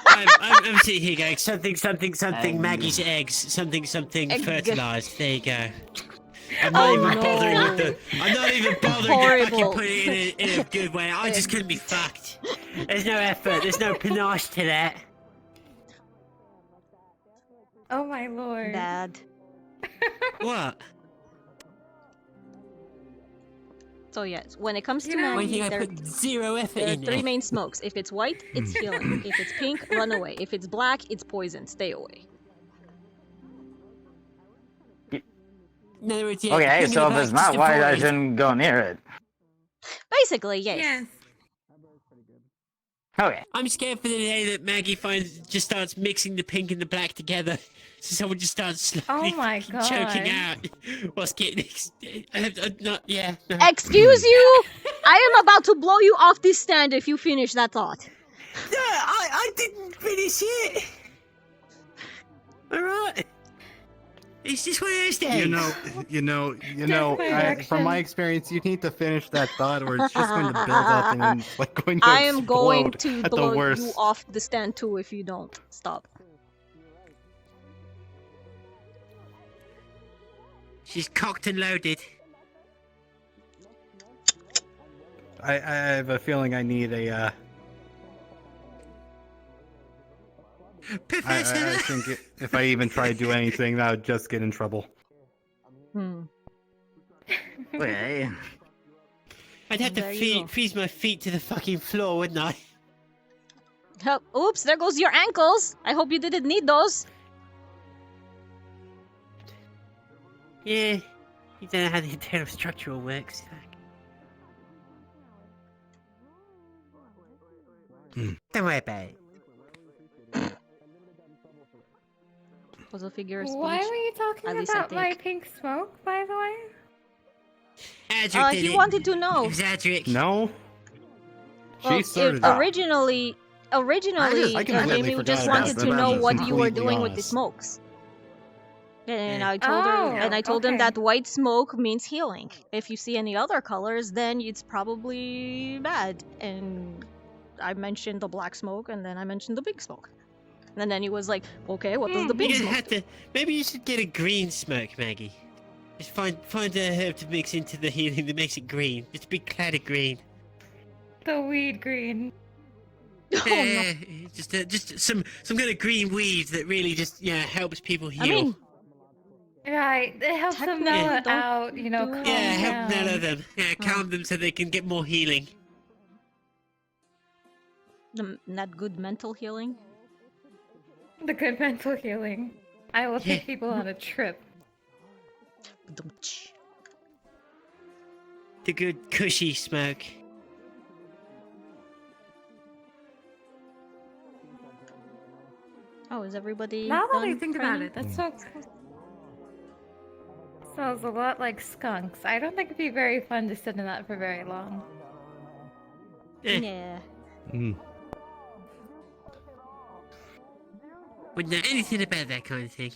I'm sitting here going, something, Maggie's eggs, something, Egg. fertilized. There you go. I'm not even bothering with the. I'm not even bothering to fucking Horrible. put it in a good way. I just couldn't be fucked. There's no effort. There's no panache to that. Oh my lord. Bad. What? So yes, when it comes to You know- Why do you Maggie, think I there, put zero effort there are in three there? main smokes. If it's white, it's healing. If it's pink, run away. If it's black, it's poison. Stay away. In other words, yeah, Okay, ping so in if the it's back, not white, I just avoid. shouldn't go near it. Basically, yes. Yes. Okay. I'm scared for the day that Maggie just starts mixing the pink and the black together. So someone just starts slowly choking out whilst getting... yeah. No. Excuse you? I am about to blow you off this stand if you finish that thought. No, I didn't finish it. Alright. It's just one of those days. From my experience, you need to finish that thought, or it's just going to build up and then it's like going to I am going explode to at the blow worst. you off the stand too if you don't stop. She's cocked and loaded. I have a feeling I need a. I think if I even try to do anything, I would just get in trouble. Okay. I'd have to freeze my feet to the fucking floor, wouldn't I? Oh, oops, there goes your ankles. I hope you didn't need those. Yeah, you don't know how the internal structure all works. Don't worry about it. Was a figure of speech. Why were you talking At least I about my think. pink smoke, by the way? Adric did He it. wanted to know. It was Adric. No. Well, She started it. originally, I completely Jamie forgot just about wanted that. to know I'm what you were completely doing with the honest. smokes. And I told her, and I told him okay. that white smoke means healing. If you see any other colors, then it's probably bad. And I mentioned the black smoke, and then I mentioned the big smoke. And then he was like, "Okay, what does the big You're smoke?" gonna have to. Maybe you should get a green smoke, Maggie. Just find a herb to mix into the healing that makes it green. Just a big cloud of green. The weed green. Just some kind of green weed that really just helps people heal. I mean, Right, it helps them mellow Technically, out, you know, calm help down. mellow them. Yeah, calm them so they can get more healing. Not good mental healing. The good mental healing. I will take people on a trip. The good cushy smoke. Oh, is everybody Now that I done think about training? it, that smells a lot like skunks. I don't think it'd be very fun to sit in that for very long. Yeah. Wouldn't know anything about that kind of thing.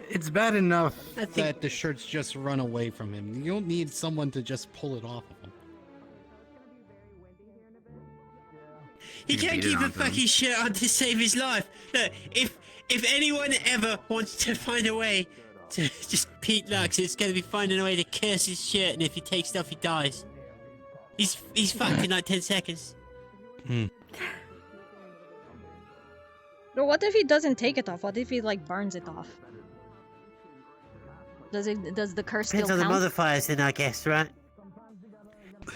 It's bad enough that the shirts just run away from him. You don't need someone to just pull it off of him. He can't keep a fucking shirt on to save his life. Look, if anyone ever wants to find a way to just Pete Lux, it's gonna be finding a way to curse his shirt, and if he takes stuff, he dies. He's fucked in like 10 seconds. But what if he doesn't take it off? What if he like burns it off? Does the curse Depends still on the count? modifiers, then I guess, right?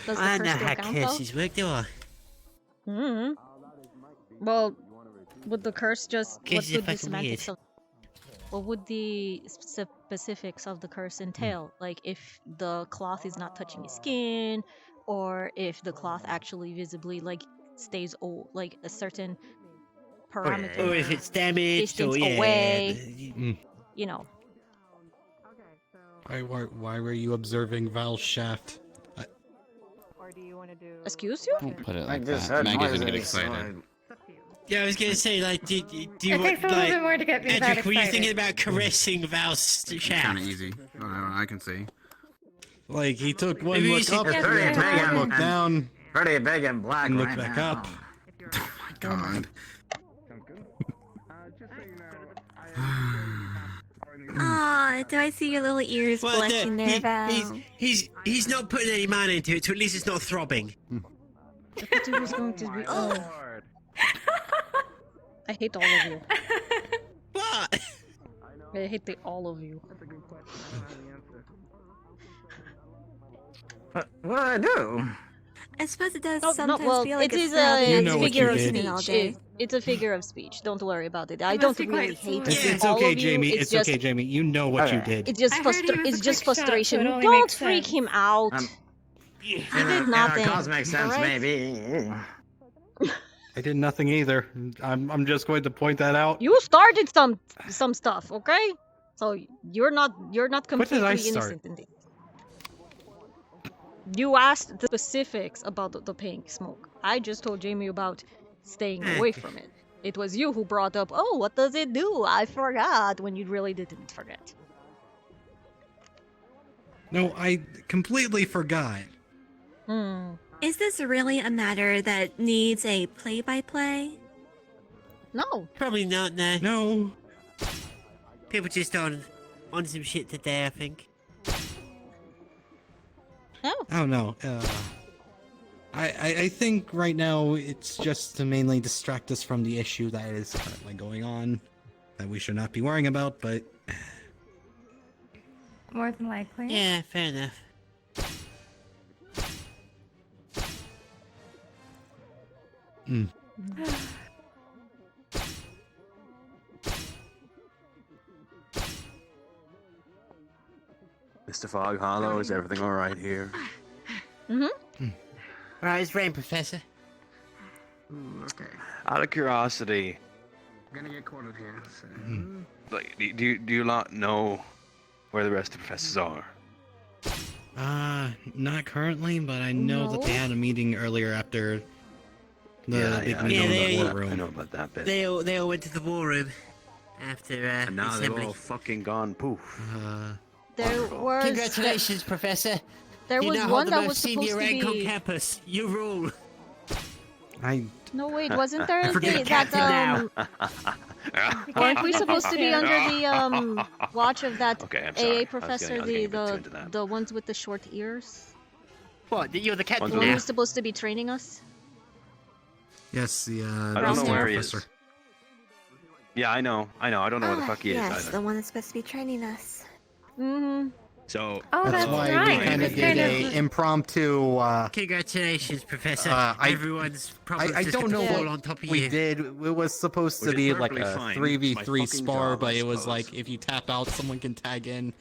Does the I don't curse know still how count, curses work, do I? though? Well, would the curse just? What Curses are would the fucking semantics weird. of? What would the specifics of the curse entail? Like if the cloth is not touching his skin, or if the cloth actually visibly like stays like a certain parameter. Or if it's damaged, or distance away. You know. Why were you observing Val's shaft? Excuse you? Don't put it Like like this that. head Maggie doesn't get noises, excited. Yeah, I was gonna say, like, do you It want, takes a little bit more to get me that Edric, were you excited. thinking about caressing Val's shaft? Kind of easy. I can see. Like, he took one Maybe you look should- up, It's pretty big one and, look down, pretty big and black and look right back now. up. Oh my god. Aw, do I see your little ears Well, blushing there, Val? he's not putting any mana into it, so at least it's not throbbing. I thought it was going to be. Oh. I hate all of you. What? I hate all of you. What do I do? I suppose it does No, sometimes well, feel like it it's is surrounding a us You know what figure you of did. speech all day. It's a figure of speech. Don't worry about it. I don't really hate It's all okay, of you. Jamie. It's It's just, okay, Jamie. You know what you did. It's just I heard he was it's a just quick shot, so frustration. it only Don't makes freak sense. him out. He did nothing. In a cosmic sense, alright? maybe. I did nothing either. I'm just going to point that out. You started some stuff, okay? So you're not completely I start? innocent in this. You asked the specifics about the pink smoke. I just told Jamie about staying away from it. It was you who brought up, oh, what does it do? I forgot, when you really didn't forget. No, I completely forgot. Is this really a matter that needs a play-by-play? No. Probably not, no. No. People just on some shit today, I think. Oh no. I think right now it's just to mainly distract us from the issue that is currently going on, that we should not be worrying about, but More than likely. Yeah, fair enough. Mr. Fog Hollow, is everything alright here? Right, it's rain, Professor. Okay. Out of curiosity, I'm gonna get quoted here. So. like, do you not know where the rest of the professors are? Not currently, but I know that they had a meeting earlier after the big meeting in the war room. I know about that bit. They all went to the war room after And now they've assembly. all fucking gone poof. There was Congratulations, Professor. There you was now one hold the that most was supposed senior to rank on be. campus. You rule. No, wait, wasn't there You're that captain now. Weren't we supposed to be under the watch of that Okay, I'm sorry. AA professor, I was getting a bit too into that. the ones with the short ears? What? You're the The captain one now? who's supposed to be training us? Yes, the I don't know where he is. professor. Yeah, I know. I don't know where the fuck he is Yes, either. the one that's supposed to be training us. Mm-hmm. So Oh, That's that's why right. we kind of It's did kind a of- impromptu. Congratulations, Professor. Everyone's problems I just don't know fall what on top of we you. did. It was supposed to Which is be like perfectly a fine. 3v3 My fucking spar, job, but I it was suppose. like if you tap out, someone can tag in.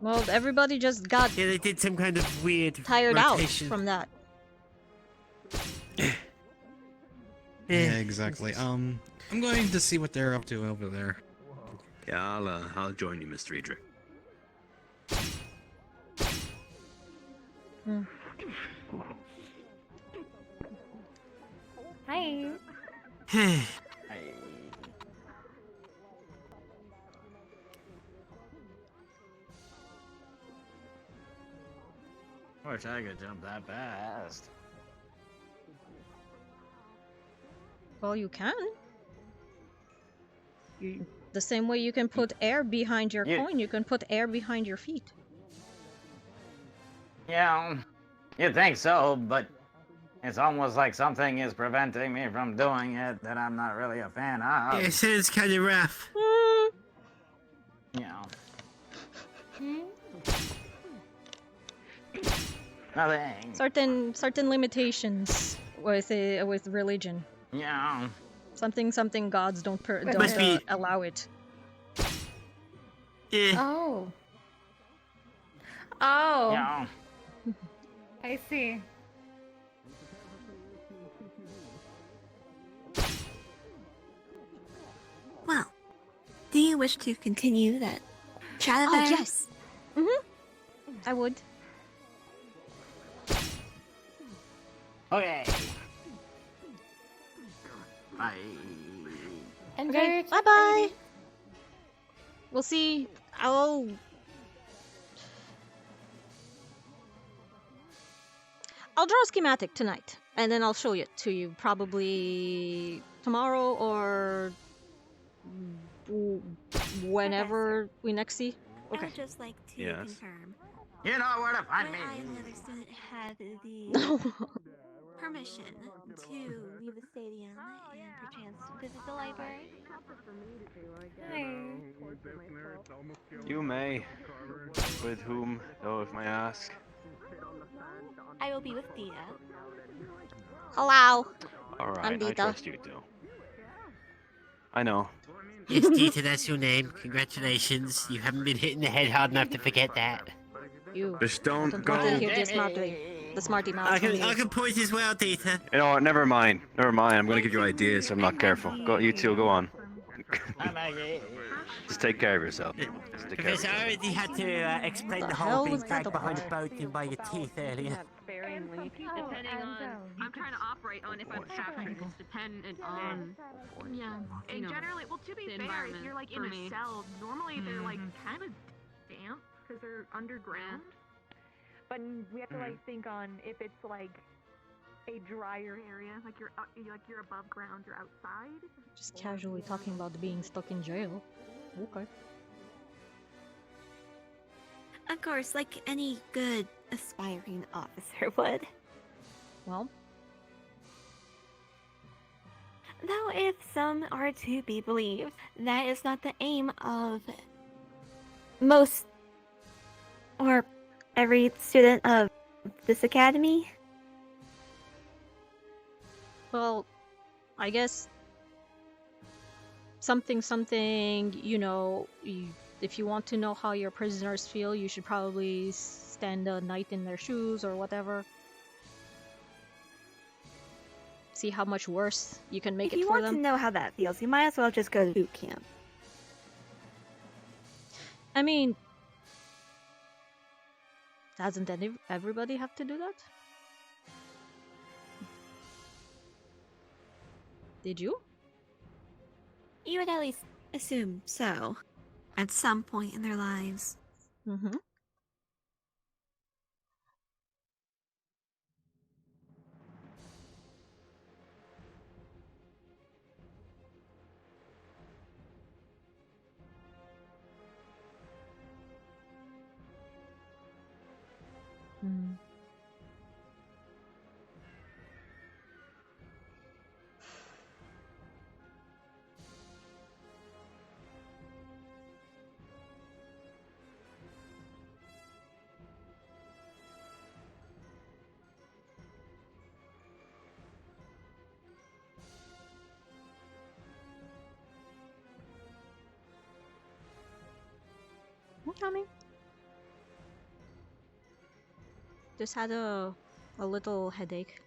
Well, everybody just got Yeah, they did some kind of weird tired rotation. out from that. Yeah, exactly. I'm going to see what they're up to over there. Yeah, I'll join you, Mr. Friedrich. Hi. Wish I could jump that fast. Well, you can. The same way you can put air behind your coin, you can put air behind your feet. Yeah, you'd think so, but it's almost like something is preventing me from doing it that I'm not really a fan of. Yeah, it sounds kind of rough. Yeah. Nothing. Certain limitations with religion. Yeah. Something gods don't Must be- allow it. Oh. Oh. Yeah. I see. Well, do you wish to continue that chat of Oh, ours? yes. Mm-hmm. I would. Okay. Bye. Okay, bye-bye. We'll see. I'll draw a schematic tonight, and then I'll show it to you probably tomorrow or whenever we next see. I Okay. would just like to Yes. confirm. You know where to find Would me. I and the other student have the permission to leave the stadium and perchance visit the library? You may. With whom, though, if I ask? I will be with Deeta. Hello. Alright, I'm I Deeta. trust you too. I know. Yes, Deeta, that's your name. Congratulations. You haven't been hit in the head hard enough to forget that. You. Just I don't don't go. want to hear the smarty mouth from you. I can point as well, Deeta. You know what? Never mind. Never mind. I'm gonna give you ideas. So I'm not careful. Go, you two, go on. Just take care of yourself. Just take care of Professor, I yourself. already had to explain the hell whole being was that dragged behind a about? boat thing by your teeth earlier. Sparingly, depending on. I'm trying to operate on if I'm captured. It's dependent on. Yeah. And generally, well, to be the fair, if environment you're like for in me. a cell, normally they're like kind of damp because they're underground. But we have to like think on if it's like a drier area, like you're above ground, you're outside. Just casually talking about being stuck in jail. Okay. Of course, like any good aspiring officer would. Well. Though if some are to be believed, that is not the aim of most or every student of this academy. Well, I guess something, you know, if you want to know how your prisoners feel, you should probably stand a night in their shoes or whatever. See how much worse you can make If it you for want them. to know how that feels, you might as well just go to boot camp. I mean, doesn't everybody have to do that? Did you? You would at least assume so, at some point in their lives. Mm-hmm. Hmm. I'm coming. Just had a little headache.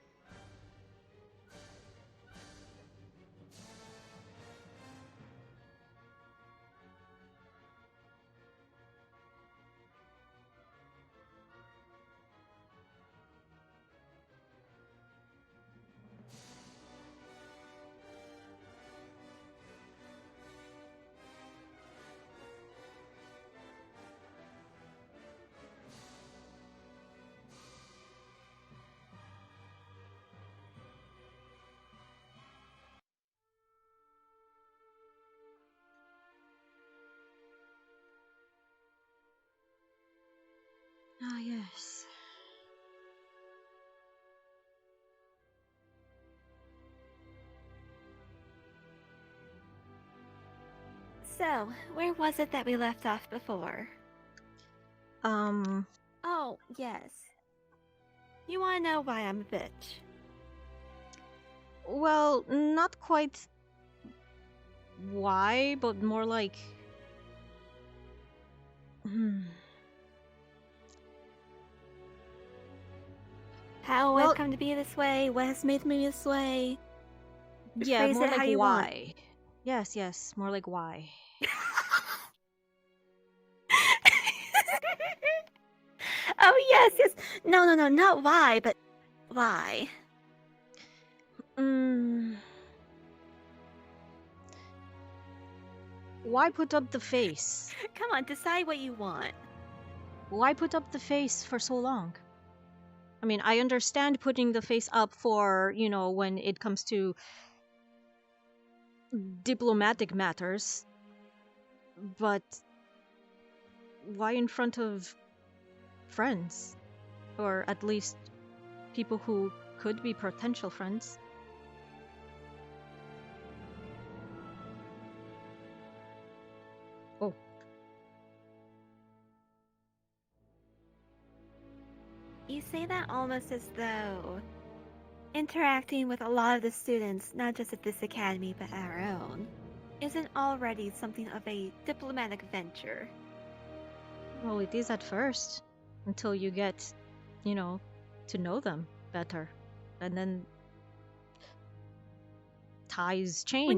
Ah, yes. So, where was it that we left off before? Oh, yes. You want to know why I'm a bitch? Well, not quite why, but more like... How Well- I've come to be this way, what has made me this way. Yeah, Phrase more it how like you want. why. Yes, more like why. Oh, yes. No, not why, but why. Why put up the face? Come on, decide what you want. Why put up the face for so long? I mean, I understand putting the face up for, you know, when it comes to diplomatic matters, but why in front of friends? Or at least people who could be potential friends? Oh. You say that almost as though interacting with a lot of the students, not just at this academy, but our own, isn't already something of a diplomatic venture. Well, it is at first, until you get, to know them better. And then ties change.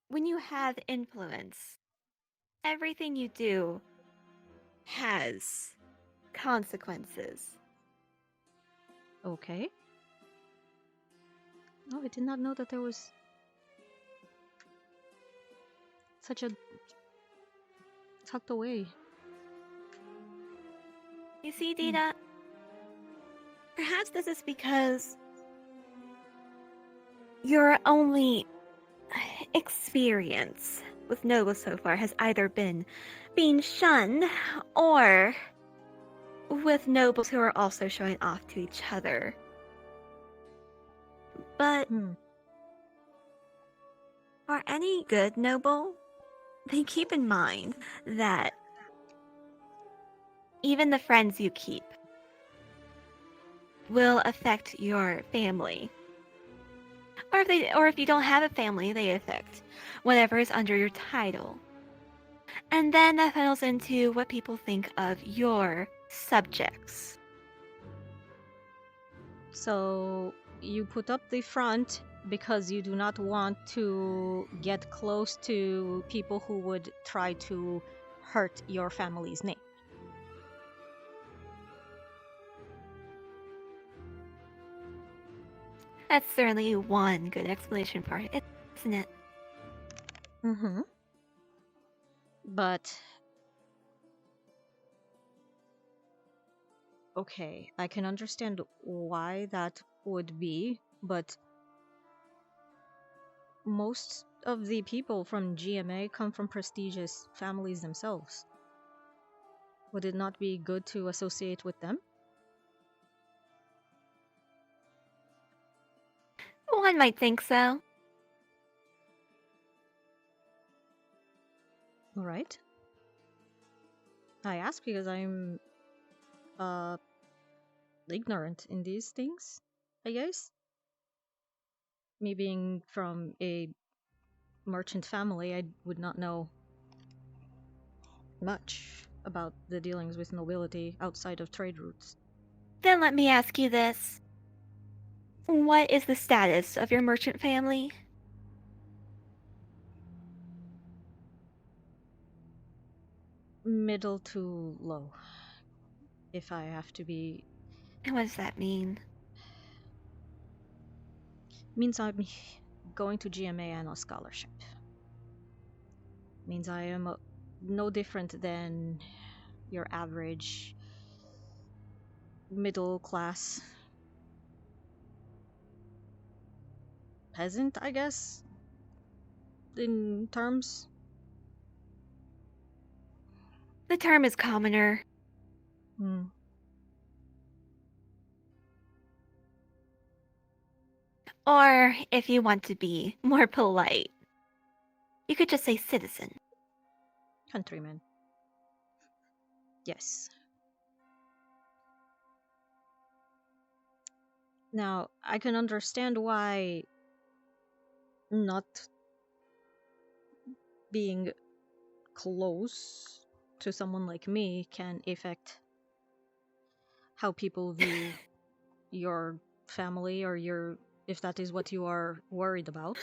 When you have influence, everything you do has consequences. Okay. Oh, I did not know that there was such a tucked away. You see, Deeta, perhaps this is because your only experience with Nova so far has either been being shunned or with nobles who are also showing off to each other. But for any good noble, they keep in mind that even the friends you keep will affect your family. Or if you don't have a family, they affect whatever is under your title. And then that funnels into what people think of your subjects. So you put up the front because you do not want to get close to people who would try to hurt your family's name. That's certainly one good explanation for it, isn't it? Mm-hmm. But okay, I can understand why that would be, but most of the people from GMA come from prestigious families themselves. Would it not be good to associate with them? One might think so. All right. I ask because I'm ignorant in these things, I guess. Me being from a merchant family, I would not know much about the dealings with nobility outside of trade routes. Then let me ask you this. What is the status of your merchant family? Middle to low, if I have to be. And what does that mean? Means I'm going to GMA and a scholarship. Means I am no different than your average middle class peasant, I guess, in terms. The term is commoner. Or, if you want to be more polite, you could just say citizen. Countryman. Yes. Now, I can understand why not being close to someone like me can affect how people view your family or if that is what you are worried about.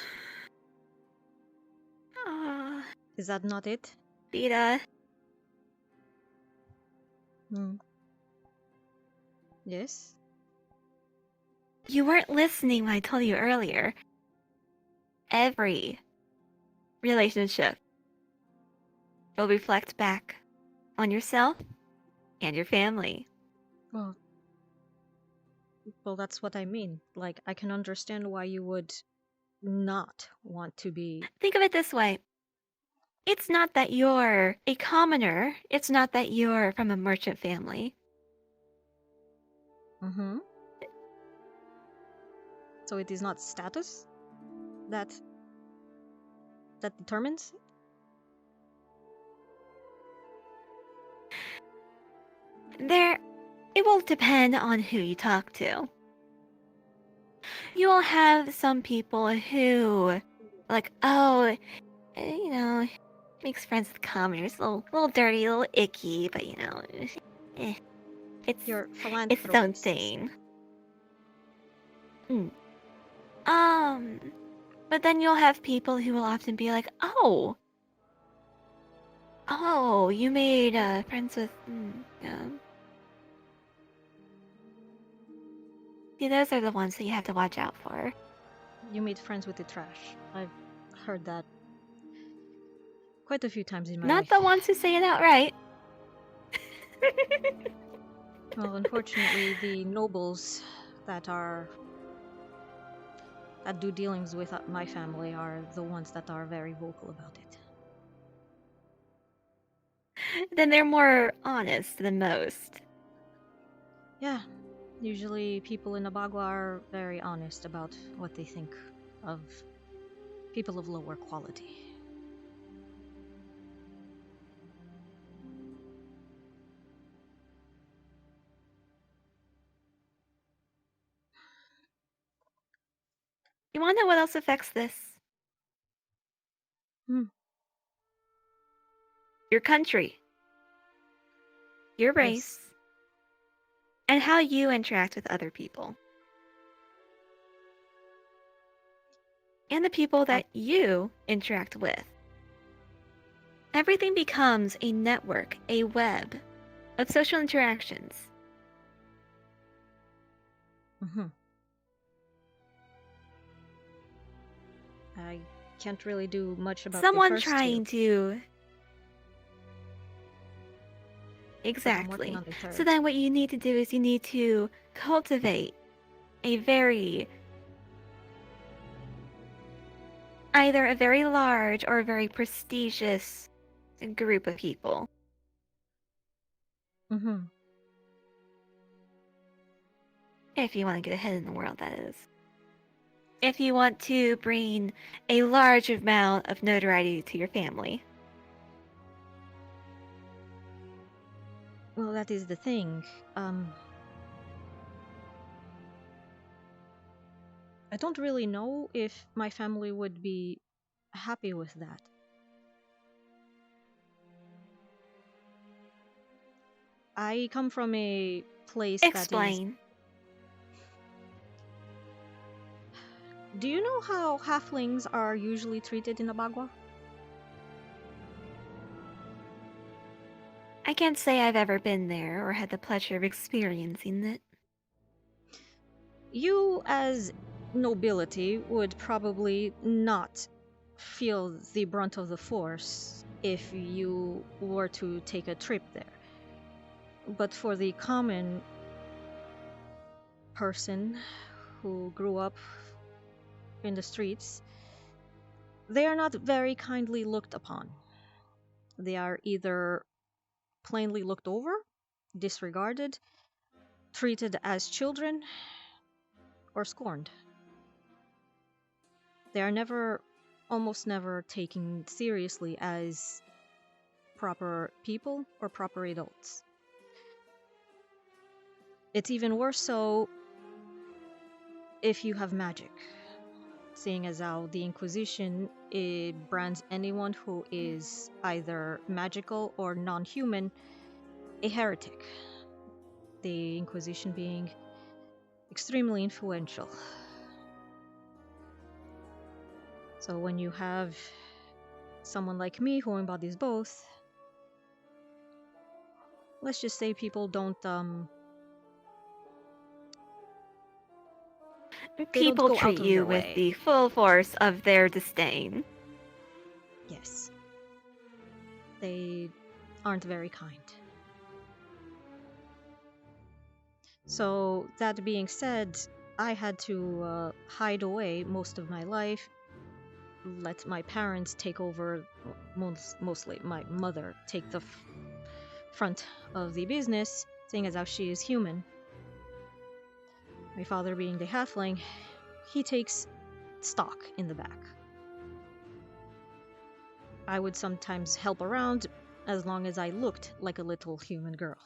Is that not it? Deeta. Yes? You weren't listening when I told you earlier. Every relationship will reflect back on yourself and your family. Well, that's what I mean. Like, I can understand why you would not want to be. Think of it this way. It's not that you're a commoner. It's not that you're from a merchant family. Mm-hmm. So it is not status that determines? It will depend on who you talk to. You will have some people who like, oh, you know, makes friends with commoners, a little dirty, a little icky, but you know, it's Your its own thing. But then you'll have people who will often be like, oh, you made friends with, See, those are the ones that you have to watch out for. You made friends with the trash. I've heard that quite a few times in my Not life. the ones who say it outright. Well, unfortunately, the nobles that do dealings with my family are the ones that are very vocal about it. Then they're more honest than most. Yeah, usually people in Abagua are very honest about what they think of people of lower quality. You want to know what else affects this? Your country, your race, and how you interact with other people. And the people that you interact with. Everything becomes a network, a web of social interactions. I can't really do much about Someone the first trying two. to... Exactly. on the third. So then what you need to do is you need to cultivate a very... either a very large or a very prestigious group of people. If you want to get ahead in the world, that is. If you want to bring a large amount of notoriety to your family. Well, that is the thing. I don't really know if my family would be happy with that. I come from a place Explain. that is... Do you know how halflings are usually treated in Abagua? I can't say I've ever been there or had the pleasure of experiencing it. You, as nobility, would probably not feel the brunt of the force if you were to take a trip there. But for the common person who grew up in the streets, they are not very kindly looked upon. They are either plainly looked over, disregarded, treated as children, or scorned. They are almost never taken seriously as proper people or proper adults. It's even worse so if you have magic, seeing as how the Inquisition brands anyone who is either magical or non-human a heretic. The Inquisition being extremely influential. So when you have someone like me who embodies both, let's just say people don't People go out treat of you their with way. the full force of their disdain. Yes. They aren't very kind. So, that being said, I had to hide away most of my life, let my parents take over, mostly my mother take the front of the business, seeing as how she is human. My father being the halfling, he takes stock in the back. I would sometimes help around as long as I looked like a little human girl.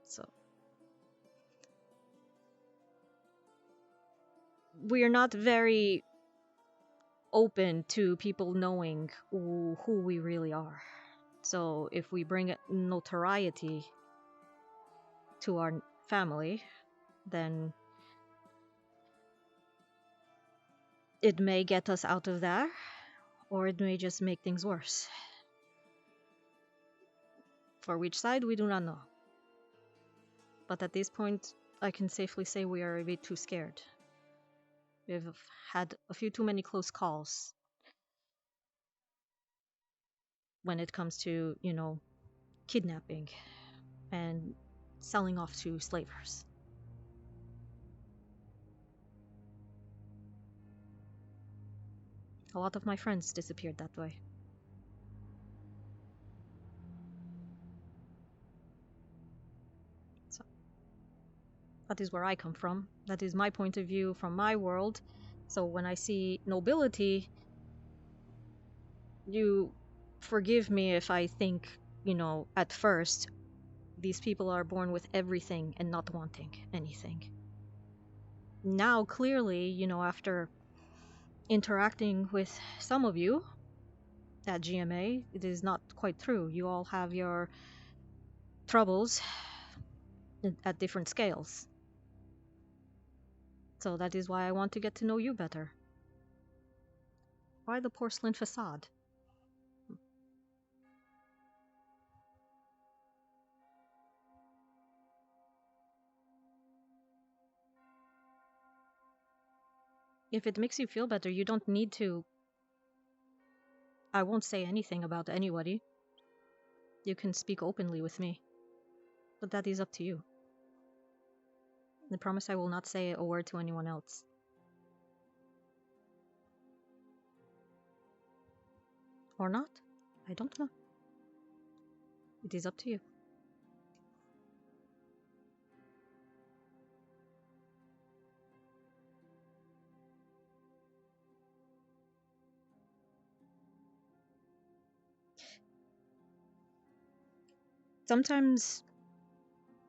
So we're not very open to people knowing who we really are. So if we bring notoriety to our family, then it may get us out of there, or it may just make things worse. For which side, we do not know. But at this point, I can safely say we are a bit too scared. We've had a few too many close calls when it comes to, you know, kidnapping and selling off to slavers. A lot of my friends disappeared that way. So, that is where I come from. That is my point of view from my world. So when I see nobility, you forgive me if I think, you know, at first, these people are born with everything and not wanting anything. Now, clearly, you know, after interacting with some of you at GMA, it is not quite true. You all have your troubles at different scales. So that is why I want to get to know you better. Why the porcelain facade? If it makes you feel better, you don't need to. I won't say anything about anybody. You can speak openly with me. But that is up to you. I promise I will not say a word to anyone else. Or not? I don't know. It is up to you. Sometimes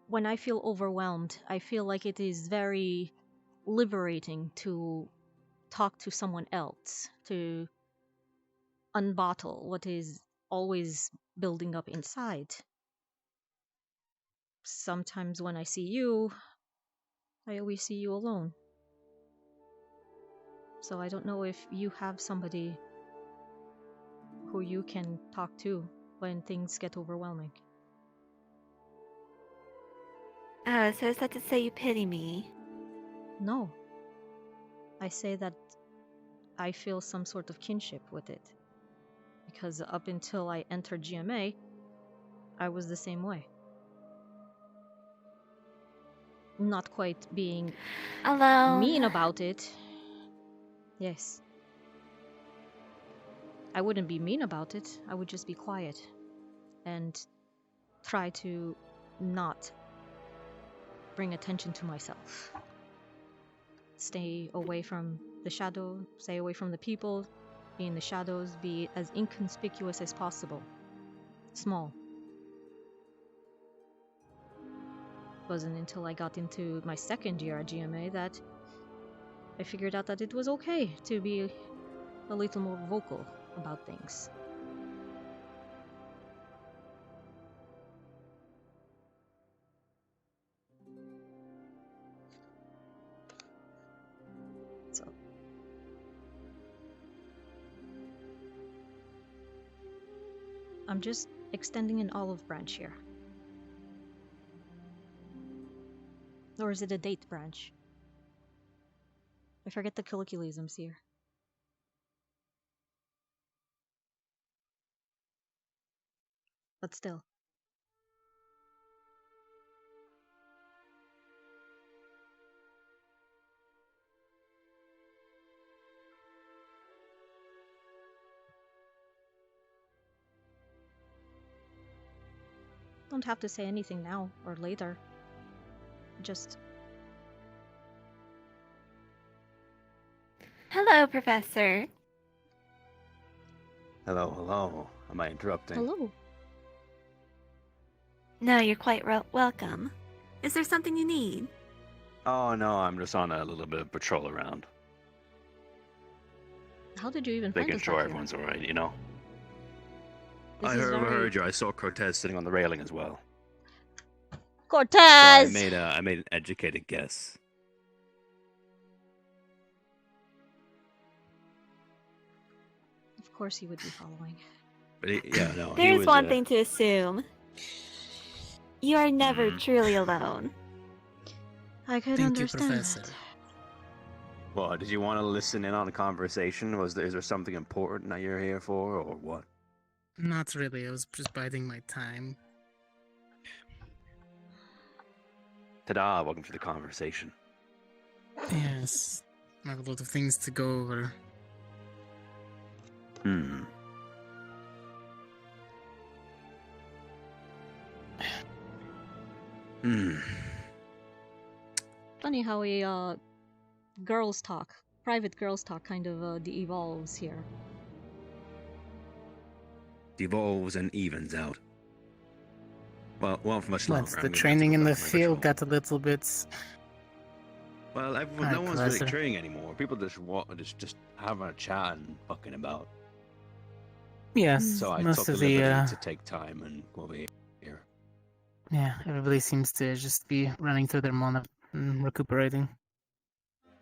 when I feel overwhelmed, I feel like it is very liberating to talk to someone else, to unbottle what is always building up inside. Sometimes when I see you, I always see you alone. So I don't know if you have somebody who you can talk to when things get overwhelming. Oh, so is that to say you pity me? No. I say that I feel some sort of kinship with it. Because up until I entered GMA, I was the same way. Not quite being mean about it. Yes. I wouldn't be mean about it. I would just be quiet and try to not bring attention to myself. Stay away from the shadow, stay away from the people, be in the shadows, be as inconspicuous as possible. Small. It wasn't until I got into my second year at GMA that I figured out that it was okay to be a little more vocal about things. So I'm just extending an olive branch here. Or is it a date branch? I forget the colloquialisms here. But still. Don't have to say anything now or later. Just... Hello, Professor. Hello, hello. Am I interrupting? Hello. No, you're quite welcome. Is there something you need? Oh no, I'm just on a little bit of patrol around. How did you even find Making us sure out here? everyone's alright, you know? This I is overheard very- you. I saw Cortez sitting on the railing as well. Cortez! So I made an educated guess. Of course he would be following. But yeah, no. There's one thing to assume. You are never truly alone. I could Thank you, understand Professor. that. Well, did you want to listen in on the conversation? Is there something important that you're here for, or what? Not really. I was just biding my time. Ta-da! Welcome to the conversation. Yes. I have a lot of things to go over. Hmm. Hmm. Funny how a girls talk, private girls talk kind of de-evolves here. Devolves and evens out. Well, for much longer. Once I'm the gonna training have in to the go back to my field ritual. got a little bit. Well, everyone, Alright, no one's Professor. really training anymore. People just having a chat and fucking about. Yes, So I most took the of the, liberty to take time and go over here. Yeah, everybody seems to just be running through their mana and recuperating.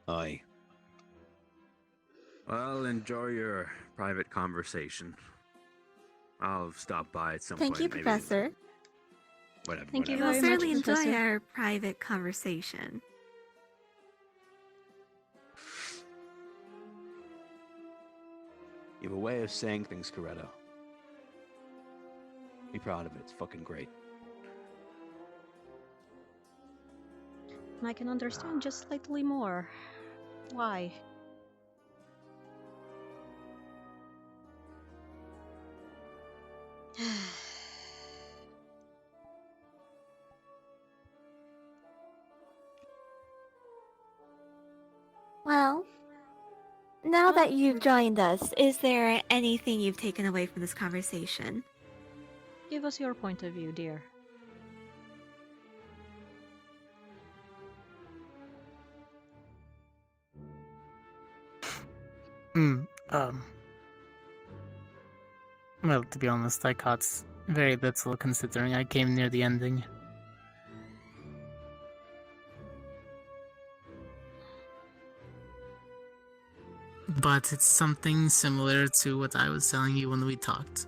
Aye. Well, enjoy your private conversation. I'll stop by at some Thank point. you, maybe. Professor. Whatever. Thank you We whatever. will very much, certainly enjoy Professor. our private conversation. You have a way of saying things, Coretta. Be proud of it. It's fucking great. And I can understand just slightly more. Why? Well, now that you've joined us, is there anything you've taken away from this conversation? Give us your point of view, dear. Hmm. Well, to be honest, I caught very little considering I came near the ending. But it's something similar to what I was telling you when we talked.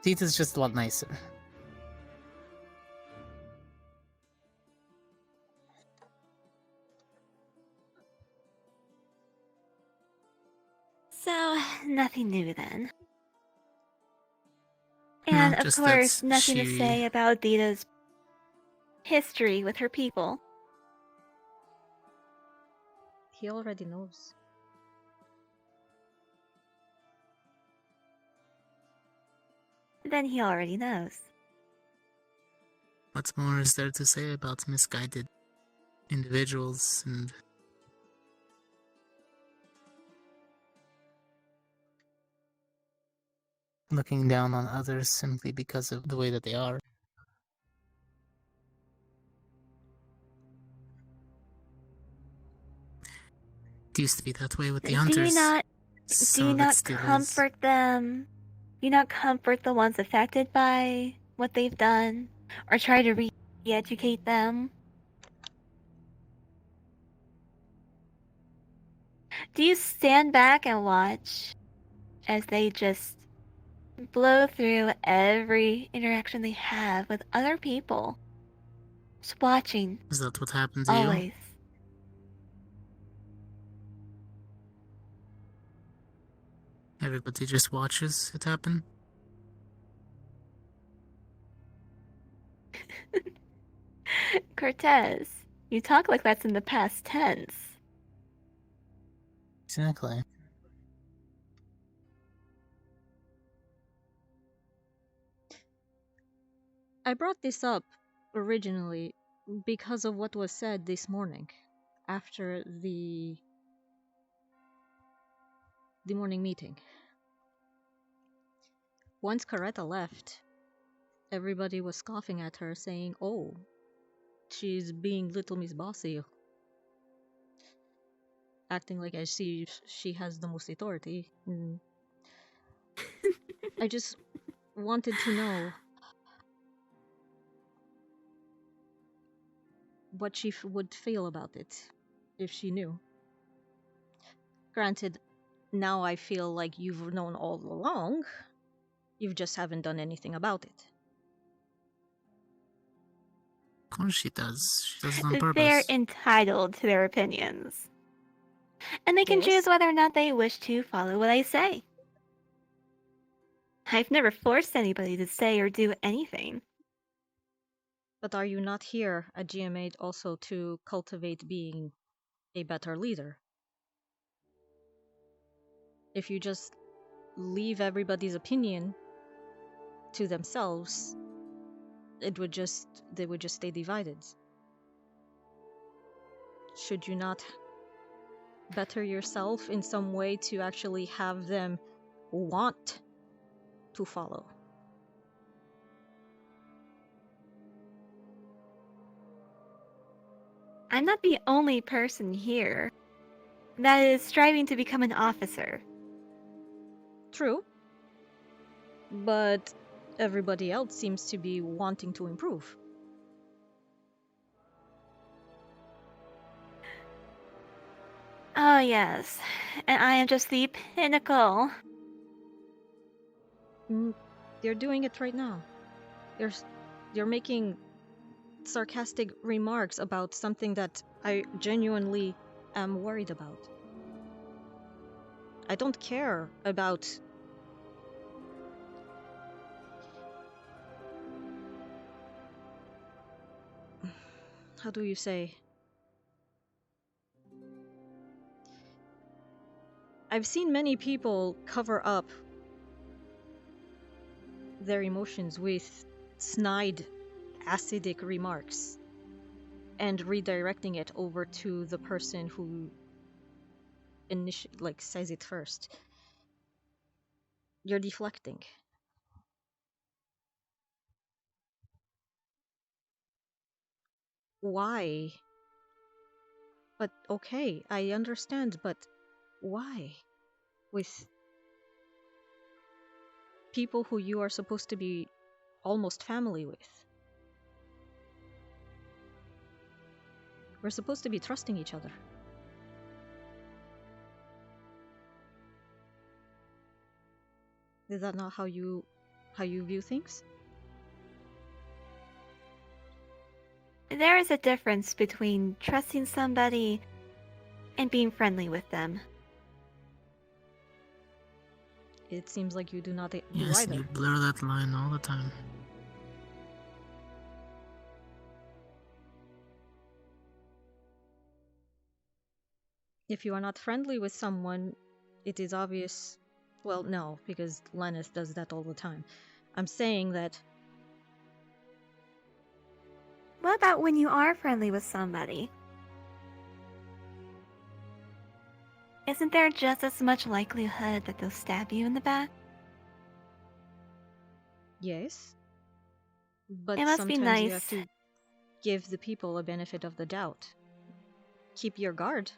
Deeta's just a lot nicer. So, nothing new then. No, And of just course, that nothing to she- say about Deeta's history with her people. He already knows. Then he already knows. What more is there to say about misguided individuals and looking down on others simply because of the way that they are? It used to be that way with the hunters. Do you not Some of it still is. comfort them? Do you not comfort the ones affected by what they've done? Or try to re-educate them? Do you stand back and watch as they just blow through every interaction they have with other people? Just watching. Is that what happened to you? Always. Everybody just watches it happen? Cortez, you talk like that's in the past tense. Exactly. I brought this up originally because of what was said this morning after the morning meeting. Once Coretta left, everybody was scoffing at her, saying, "Oh, she's being Little Miss Bossy." acting like as she has the most authority. I just wanted to know what she would feel about it if she knew. Granted, now I feel like you've known all along. You just haven't done anything about it. Of course she does. She does it on purpose. They're entitled to their opinions. And they can Yes. choose whether or not they wish to follow what I say. I've never forced anybody to say or do anything. But are you not here at GMA also to cultivate being a better leader? If you just leave everybody's opinion to themselves, they would just stay divided. Should you not better yourself in some way to actually have them want to follow? I'm not the only person here that is striving to become an officer. True. But everybody else seems to be wanting to improve. Oh yes, and I am just the pinnacle. They're doing it right now. They're making sarcastic remarks about something that I genuinely am worried about. I don't care about how do you say? I've seen many people cover up their emotions with snide, acidic remarks and redirecting it over to the person who says it first. You're deflecting. Why? But okay, I understand, but why? With people who you are supposed to be almost family with. We're supposed to be trusting each other. Is that not how you view things? There is a difference between trusting somebody and being friendly with them. It seems like you do not do Yes, either. you blur that line all the time. If you are not friendly with someone, it is obvious. Well, no, because Lennis does that all the time. I'm saying that. What about when you are friendly with somebody? Isn't there just as much likelihood that they'll stab you in the back? Yes. But It must be sometimes you nice. have to give the people a benefit of the doubt. Keep your guard.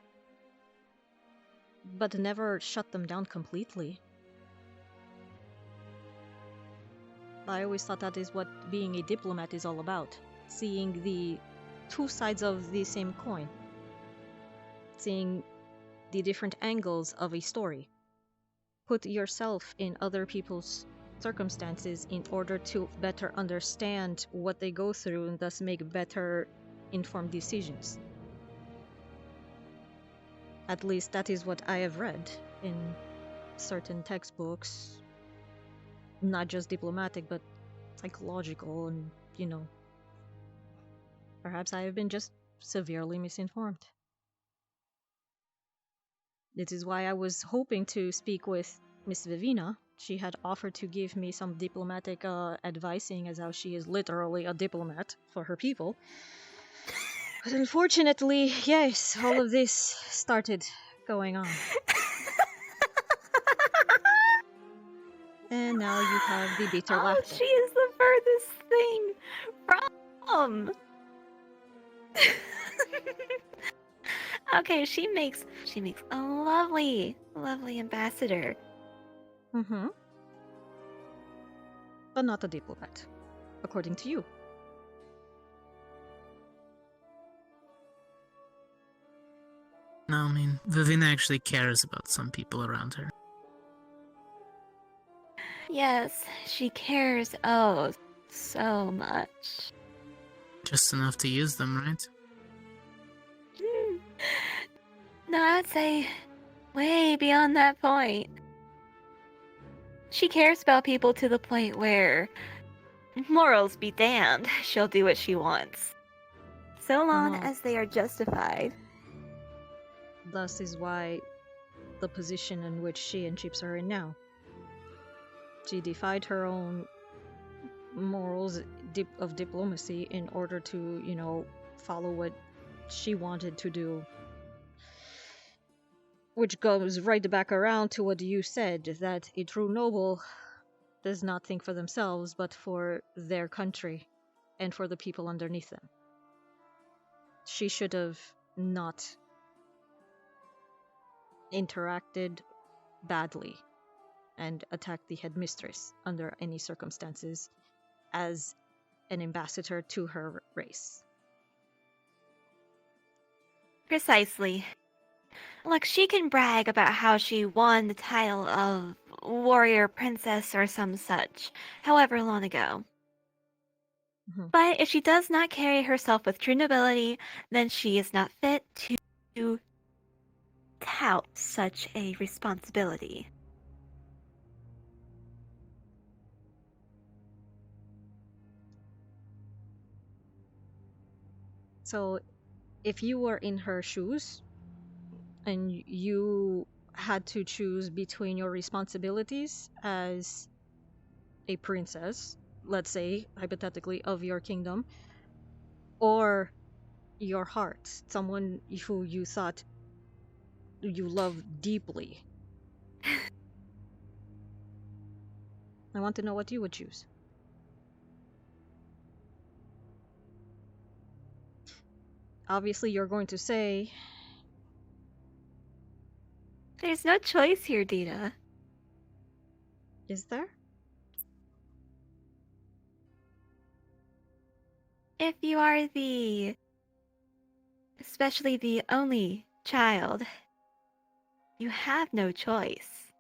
But never shut them down completely. I always thought that is what being a diplomat is all about. Seeing the two sides of the same coin. Seeing the different angles of a story. Put yourself in other people's circumstances in order to better understand what they go through and thus make better informed decisions. At least that is what I have read in certain textbooks. Not just diplomatic, but psychological and, perhaps I have been just severely misinformed. This is why I was hoping to speak with Miss Vivina. She had offered to give me some diplomatic advice, seeing as how she is literally a diplomat for her people. But unfortunately, yes, all of this started going on. And now you have the bitter laughter. She is the furthest thing from. Okay, she makes a lovely ambassador. Mm-hmm. But not a diplomat, according to you. No, I mean, Vivian actually cares about some people around her. Yes, she cares so much. Just enough to use them, right? No, I'd say way beyond that point. She cares about people to the point where, morals be damned, she'll do what she wants. So long as they are justified. Thus is why the position in which she and Chips are in now. She defied her own morals of diplomacy in order to, follow what she wanted to do. Which goes right back around to what you said, that a true noble does not think for themselves, but for their country and for the people underneath them. She should have not interacted badly and attacked the headmistress under any circumstances as an ambassador to her race. Precisely. Look, she can brag about how she won the title of warrior princess or some such, however long ago. But if she does not carry herself with true nobility, then she is not fit to tout such a responsibility. So, if you were in her shoes and you had to choose between your responsibilities as a princess, let's say, hypothetically, of your kingdom, or your heart, someone who you thought you loved deeply, I want to know what you would choose. Obviously, you're going to say... There's no choice here, Deeta. Is there? If you are especially the only child, you have no choice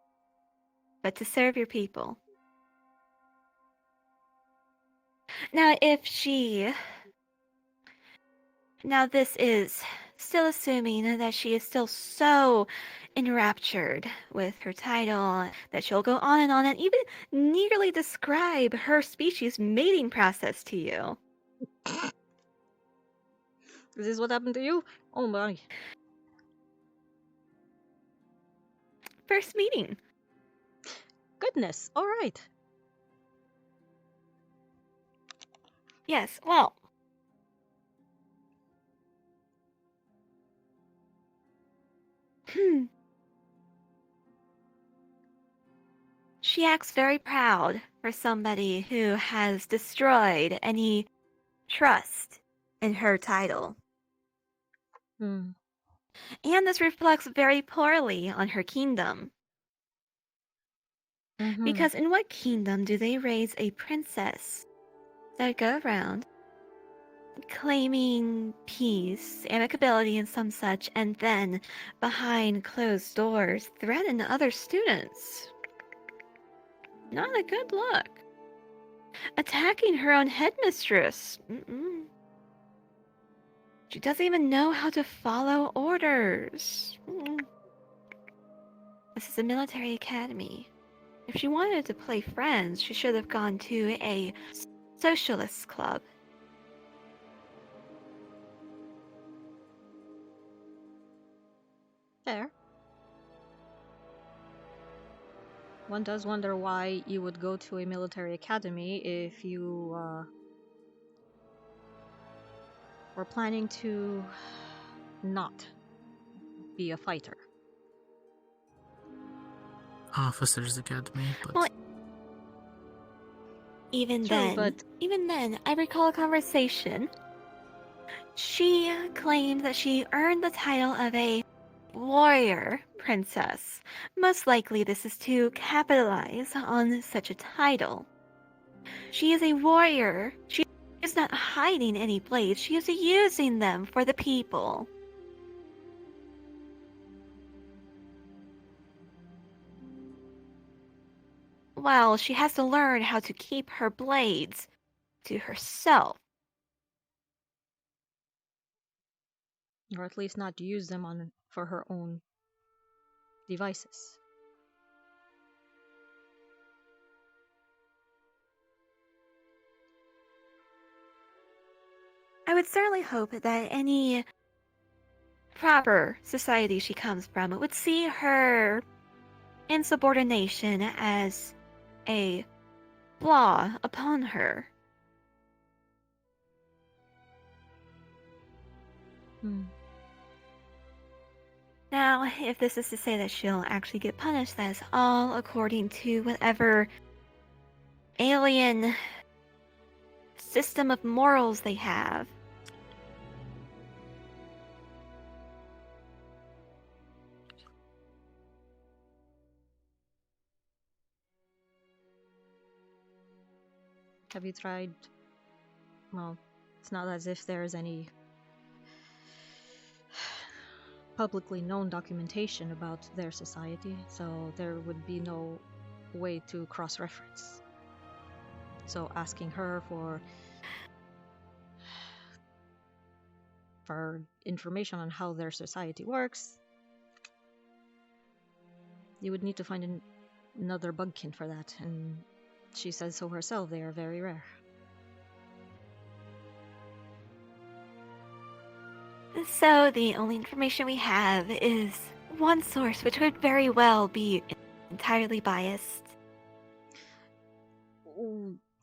but to serve your people. Now, now this is still assuming that she is still so enraptured with her title that she'll go on and even nearly describe her species' mating process to you. Is this what happened to you? Oh my. First meeting. Goodness, alright. Yes, well. She acts very proud for somebody who has destroyed any trust in her title. And this reflects very poorly on her kingdom. Because in what kingdom do they raise a princess that go around claiming peace, amicability, and some such, and then behind closed doors threaten other students? Not a good look. Attacking her own headmistress. She doesn't even know how to follow orders. This is a military academy. If she wanted to play friends, she should have gone to a socialist club. Fair. One does wonder why you would go to a military academy if you were planning to not be a fighter. Officers Academy, but... Well, even then, I recall a conversation She claimed that she earned the title of a warrior princess. Most likely, this is to capitalize on such a title. She is a warrior. She is not hiding any blades. She is using them for the people. Well, she has to learn how to keep her blades to herself. Or at least not use them for her own devices. I would certainly hope that any proper society she comes from would see her insubordination as a flaw upon her. Now, if this is to say that she'll actually get punished, that is all according to whatever alien system of morals they have. Have you tried? Well, it's not as if there's any publicly known documentation about their society, so there would be no way to cross-reference. So asking her for information on how their society works, you would need to find another bugkin for that, and she says so herself, they are very rare. So the only information we have is one source, which would very well be entirely biased.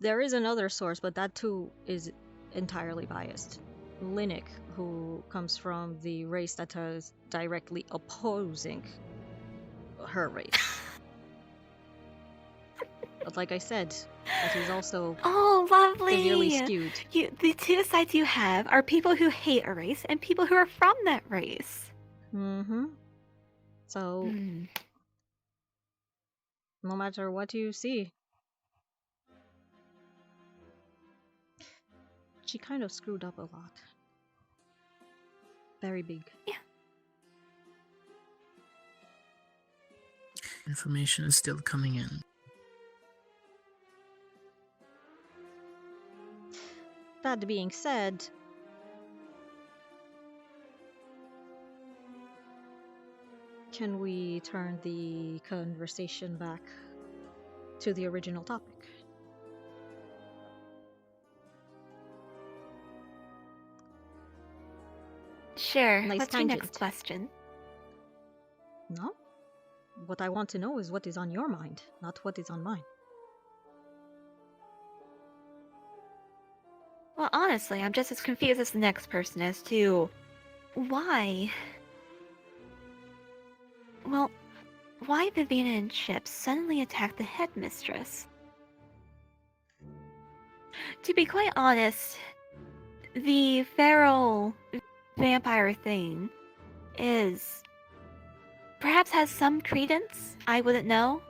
There is another source, but that too is entirely biased. Linux, who comes from the race that is directly opposing her race. But like I said, it is also severely skewed. The two sides you have are people who hate a race and people who are from that race. So, no matter what you see, she kind of screwed up a lot. Very big. Yeah. Information is still coming in. That being said, can we turn the conversation back to the original topic? Sure. Nice What's tangent. your next question? No? What I want to know is what is on your mind, not what is on mine. Well, honestly, I'm just as confused as the next person as to why. Well, why Viviana and Chip suddenly attacked the headmistress. To be quite honest, the feral vampire thing is perhaps has some credence. I wouldn't know.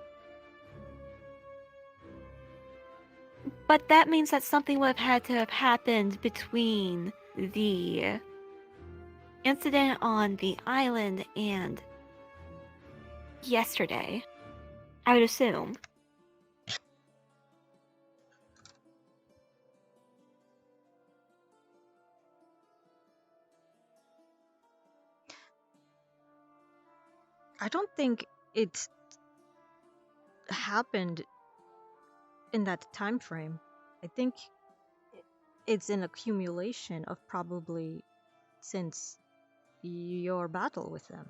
But that means that something would have had to have happened between the incident on the island and yesterday, I would assume. I don't think it happened in that time frame. I think it's an accumulation of probably since your battle with them.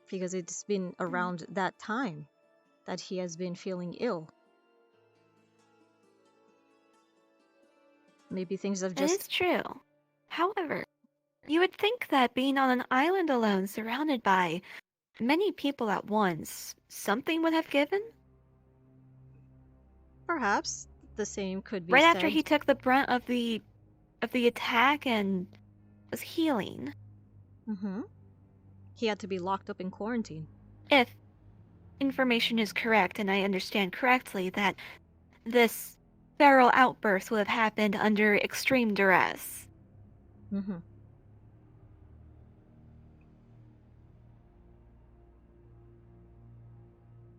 Because it's been around that time that he has been feeling ill. Maybe things have just... It is true. However, you would think that being on an island alone, surrounded by many people at once, something would have given? Perhaps the same could be Right said. after he took the brunt of the of the attack and was healing. Mm-hmm. He had to be locked up in quarantine. If information is correct, and I understand correctly, that this feral outburst would have happened under extreme duress. Mm-hmm.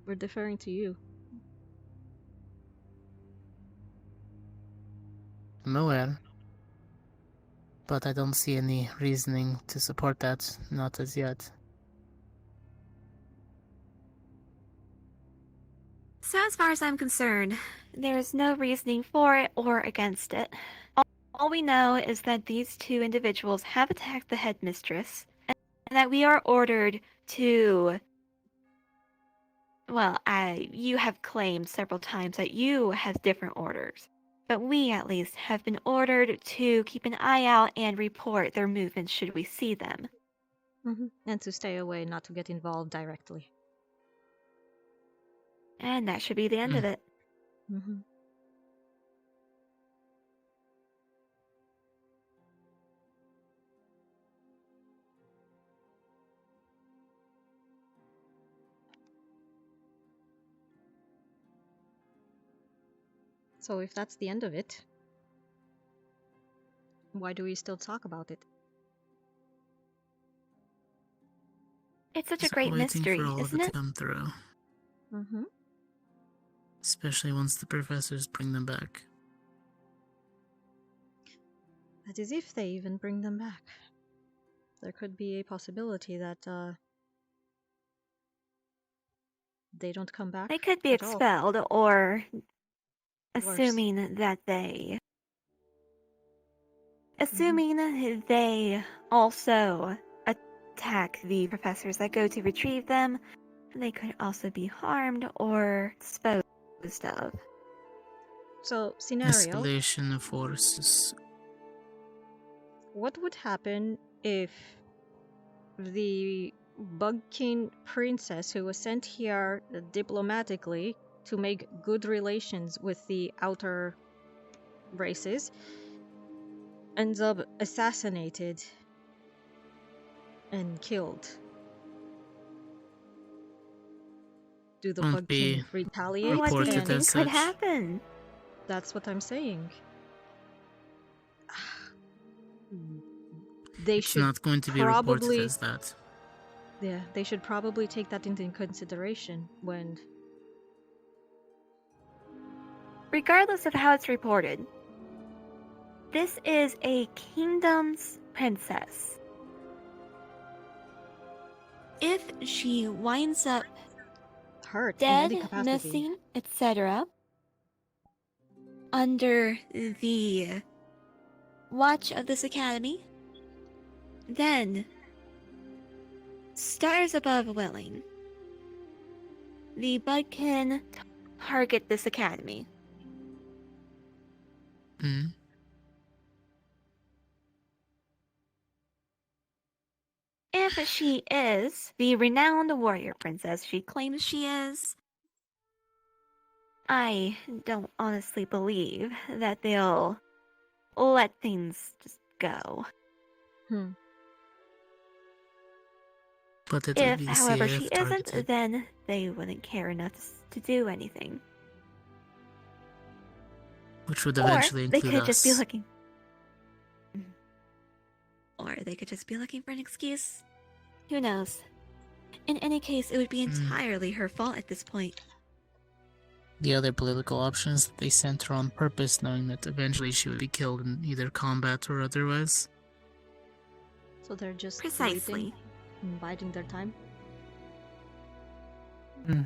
We're deferring to you. I'm aware. But I don't see any reasoning to support that, not as yet. So as far as I'm concerned, there is no reasoning for it or against it. All we know is that these two individuals have attacked the headmistress, and that we are ordered to... Well, you have claimed several times that you have different orders. But we, at least, have been ordered to keep an eye out and report their movements should we see them. Mm-hmm. And to stay away, not to get involved directly. And that should be the end of it. Mm-hmm. So if that's the end of it, why do we still talk about it? It's such Just a great waiting mystery, for all isn't of it it? to come through. Mm-hmm. Especially once the professors bring them back. That is if they even bring them back. There could be a possibility that they don't come back. They could be at all. expelled, or Worse. assuming they also attack the professors that go to retrieve them, they could also be harmed or disposed of. So, scenario. Escalation of forces. What would happen if the Bugkin princess, who was sent here diplomatically to make good relations with the outer races, ends up assassinated and killed? Do the Won't be Bugkin retaliate? What do you reported think as could such. happen? That's what I'm saying. They It's should not going to be probably, reported as that. yeah, they should probably take that into consideration when... Regardless of how it's reported, this is a kingdom's princess. If she winds up hurt, dead, in any capacity, missing, etc., under the watch of this academy, then, stars above willing, the bug can target this academy. Hmm. If she is the renowned warrior princess she claims she is, I don't honestly believe that they'll let things just go. But it would If, be the however, CAF she targeted. isn't, then they wouldn't care enough to do anything. Which would Or eventually they include could us. just be looking. Or they could just be looking for an excuse. Who knows? In any case, it would be entirely her fault at this point. The other political options that they sent her on purpose, knowing that eventually she would be killed in either combat or otherwise. so they're just Precisely. waiting and biding their time.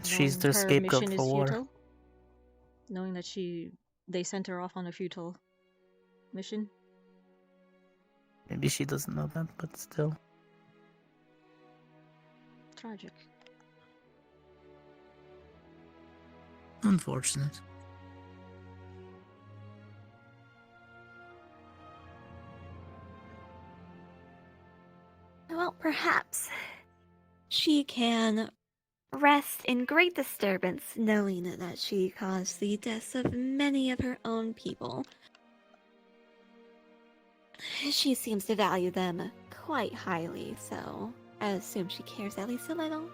She's Knowing their her scapegoat mission for is war. futile, knowing that they sent her off on a futile mission. Maybe she doesn't know that, but still. Tragic. Unfortunate. Well, perhaps she can rest in great disturbance, knowing that she caused the deaths of many of her own people. She seems to value them quite highly, so I assume she cares at least a little.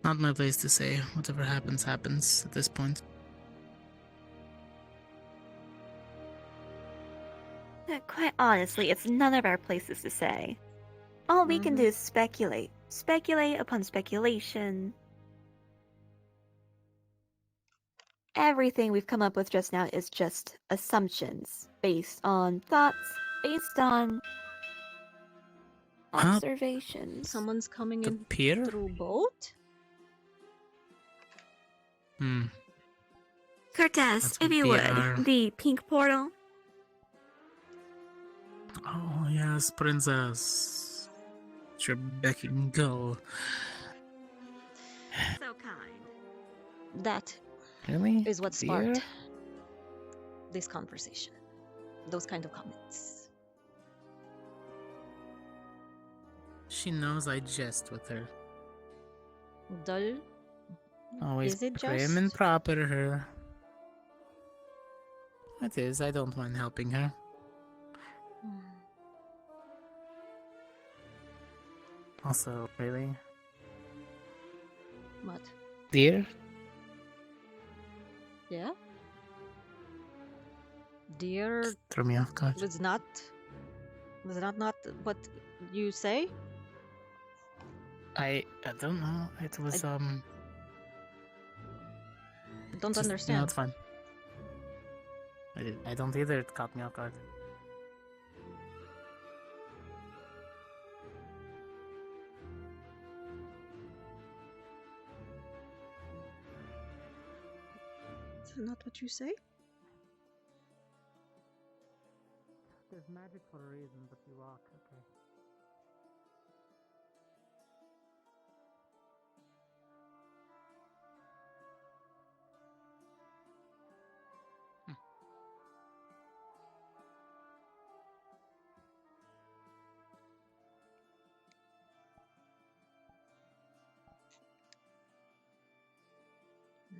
Not my place to say. Whatever happens, happens at this point. Quite honestly, it's none of our places to say. All we can do is speculate. Speculate upon speculation. Everything we've come up with just now is just assumptions, based on thoughts, based on observations. Someone's coming in pier? through boat? Cortez, if you would, the pink portal. Oh, yes, princess. It's your beck and go. So kind. That Really? is what sparked this conversation. Those kind of comments. She knows I jest with her. Dull? Always Is it prim and proper to her. It is, I don't mind helping her. Also, really? What? Dear? Yeah? Dear Throw me off guard. was not not what you say? I don't know. It was don't just, understand. No, it's fine. I don't either. It caught me off guard. Is that not what you say? There's magic for a reason, but you walk, okay.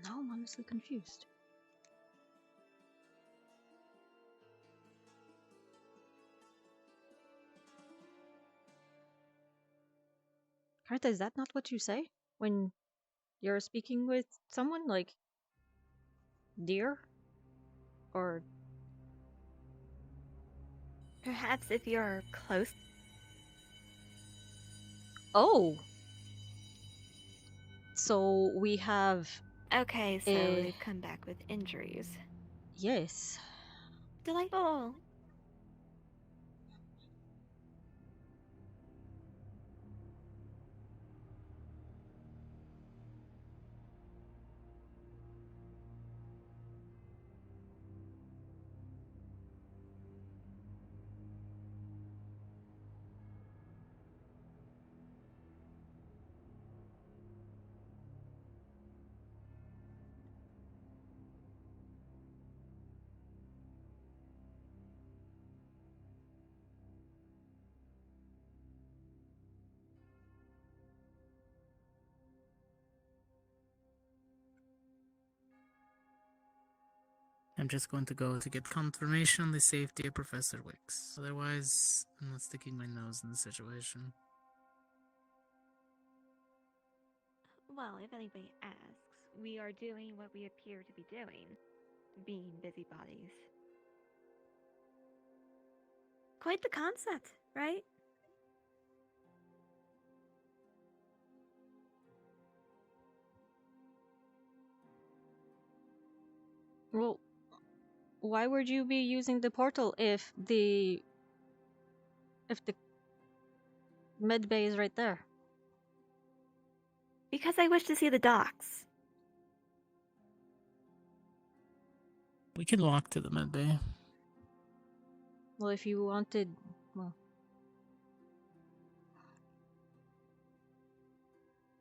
Now I'm honestly confused. Carta, is that not what you say when you're speaking with someone? Like, dear? Or... Perhaps if you're close. Oh! So we have... Okay, so they've come back with injuries. Yes. Delightful. I'm just going to go to get confirmation on the safety of Professor Wicks. Otherwise, I'm not sticking my nose in the situation. Well, if anybody asks, we are doing what we appear to be doing, being busybodies. Quite the concept, right? Well, why would you be using the portal if the med bay is right there? Because I wish to see the docks. We can walk to the med bay. Well, if you wanted... Well...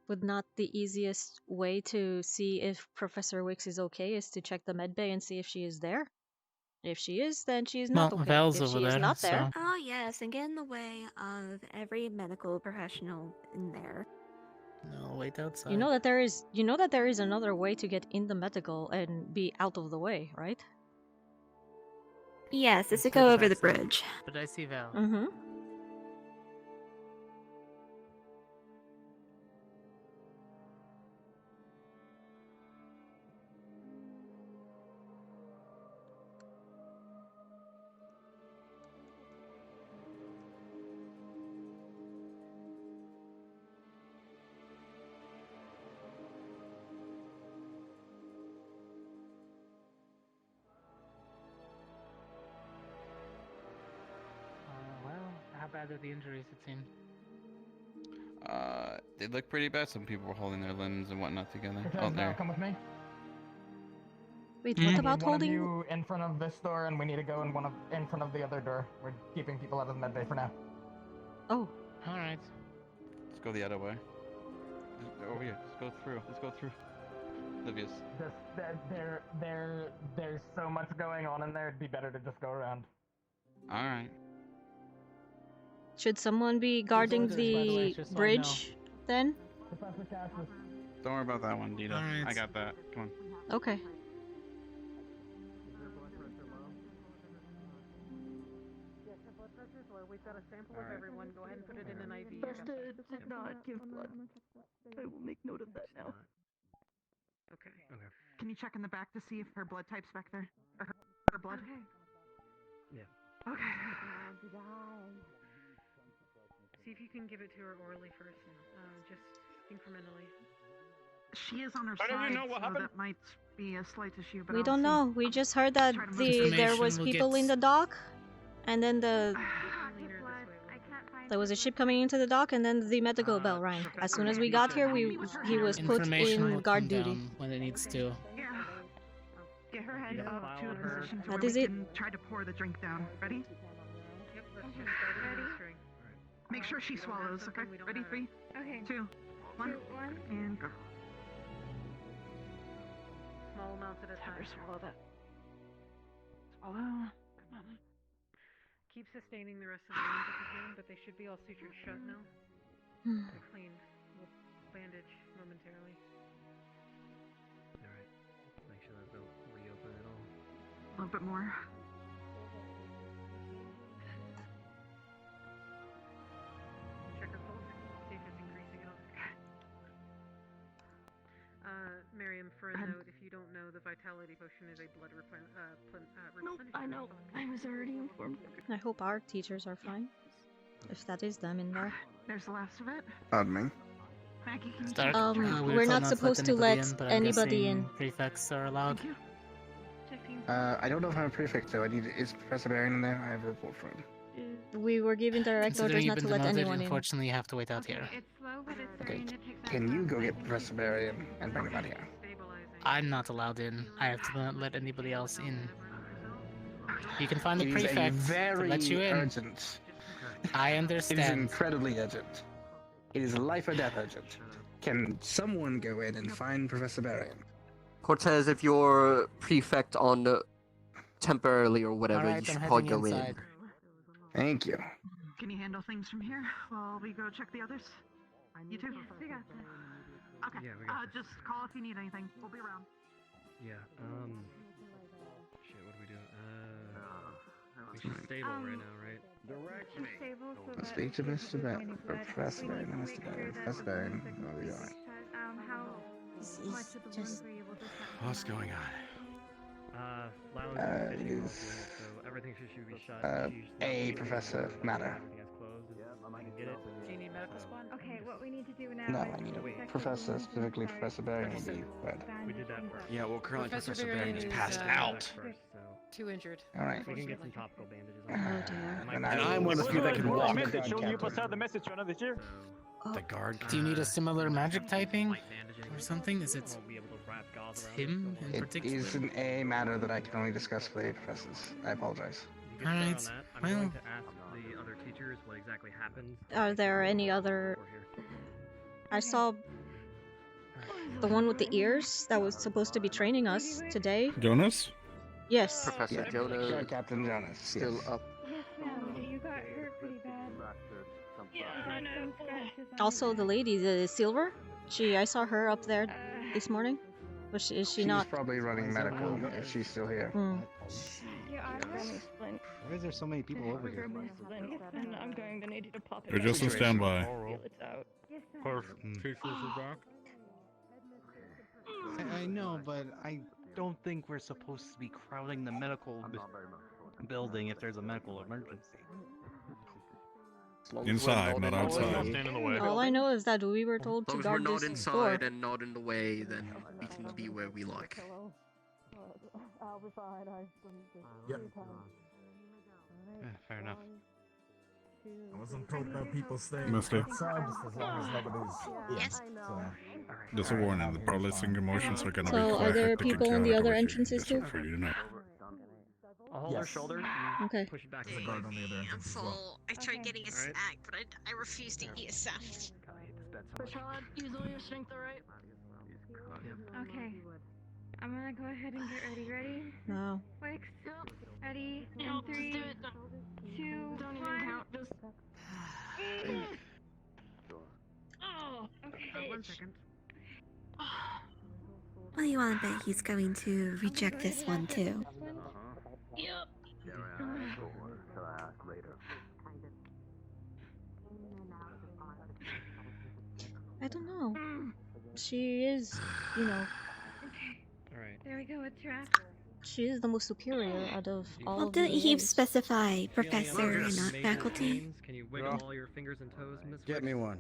Would not the easiest way to see if Professor Wicks is okay is to check the med bay and see if she is there? If she is, then she's Well, not okay. Val's If over she is there, not there, Oh yes, and get in the way of every medical professional in there. No, wait outside. you know that there is another way to get in the medical and be out of the way, right? Yes, it's to Let's go the over the backside. bridge. But I see Val. Mm-hmm. Well, how bad are the injuries, it seemed? They look pretty bad. Some people were holding their limbs and whatnot together. Okay, Oh, now there. come with me. Wait, I what need about one holding? of you in front of this door, and we need to go in front of the other door. We're keeping people out of the med bay for now. Oh. Alright. Let's go the other way. Over here. Let's go through. Let's go through. Livius. There's so much going on in there. It'd be better to just go around. All right. Should someone be guarding orders, by the way, the just so I bridge then? Professor Cassius. Don't worry about that one, Deeta. Alright. I got that. Come on. Okay. We've got a sample of everyone. Go ahead and put it in an IV. Best to not give blood. I will make note of that now. Okay. Can you check in the back to see if her blood type's back there? Or her blood? Okay. Yeah. Okay. See if you can give it to her orally first, just incrementally. She is on her I don't side, even know what so happened. that might be a slight issue. But We I'll don't see. know. We just heard that try to move there was Information will people get- in the dock, and then there was a ship coming into the dock, and then the medical bell rang. As soon as we got here, he was put Information in will guard come duty. down when it needs to. Yeah. Get her head up to a position to That where is we it. can try to pour the drink down. Ready? Yep, let's just start administering. Make sure she swallows. Okay. Ready? 3, Okay. 2, 1, and go. Small amounts at a time. Swallow that. Swallow. Come on. Keep sustaining the rest of the wounds if you can, but they should be all sutured shut now. Hmm. And cleaned. We'll bandage momentarily. Alright. Make sure that they'll reopen it all. A little bit more. Check her pulse. See if it's increasing at all. Miriam, for a note, if you don't know, the vitality potion is a blood replenishment. I know. I was already informed. I hope our teachers are fine. If that is them in there. There's the last of it. Pardon me. Maggie, can you Start. check? We were we're told not to supposed to anybody let in, but I'm anybody guessing in. Prefects are allowed. I don't know if I'm a prefect, though. Is Professor Barron in there? I have a report for him. We were given direct Considering orders you've not been to let demoted, anyone in. unfortunately, you have to wait out here. Okay. Can you go get Professor Barron and bring him out here? I'm not allowed in. I have to not let anybody else in. You can find the It is a prefect to very let you in. urgent. I It is understand. incredibly urgent. It is life or death urgent. Can someone go in and find Professor Barron? Cortez, if you're prefect on temporarily or whatever, Alright, you I'm should probably heading go in. inside. Thank you. Can you handle things from here while we go check the others? You too? We got this. Okay. Yeah, we got this. Just call if you need anything. We'll be around. Yeah, shit, what do we do? She's stable right now, right? Stable so Let's that speak to we can Mr. put Barron. any blood. Professor We Barron. need to Mr. make Barron. sure that Professor we're Barron. doing What are we doing? how much of the wounds were you able to set? What's going on? Lounge It fishing is so everything should be shut. a Professor matter. Everything is closed. I can get it. Do you need medical squad? Okay, what we need to do now No, is I need check a the professor, wounds specifically and Professor Barron will be wed. We did that first. Yeah, well, currently Professor Barron is is, passed out. First, so. Too injured. All right. We can get some topical bandages on. Oh dear. And I'm one of the few that can walk. Message showing you passed the message to another tier. The guard. Do you need a similar magic typing or something? Is it Won't be able to wrap gauze around him in It particular? is a matter that I can only discuss with the professors. I apologize. You can start on Alright, that. I'm well. going to ask the other teachers what exactly happened. Are there any other? I saw the one with the ears that was supposed to be training us today. Jonas? Yes. Professor Jonah Sure, Captain Jonas. still yes. up. Yes, ma'am. You got hurt pretty bad. You got some scratches on Also, your the back. lady, the Silver. I saw her up there this morning. But is she She's not? probably running medical if she's still here. Your arm hurts? Why is there so many people over here? And I'm going to need you to pop it They're back just on in. standby. Feel it's out. Yes, ma'am. Perfect. I know, but I don't think we're supposed to be crowding the medical building if there's a medical emergency. As long as we're Inside, not in the outside. way. Stand in the way. All I know is that we were told As to long as we're guard not this inside door. and not in the way, then we can be where we like. I'll be fine. Yep. Fair enough. I wasn't told about people staying Mister. outside just as long as nobody's in. Yes. So. Just a warning, the processing emotions are gonna be So, quite are there hectic and people in the other chaotic over here, entrances just too? for you to know. I'll hold her Yes. shoulder and Okay. push it back. There's a guard on the other I'm entrance as well. full. I tried getting a Alright. snack, but I refuse to eat a sandwich. Prashad, use all your strength, alright? Okay. I'm gonna go ahead and get ready. Ready? No. Quick. Ready? No, In 3, just do it. 2, Don't even 1. count. Just. Oh, okay. 1 second. Well, you want to bet he's going to reject this one too. Yep. I don't know. She is, you know, Alright. There we go. It's your ass. she is the most superior out of all Well, of the didn't he AAs. specify professor and not Major faculty? pains? Can you wiggle all your fingers and toes, Miss Get me one.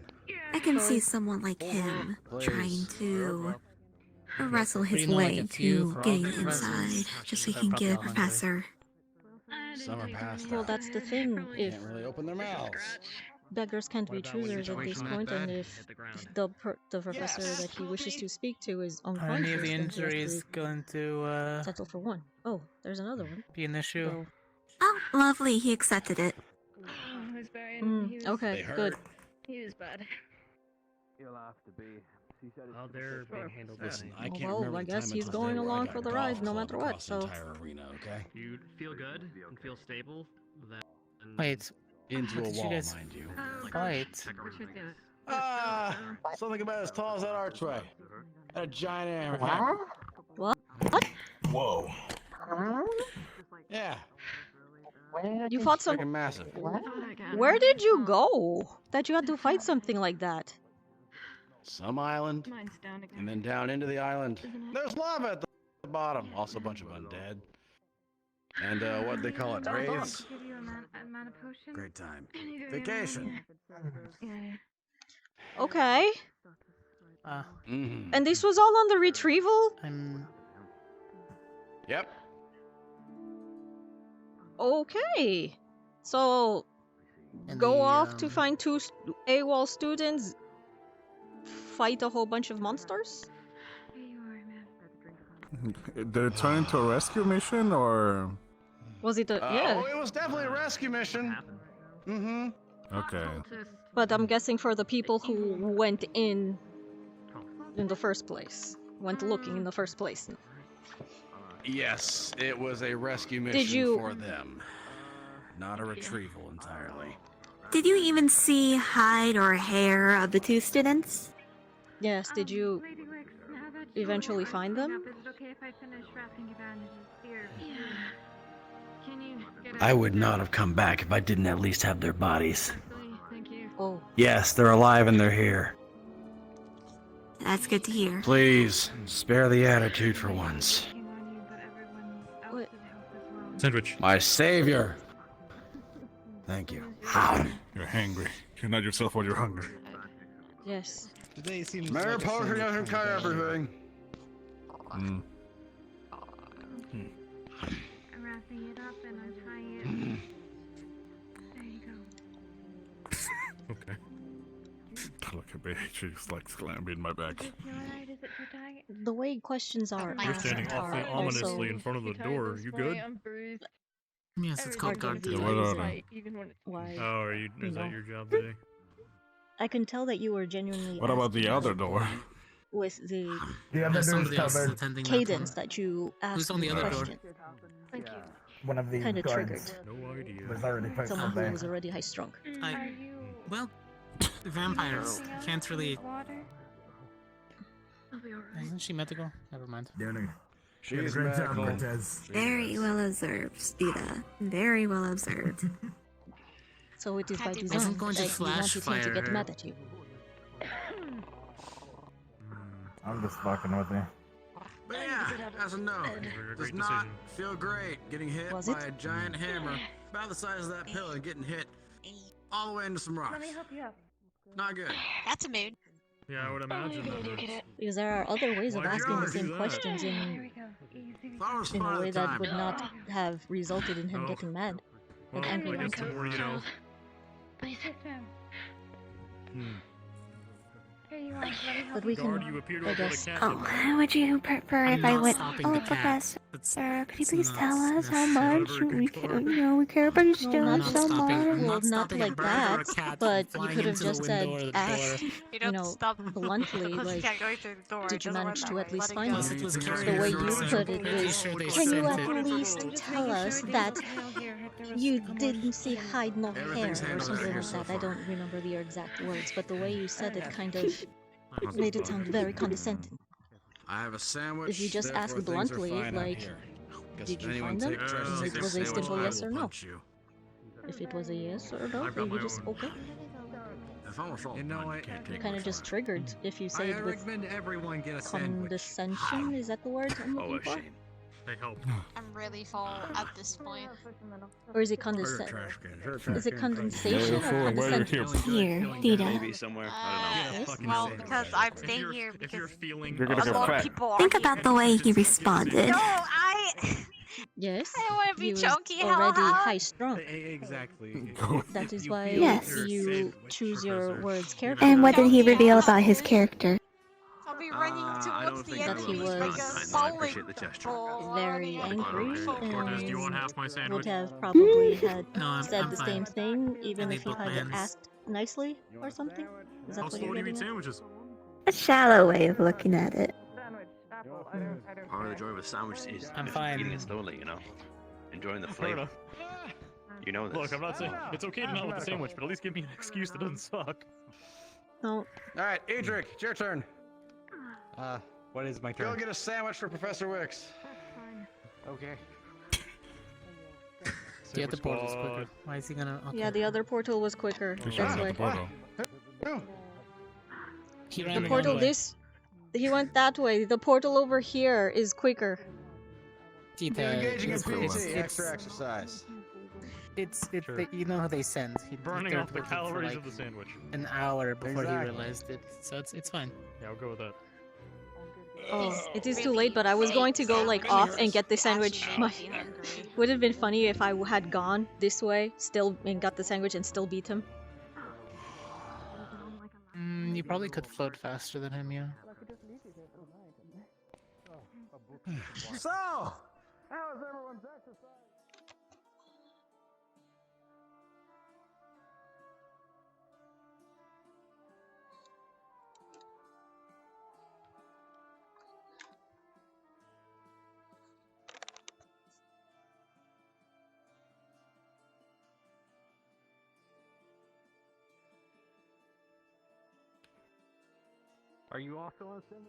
I can see someone like him trying to wrestle his know, like way a few to getting professors inside, just so he are can probably get a all hungry. professor. Some are passed Well, out. that's the thing. If Can't really open their mouths. beggars can't be What about when choosers at this situation that point, and bad? if Hit the ground. the professor that he wishes to speak to is Are any of unconscious, the then he has injuries going to to settle for one. Oh, there's another one. be an issue? So, Oh, lovely, he accepted it. Oh, he was very. He was, okay, good. He was bad. You'll have to be. She said Oh, they're being handled by Listen, I Well, can't remember I the guess time he's until going today where I along got for the a ride, golf no club matter what, across the so- entire arena, okay? You feel good and feel stable. Then Wait, Into what a did you wall, guys mind you. fight? Something about as tall as that archway. And a giant hammer. What? Whoa. Yeah. You fought some. Freaking massive. Where did you go that you had to fight something like that? Some island, Mine's down again. and then down into the island. There's lava at the bottom. Also a bunch of undead. And what they call it, raids. Give you a mana potion. Great time. And you go Vacation. Yeah. Okay. Mm-hmm. And this was all on the retrieval? Yep. Okay. So, go off to find two AWOL students, fight a whole bunch of monsters? Did it turn into a rescue mission or? Was it a. Yeah. Oh, it was definitely a rescue mission. Mm-hmm. Okay. But I'm guessing for the people who went in the first place. Went looking in the first place. Yes, it was a rescue mission you- for them. Not a retrieval entirely. Did you even see hide or hair of the two students? Yes, did you Lady Wix, now that eventually find them? Is it okay if I finish wrapping your bandages here? Yeah. Can you get I would not have come back if I didn't at least have their bodies. Thank you. Oh. Yes, they're alive and they're here. That's good to hear. Please, spare the attitude for once. Sandwich. My savior! Thank you. You're hangry. You're not yourself while you're hungry. Yes. Today seems Mary like a Poker Sunday doesn't kind cut of day. everything. Mm. I'm wrapping it up and I'm tying it. There you go. Okay. Look at me. She's like slamming my back. You alright? Is it too tight? The way questions are You're asked standing are awfully ominously also in front of the door. You Boy, good? I'm bruised. Yes, it's called guard Everything duty. is What like, Even when why? Oh, are you? You Is that know. your job today? I can tell that you were genuinely. What about the asking other us. door? The other door's somebody else is covered. attending that cadence one. that you asked Who's on the the other door? question. Thank you. One of the Kinda guards triggered. was already put Someone who there. was already high strung. Well, the vampires can't really. Isn't she medical? Never mind. She's great job, Cortez. Very well observed, Deeta. Very well observed. So it is by Isn't design going to that you flash wanted him to fire get her. mad at you. I'm just fucking with you. But yeah, as a note, does not feel great getting hit Was by it? a giant hammer about the size of that pillar and getting hit all the way into some rocks. Let me help you up. Not good. That's a mood. Yeah, I would imagine that. Because there are other ways of Why'd you asking the always do same that? questions in a way that would not have resulted in him getting mad. Well, and angry. I guess the more you know. Please sit down. Hmm. Here you are. Let me help But we Guard, can, you appear to I have got a guess. cat. Oh, would you prefer I'm if I not went? stopping Oh, the cat. Professor, could you please not- tell us how that's much never we good care? You know, we care about your No, students not so stopping. much. Well, not stopping a like bird or that, a cat but from you flying could have into the just said, window or the asked, door. you know, bluntly, like, did you manage to at least find Plus, him? it was The carrier way you pigeons, put I'm it pretty was, sure they can you sent at it. least tell us that you didn't see hide nor hair Everything's or handled something here like so that? I far. don't remember your exact words, but the way you said it kind of made it sound very condescending. I have a sandwich. If you just therefore ask things are bluntly, fine out like, here. Guess did if you anyone find them? tries to It take was a a sandwich, simple I yes will or no. punch you. If it was a yes or no, I've then got you my just, own. okay. If I'm assault, You know you what? can't take Kind of just triggered if you say I it with recommend everyone get a sandwich. condescension. Is that the word I'm Oh, looking a for? shame. They help. I'm really full at this point. Or is it Is it condensation or condescension? Here, Deeta. Maybe somewhere. I Yes, don't know. well, because I'm staying here If you're because feeling. You're gonna a go lot of fat. people are Think here. about the way he responded. No, I Yes. don't want to be He was chunky. already How? high strung. Exactly. That is why Yes. you choose your words carefully. And what did he reveal about his character? I'll be running I towards don't the think that enemy he like was- a I bowling appreciate the gesture. ball Very running angry Cortez, do you want and half my would sandwich? have probably had No, said I'm the fine. same thing even I if need he both had hands. asked nicely or something. Is that How what slow you're do you eat getting at? sandwiches? A shallow way of looking at it. Part of the joy of a sandwich is I'm just fine. eating it slowly, you know? Enjoying the Fair flavor. enough. You know this. Look, I'm not saying it's okay to not like the sandwich, but at least give me an excuse that doesn't suck. No. Alright, Edric, it's your turn. What is my Go turn? get a sandwich for Professor Wicks. Okay. The other portal's quicker. Why is he gonna? Okay. Yeah, the other portal was quicker. That's why. He ran The one portal way. he went that way. The portal over here is quicker. Deeta, You're engaging in it's, PT, extra exercise. It's Sure. you know how they send. He Burning they're off the looking for, calories like, of the sandwich. an hour before he Exactly. realized it, so it's fine. Yeah, I'll go with that. Oh, it is too late, but I was going to go like off and get the sandwich. Would have been funny if I had gone this way, still and got the sandwich and still beat him. You probably could float faster than him, yeah. So, how is everyone's exercise? Are you also on Ascension?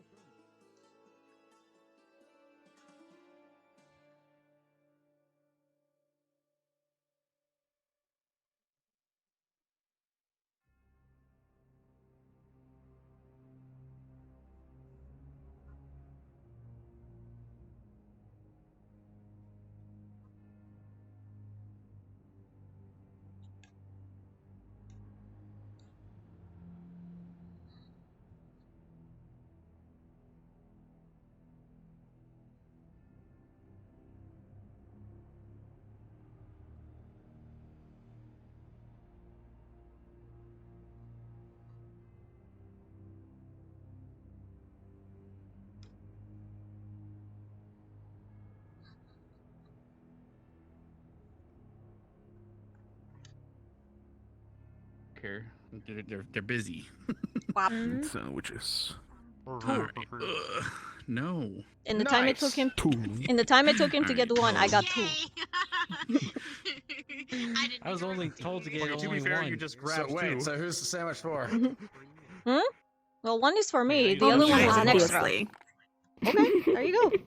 They're busy. Mm-hmm. Sandwiches. No. In the time it took him, to get one, I got 2. I was only told to get Okay, only to be fair, one. you just grabbed two. So who's the sandwich for? Hmm? Well, one is for me. The Yeah, other one is an extra. Obviously. Okay, there you go. There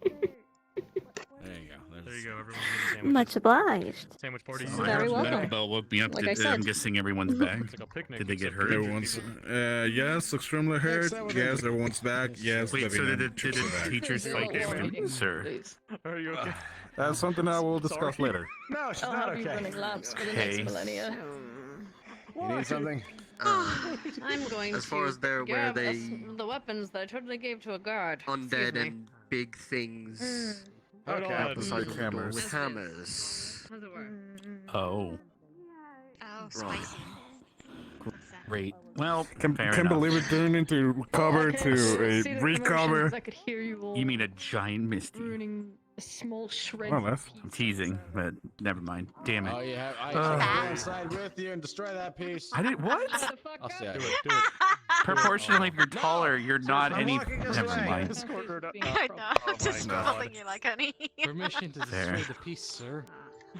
you go. There you go. Everyone's getting sandwiches. Much obliged. Sandwich party. Very welcome. Medical bell woke me up. Like I said. I'm guessing everyone's back. It's like a picnic. Did they get except hurt? for Everyone's, yes, extremely hurt. Yes, everyone's back. Yes, Wait, so Vivian did and Chips are the back. teachers fight after, sir? Are you okay? That's something I will discuss later. No, she's not okay. labs for the Hey. next millennia. You need something? I'm going As far to as they're aware, grab they the weapons that I totally gave to a guard. Excuse undead me. and big things Okay. Besides with hammers. hammers. How's it work? Oh, Oh, spicy. great. Well, Can't fair enough. believe it turned into cover See to the a commotions, recover. I could hear you all You mean a giant misty? ruining a small shred. More or less. I'm teasing, but never mind. Damn Oh, it. you have. I Uh. should go inside with you and destroy that piece. I didn't. What? I'll see. Do it. Proportionally, if you're taller, you're not I'm any. walking this Never way. mind. Escort her to- I know. Oh I'm just my God. pulling you like honey. Permission to There. destroy the piece, sir.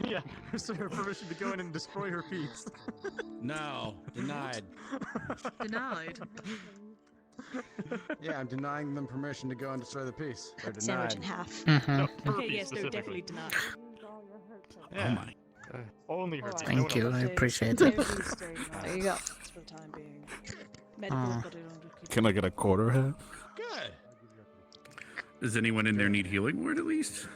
Yeah, sir, permission to go in and destroy her piece. No, denied. Denied. Yeah, I'm denying them permission to go and destroy the piece. They're Cut the sandwich denied. in half. No, her Okay, piece yes, they're definitely specifically. denied. Oh my. Only her piece. no Thank one you, else. I appreciate it. There you go. For the time being. Can I get a quarter half? Good. Does anyone in there need healing word at least?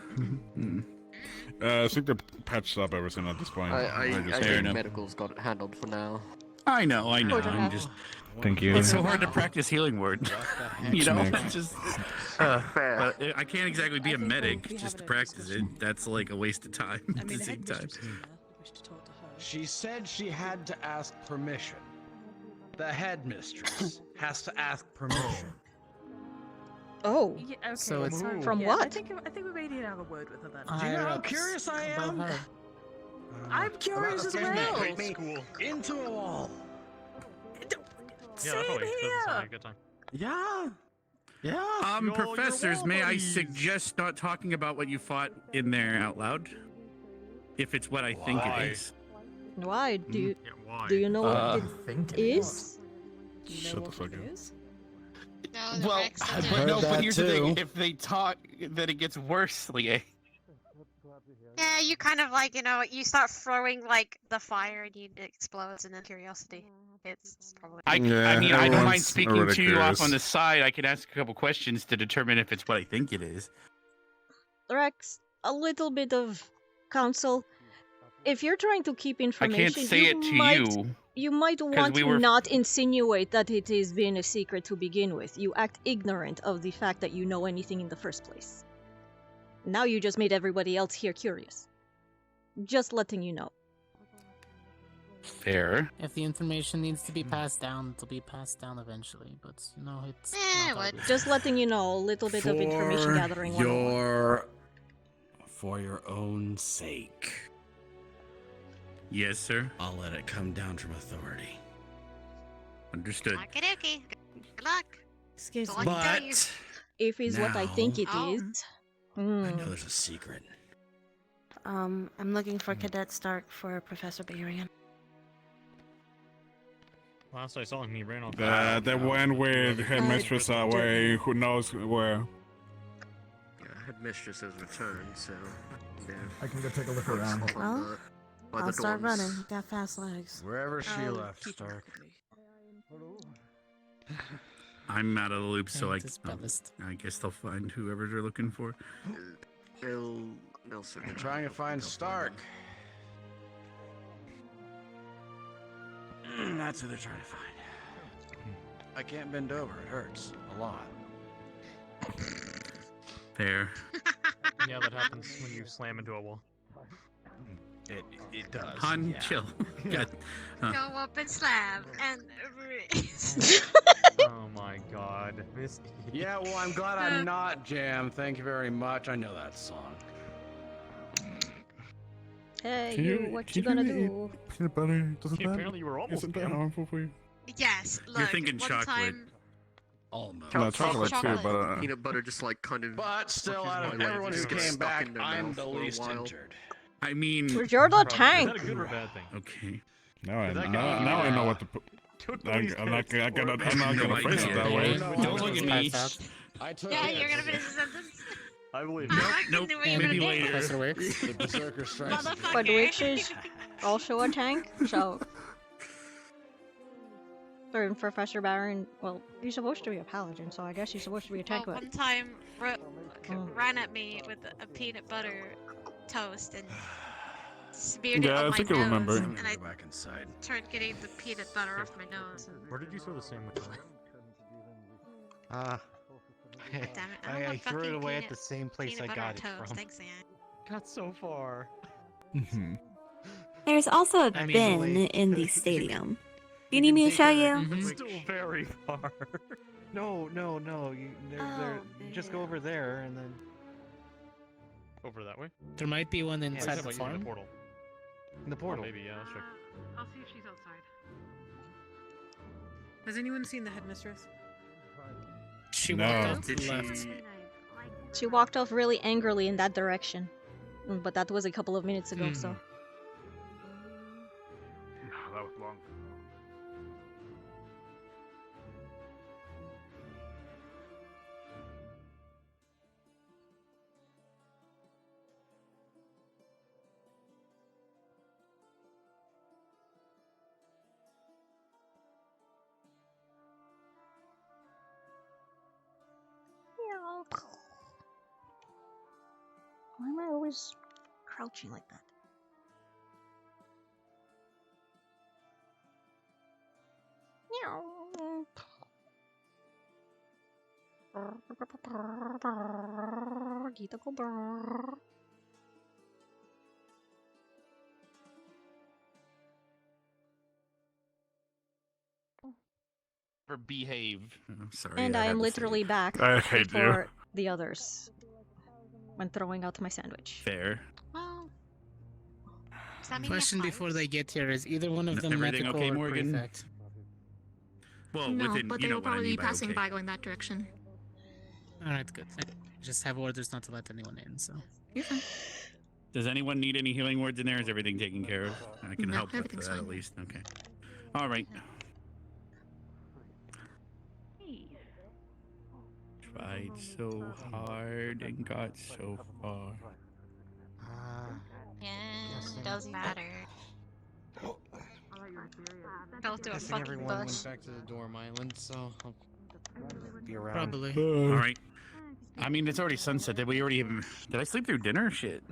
I think they're patched up ever since at this point. I just- think medical's got it handled for now. I know. Quarter I'm half. just. Thank you. It's so hard to practice healing word. You know, Nick. it's just. Fair. But I can't exactly be a medic just to practice it. That's like a waste of time at the same time. She said she had to ask permission. The headmistress has to ask permission. Oh, Yeah, okay. So it's- From I what? think we may need to have a word with her then. Do you know how curious I am? I'm curious as well. Into a wall. Yeah, that probably doesn't sound like a good time. Yeah. Yeah. You're Professors, may I buddies. suggest not talking about what you fought in there out loud? If it's what I think Why? it is. why? Do you Yeah, why? do you know what think it is? Shut the fuck up. No, the Well, Rex doesn't. but no, Heard but that here's the thing. too. If they talk, then it gets worse, Lier. Yeah, you kind of like, you start throwing like the fire and it explodes and then curiosity. It's probably. I mean, Yeah, I don't mind everyone's speaking already to you off curious. on the side. I can ask a couple questions to determine if it's what I think it is. Rex, a little bit of counsel. If you're trying to keep I information, can't say it to you. You might want we to were- not insinuate that it is being a secret to begin with. You act ignorant of the fact that you know anything in the first place. Now you just made everybody else here curious. Just letting you know. Fair. If the information needs to be passed down, it'll be passed down eventually. But it's Eh, not what? obvious. Just letting you know, a little bit of information gathering. 101. For your own sake. Yes, sir. I'll let it come down from authority. Understood. Okie-dokie. Good luck. Excuse That's all I can tell you. But If is what I think it Oh. is. I Hmm. know there's a secret. I'm looking for Cadet Stark for Professor Barian. Last I saw him, he ran off. That went with headmistress away. Who knows where? Yeah, headmistress has returned, so. Yeah. I can go take a look around. Well, By the I'll start dorms. running. Got fast legs. Wherever she I'll left, keep Stark. I'm out of the loop, so I Dispellist. guess they'll find whoever they're looking for. They'll certainly They're trying to find Stark. That's who they're trying to find. I can't bend over. It hurts a lot. There. Yeah, that happens when you slam into a wall. It does. Han, yeah. chill. God. Go up and slam and. Oh my god. Misty. Yeah, well, I'm glad I'm not Jam. Thank you very much. I know that song. Hey, Can you, what you can gonna eat do? Peanut butter. Doesn't Yeah, apparently you were almost isn't that Jam. harmful for you? Yes, look. You're thinking one chocolate. time. Almost. No, chocolate too, but peanut butter just like kind of. But still, pushes out my of leg, everyone who just gets came stuck back, in their I'm mouth the for a least while. injured. I mean, You're the Is tank. that a good or bad thing? okay. now I That now, guy- now I know what to put. I'm not gonna face it that way. Don't look at me. I took Yeah, it. you're gonna finish the sentence. I believe I it. fucking Nope. knew what you were Maybe gonna do. later. Professor Wicks. The berserker strikes. Motherfucker. But Witch is also a tank, so. Or Professor Baron, well, he's supposed to be a paladin, so I guess he's supposed to be a tank. Well, But one time ran at me with a peanut butter toast and smeared it Yeah, on I my think I nose, remember. and I Go back inside. tried getting the peanut butter off my nose. Where did you throw the sandwich? Ah. Damn it! I, don't I want threw it fucking away at peanut- the same place I peanut butter got on it toast. from. Thanks, Ann. Got so far. There's also a I mean, bin really. in the stadium. Do you need me to show you? It's still very far. No. Just go over there and then. Over that way? There might be one inside Except the like in farm. the portal. In the portal. Oh, maybe, yeah, let's check. I'll see if she's outside. Has anyone seen the headmistress? She No. walked out to Did the left. she? she walked off really angrily in that direction. But that was a couple of minutes ago, so. That was long. Why am I always crouching like that? Deeta go brrr. Or behave. I'm sorry. And I had am to say literally it. back I hate you. before the others when throwing out my sandwich. Fair. Well, does that mean Question before they get here is either one of them Everything mythical okay, or Morgan? prefect? Well, No, within, but you they know will what I probably mean be by passing okay. by going that direction. Alright, good. I just have orders not to let anyone in, so. You're fine. Does anyone need any healing words in there? Is everything taken care of? I can No, help with everything's that fine. at least. Okay. All right. Tried so hard and got so far. Yeah, it doesn't matter. Fell through a Guessing fucking everyone bush. went back to the dorm island, so I'll be around. Probably. All right. I mean, it's already sunset. Did we already even? Did I sleep through dinner? Shit.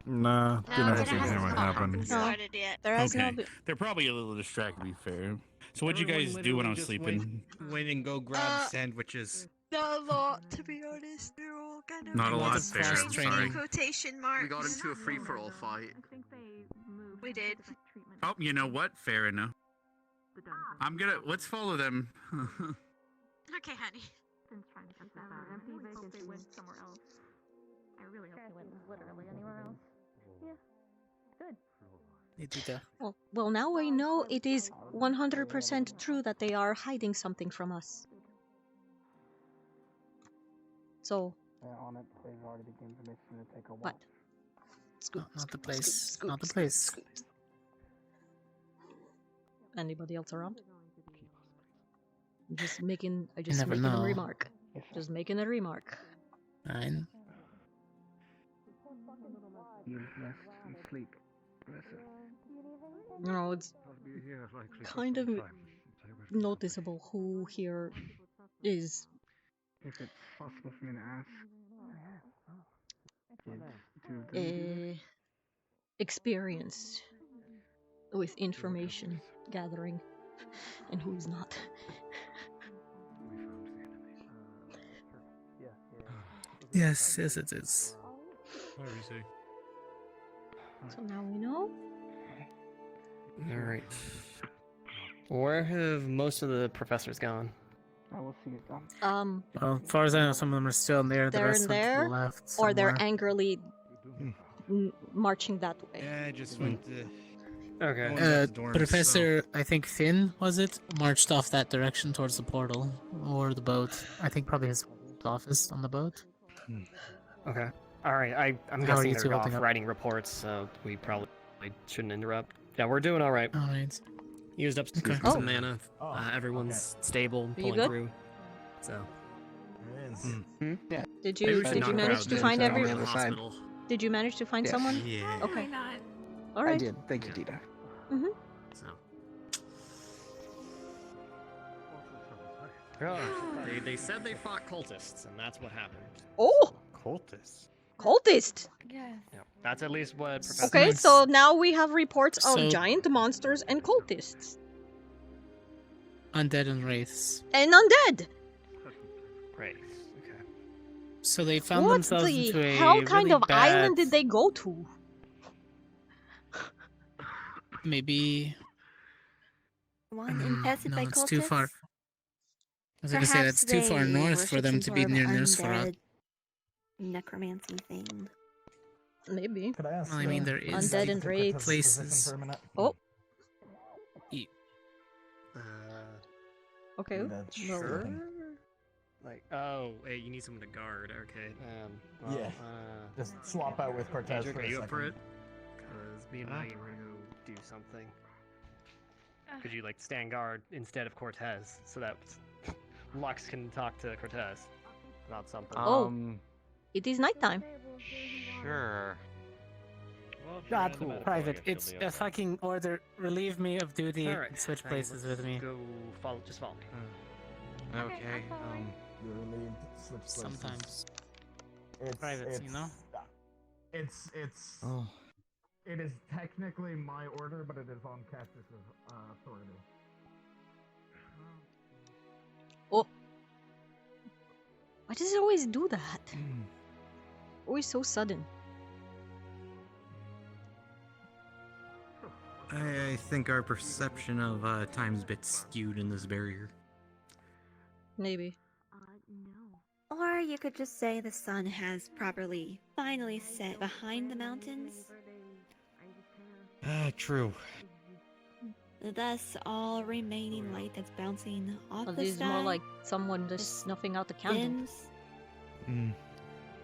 Nah, No, dinner dinner hasn't hasn't happened. started yet. There has Okay. no. Be- They're probably a little distracted, to be fair. So what'd you Everyone guys do when I was literally just sleeping? Went and go grab sandwiches. Not a lot, to be honest. They're all kind of Not a lot, Lots of fair. cross I'm sorry. quotation marks. We got into a free-for-all fight. We did. Oh, you know what? Fair enough. I'm gonna. Let's follow them. Okay, honey. I really hope they went somewhere else. I really hope they went literally anywhere else. Yeah. Good. Hey, Deeta. well, now I know it is 100% true that they are hiding something from us. So, On it, they've already been given permission to take a walk. what? No, not the place. Not the place. Anybody else around? I'm just making. I You just never making a know. remark. Just making a remark. Fine. You rest and sleep. No, it's kind of noticeable who here is. If it's possible for me to ask, kids, Experienced with information gathering and who's not. Yes, yes, it is. Whatever you say. So now we know. Alright. Where have most of the professors gone? I will see it done. Well, as far as I know, some of them are still in there. The They're rest in went to there, the left. or they're somewhere. angrily marching that way. Yeah, I just went to. Okay. Going back to dorms, Professor, I think Finn, was it? Marched off that direction towards the portal. Or the boat. I think probably his office on the boat. Okay. Alright, I'm How are guessing you they're two off holding up? writing reports, so we probably shouldn't interrupt. Yeah, we're doing alright. Alright. Used up Okay. some mana. Everyone's stable, you pulling good? through. So. Yeah. Did you manage to find everyone? Hospital. Did you manage to find Yes. someone? Yeah. Okay. I All right. did. Thank you, Deeta. Mm-hmm. So. They said they fought cultists, and that's what happened. Oh, Cultists. cultist. Yes. Yeah, that's at least what Professor. Okay, so now we have reports of So- giant monsters and cultists Undead and wraiths. and undead. Great. Okay. So they found What themselves the into a hell kind really of island bad- did they go to? Maybe... One infested no, by it's too far. cultists? I was gonna say that's too far they north for worship them some to be sort of near Nosferatu. undead necromancy thing. Maybe. Could I ask? Well, I mean, there is Undead and wraiths. places. For a minute? Oh, okay. That's Well, Sure. Like, oh, hey, you need someone to guard. Okay. Well, Yeah. Just swap out with Cortez Andrew, for are a you up for second. it? Because me and Maggie were gonna go do something. Could you like stand guard instead of Cortez so that Lux can talk to Cortez about something? Oh. It is nighttime. Sure. God, Private, it's a fucking order. Relieve me of duty All right, and switch Maggie, places let's with me. Go follow. Just follow me. Okay. You're relieved. Switch places. Sometimes. It's, Privates, you know? It's Oh. it is technically my order, but it is on Castus's authority. Oh. Why does it always do that? Always so sudden. I think our perception of time's a bit skewed in this barrier. Maybe. Or you could just say the sun has properly, finally set behind the mountains. True. Thus, all remaining light that's bouncing off Well, the this is sky more like someone just snuffing out the candle. dims.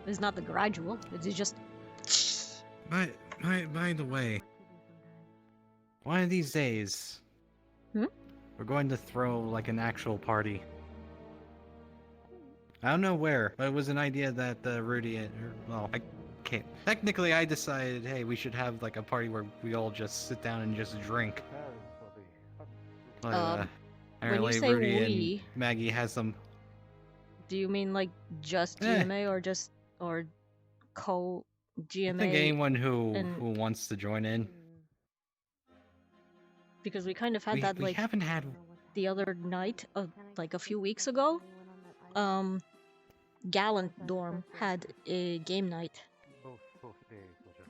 It's not the gradual. It's just. By the way, one of these days, we're going to throw like an actual party. I don't know where, but it was an idea that Rudy and well, I can't. Technically, I decided, hey, we should have like a party where we all just sit down and just drink. But, when you apparently say Rudy we, and Maggie has some. do you mean like just Eh. GMA or co GMA? I think anyone who and- wants to join in. Because we kind of had We that like haven't had. the other night of like a few weeks ago. Gallant Dorm had a game night.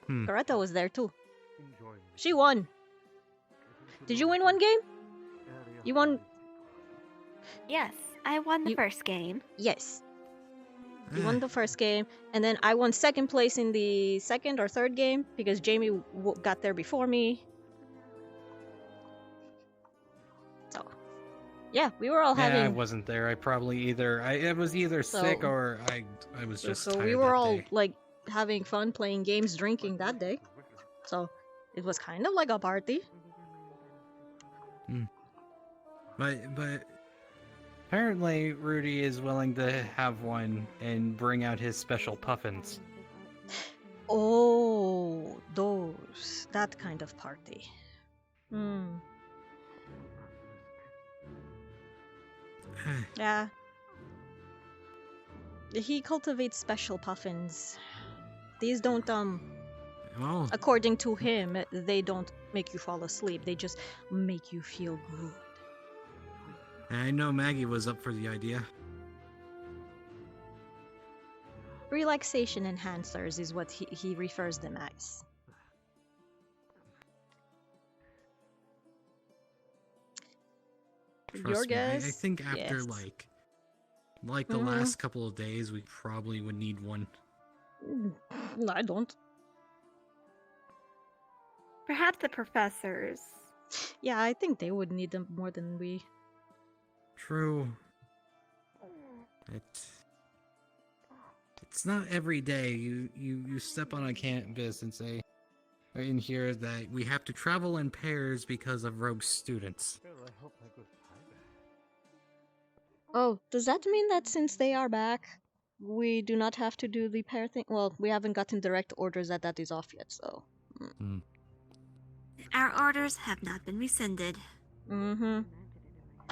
Coretta was there too. She won. Did you win one game? You won. Yes, I won the first game. Yes. You won the first game, and then I won second place in the second or third game because Jamie got there before me. So, yeah, we were all Yeah, I having. wasn't there. I probably I was either sick So- or I was just So tired we were that all day. like having fun playing games, drinking that day. So it was kind of like a party. But apparently Rudy is willing to have one and bring out his special puffins. Oh, that kind of party. Yeah. He cultivates special puffins. These don't Oh, according to him, they don't make you fall asleep. They just make you feel good. I know Maggie was up for the idea. Relaxation enhancers is what he refers them as. Trust Your me, guess? I think after Yes. like the last couple of days, we probably would need one. I don't. Perhaps the professors. Yeah, I think they would need them more than we. True. It's not every day you step on a campus and say, in here, that we have to travel in pairs because of rogue students. Oh, does that mean that since they are back, we do not have to do the pair thing? Well, we haven't gotten direct orders that is off yet, so. Our orders have not been rescinded. Mm-hmm.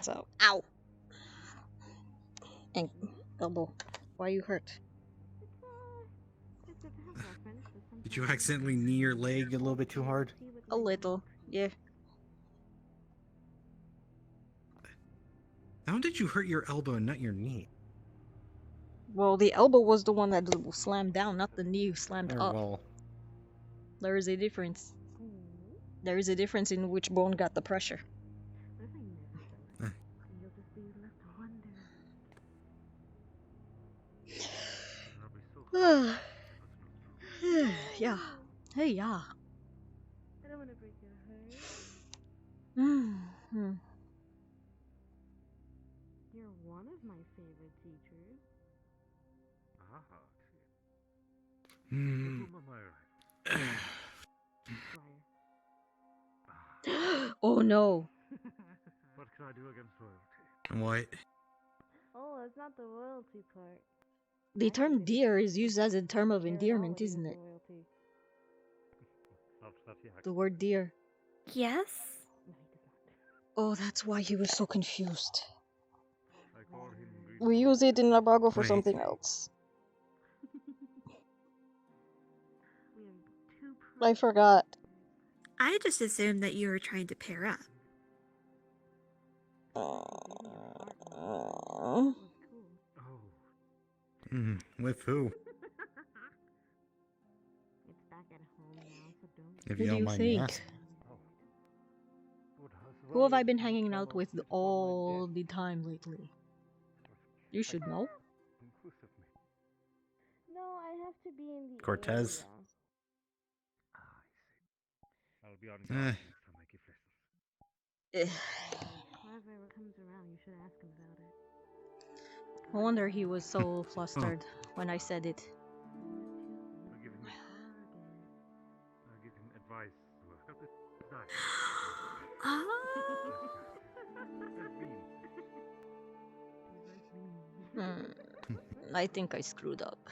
So, ow! And elbow, why are you hurt? Did you accidentally knee your leg a little bit too hard? A little, yeah. How did you hurt your elbow and not your knee? Well, the elbow was the one that slammed down, not the knee slammed up. Well, there is a difference. There is a difference in which bone got the pressure. Yeah. Hey, yeah. I don't want to break your heart. You're one of my favorite teachers. Oh no. What can I do against royalty? What? Oh, it's not the royalty part. The term dear is used as a term of endearment, isn't it? The word dear. Yes? Oh, that's why he was so confused. We use it in Nabago for something else. I forgot. I just assumed that you were trying to pair up. With who? It's back at home now, so don't. If Who you do don't you mind me think? asking. Who have I been hanging out with all the time lately? You should know. No, I have to be in the Cortez? I'll be on guard next time I give lessons. Whenever it comes around, you should ask him about it. No wonder he was so flustered when I said it. I'll give him advice. I think I screwed up.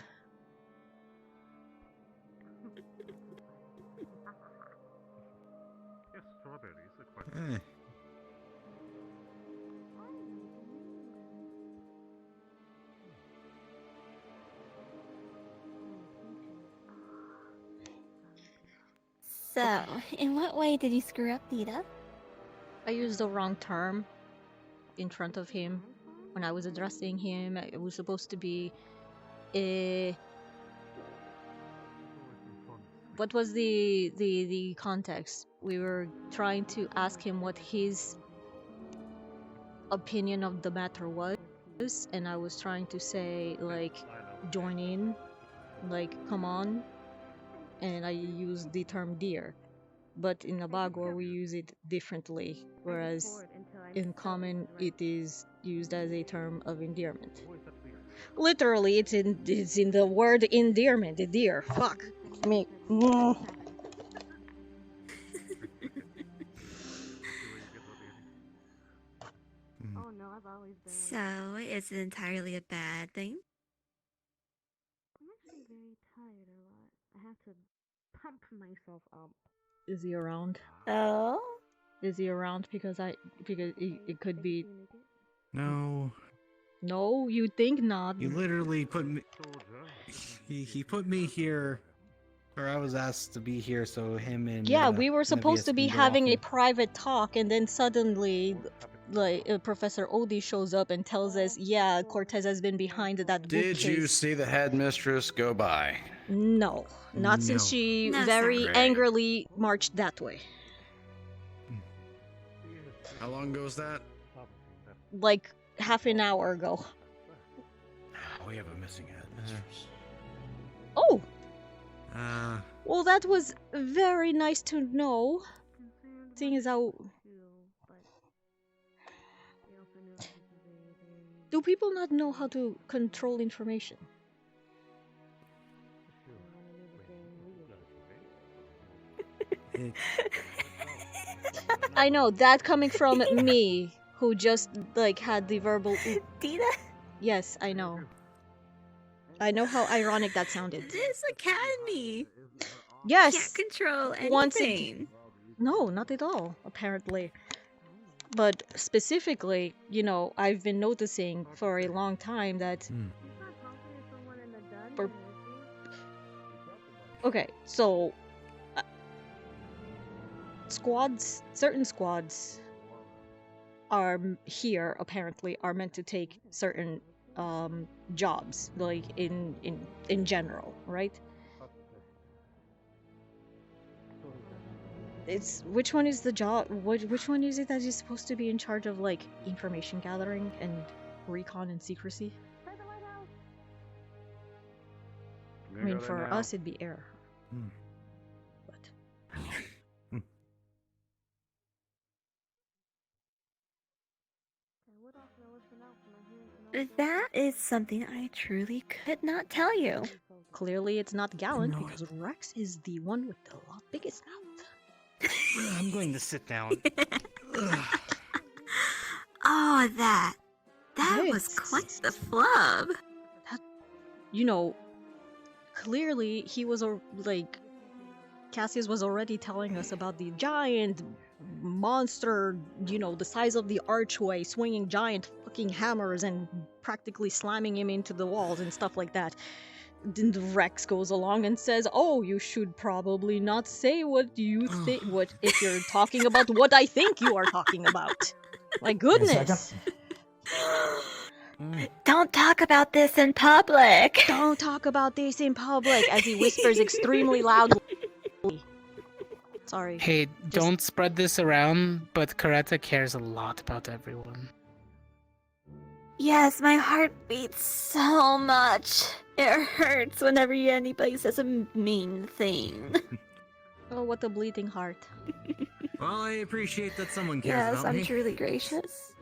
Yes, strawberries are quite. So, in what way did you screw up, Deeta? I used the wrong term in front of him when I was addressing him. It was supposed to be what was the context? We were trying to ask him what his opinion of the matter was, and I was trying to say, like, join in, like, come on, and I used the term dear. But in Nabago we use it differently, whereas in common it is used as a term of endearment. Literally, it's in the word endearment, dear. Fuck me. So, is it entirely a bad thing? I'm actually very tired a lot. I have to pump myself up. Is he around? Oh? Is he around? Because it could be. No. No, you think not. You literally put me. He put me here, or I was asked to be here, so him and. Yeah, we were supposed Nevius to be can go having off a and- private talk, and then suddenly, like, Professor Odie shows up and tells us, yeah, Cortez has been behind that bookcase. Did you see the headmistress go by? No, not since she very Great. angrily marched that way. How long ago was that? Like half an hour ago. We have a missing headmistress. Oh! Well, that was very nice to know. Seeing as how... Do people not know how to control information? I know, that coming from me, who just, like, had the verbal... Deeta? Yes, I know. I know how ironic that sounded. This academy! Yes! Can't control anything. Once no, not at all, apparently. But specifically, you know, I've been noticing for a long time that... Okay, so... certain squads are here, apparently, are meant to take certain jobs, like, in general, right? Which one is the job? Which one is it that is supposed to be in charge of, like, information gathering and recon and secrecy? I mean, for us, it'd be air. That is something I truly could not tell you. Clearly, it's not Gallant because Rex is the one with the biggest mouth. I'm going to sit down. Oh, that was quite the flub. You know, clearly he was like, Cassius was already telling us about the giant monster, you know, the size of the archway, swinging giant fucking hammers and practically slamming him into the walls and stuff like that. Then Rex goes along and says, "Oh, you should probably not say what you think. What if you're talking about what I think you are talking about?" My goodness. Don't talk about this in public. Don't talk about this in public, as he whispers extremely loudly. Sorry. Hey, don't spread this around, but Coretta cares a lot about everyone. Yes, my heart beats so much. It hurts whenever anybody says a mean thing. Oh, what a bleeding heart. Well, I appreciate that someone cares Yes, about me. I'm truly gracious.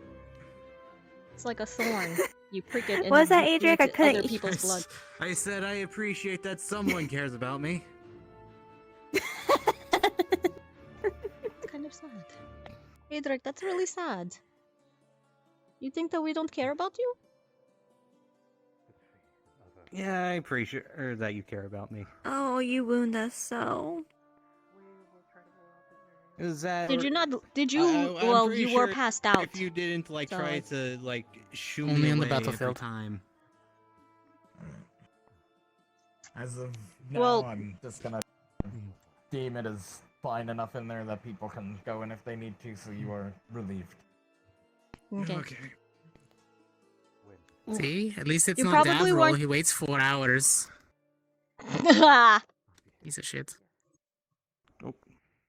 It's like a thorn. You prick it and What was that, you Adric? I bleed couldn't- other people's blood. I said I appreciate that someone cares about me. It's kind of sad. Adric, that's really sad. You think that we don't care about you? Yeah, I appreciate that you care about me. Oh, you wound us so. Is that? Did you not? Did you? I'm well, pretty you were sure passed out. If you didn't like So, try to like shoot Only me on the away every battlefield. time. As of now, Well- I'm just gonna deem it as fine enough in there that people can go in if they need to, so you are relieved. Okay. See? At least it's You not probably Davril. weren't- He waits 4 hours. Piece of shit.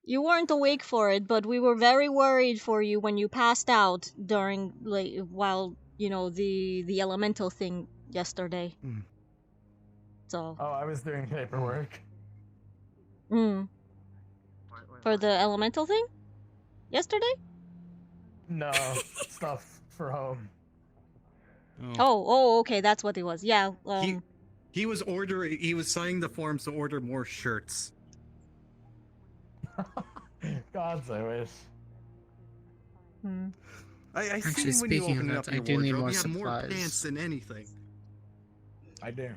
You weren't awake for it, but we were very worried for you when you passed out during, like, while, you know, the elemental thing yesterday. So. Oh, I was doing paperwork. For the elemental thing? Yesterday? No, stuff for home. Oh, okay, that's what it was. Yeah, He was signing the forms to order more shirts. Gods, I wish. I Actually, seen when you speaking of opened that, up I your do need wardrobe, more you had more supplies. pants than anything. I do.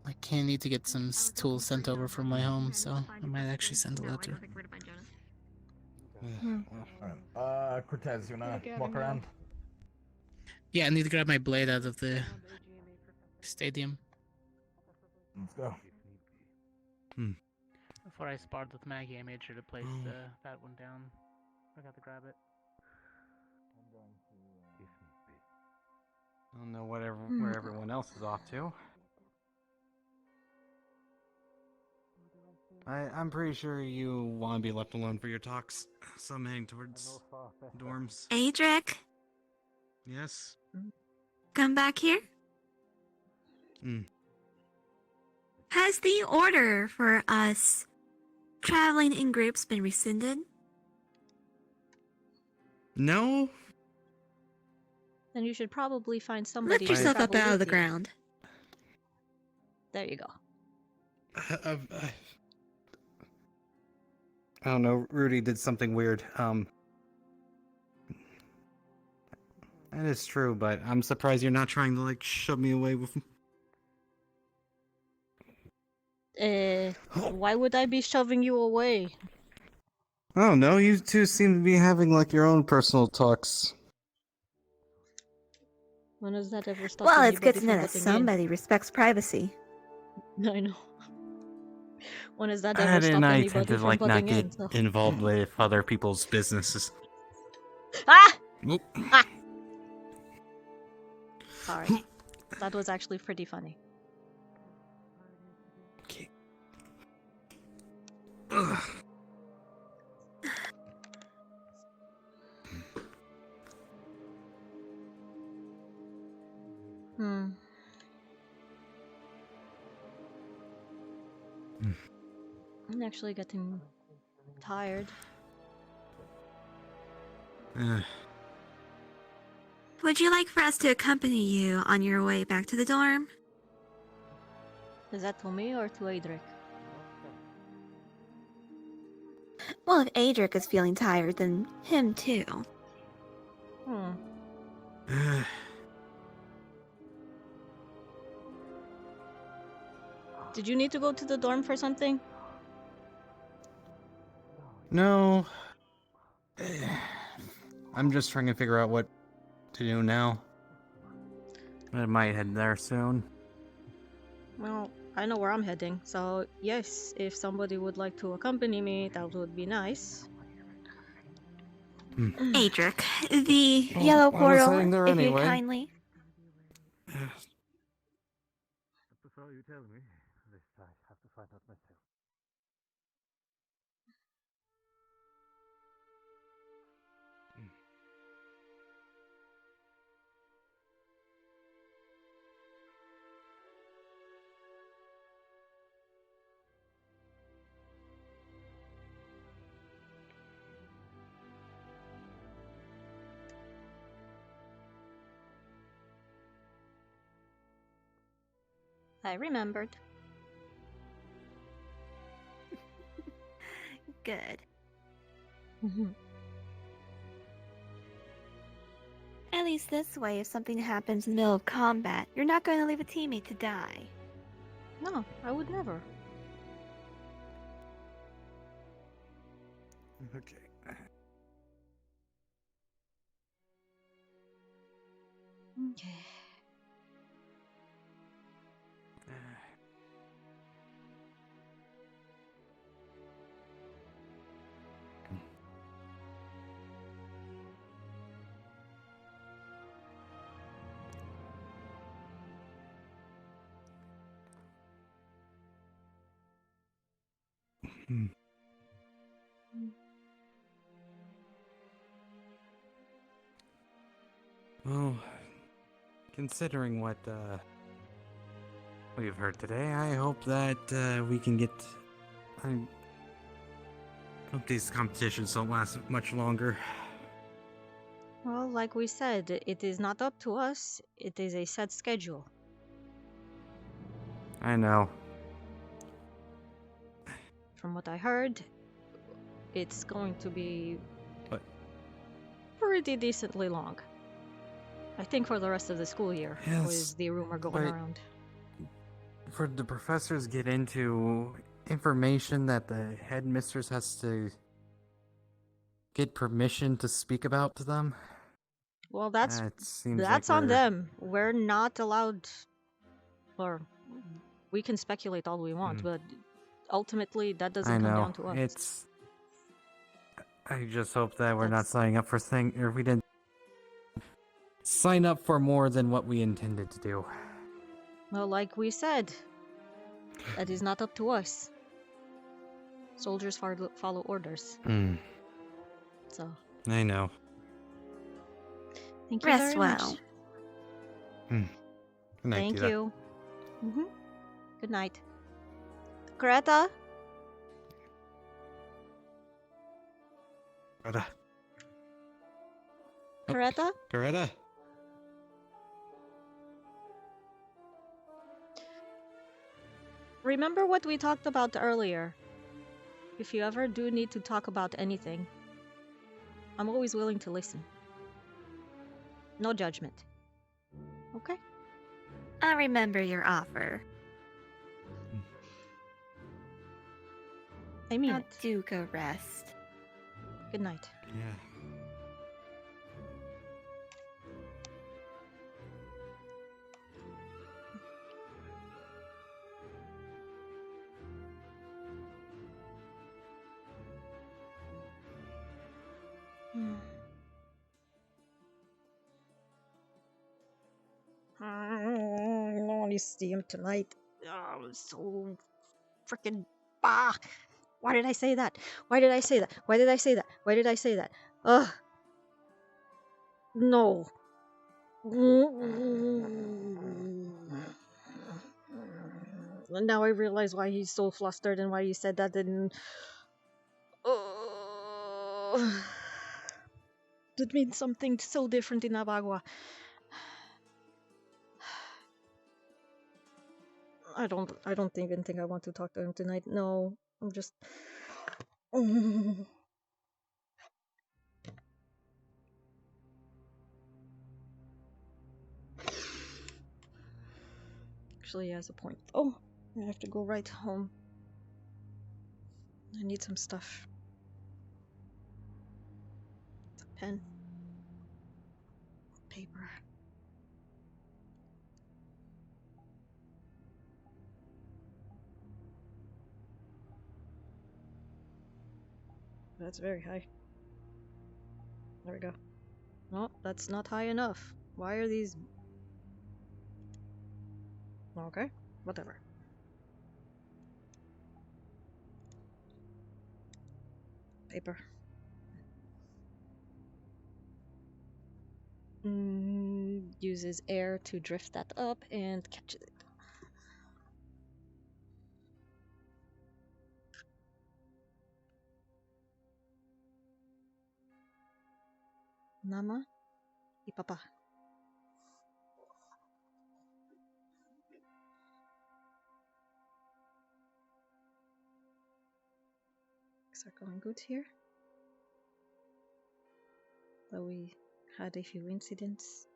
I can't need to get some tools sent over from my home, so I might actually send a letter. Alright, Cortez, you wanna walk around? Yeah, I need to grab my blade out of the stadium. Let's go. Before I sparred with Maggie, I made sure to place that one down. Forgot to grab it. I don't know where everyone else is off to. I'm pretty sure you want to be left alone for your talks. So I'm heading towards dorms. Adric, Yes? come back here. Has the order for us traveling in groups been rescinded? No. Then you should probably find somebody Lift to yourself up travel out of with the you. ground. There you go. I don't know. Rudy did something weird. That is true, but I'm surprised you're not trying to like shove me away with. Why would I be shoving you away? I don't know. You two seem to be having like your own personal talks. When has that ever stopped Well, it's good anybody to know from that butting somebody respects privacy. in? I know. When has that That ever and stopped I anybody tend to from like not butting get in? So. involved with other people's businesses. Ah! Oop. Ah! Sorry. That was actually pretty funny. Ugh. I'm actually getting tired. Would you like for us to accompany you on your way back to the dorm? Is that to me or to Adric? Well, if Adric is feeling tired, then him too. Did you need to go to the dorm for something? No. I'm just trying to figure out what to do now. I might head there soon. Well, I know where I'm heading, so yes, if somebody would like to accompany me, that would be nice. Adric, the yellow I was portal, heading there if you anyway. kindly. So you tell me. This I have to find out myself. I remembered. Good. At least this way, if something happens in the middle of combat, you're not going to leave a teammate to die. No, I would never. Okay. Okay. Well, considering what we've heard today, I hope that we can get. I hope these competitions don't last much longer. Well, like we said, it is not up to us. It is a set schedule. I know. From what I heard, it's going to be But pretty decently long. I think for the rest of the school year, Yes, was the rumor going but around. for the professors get into information that the headmistress has to get permission to speak about to them. Well, that's That seems that's like on we're- them. We're not allowed, or we can speculate all we want, but ultimately that doesn't I come know. down to us. I just hope that we're not signing up for or we didn't sign up for more than what we intended to do. Well, like we said, that is not up to us. Soldiers follow orders. So, I know. thank you Rest very well. much. Good night, Thank Deeta. you. Mm-hmm. Good night. Greta? Greta. Greta? Greta. Remember what we talked about earlier. If you ever do need to talk about anything, I'm always willing to listen. No judgment. Okay? I'll remember your offer. I mean now it. Do go rest. Good night. Yeah. I want to see him tonight. Oh, I'm so freaking bah. Why did I say that? Why did I say that? Why did I say that? Why did I say that? Ugh. No. And now I realize why he's so flustered and why he said that and that means something so different in Abagua. I don't even think I want to talk to him tonight. No, I'm just Actually, he has a point. Oh, I have to go right home. I need some stuff. A pen. Paper. That's very high. There we go. No, that's not high enough. Why are these... Okay, whatever. Paper. Uses air to drift that up and catches it. Mama y papá. Is that going good here? Though we had a few incidents,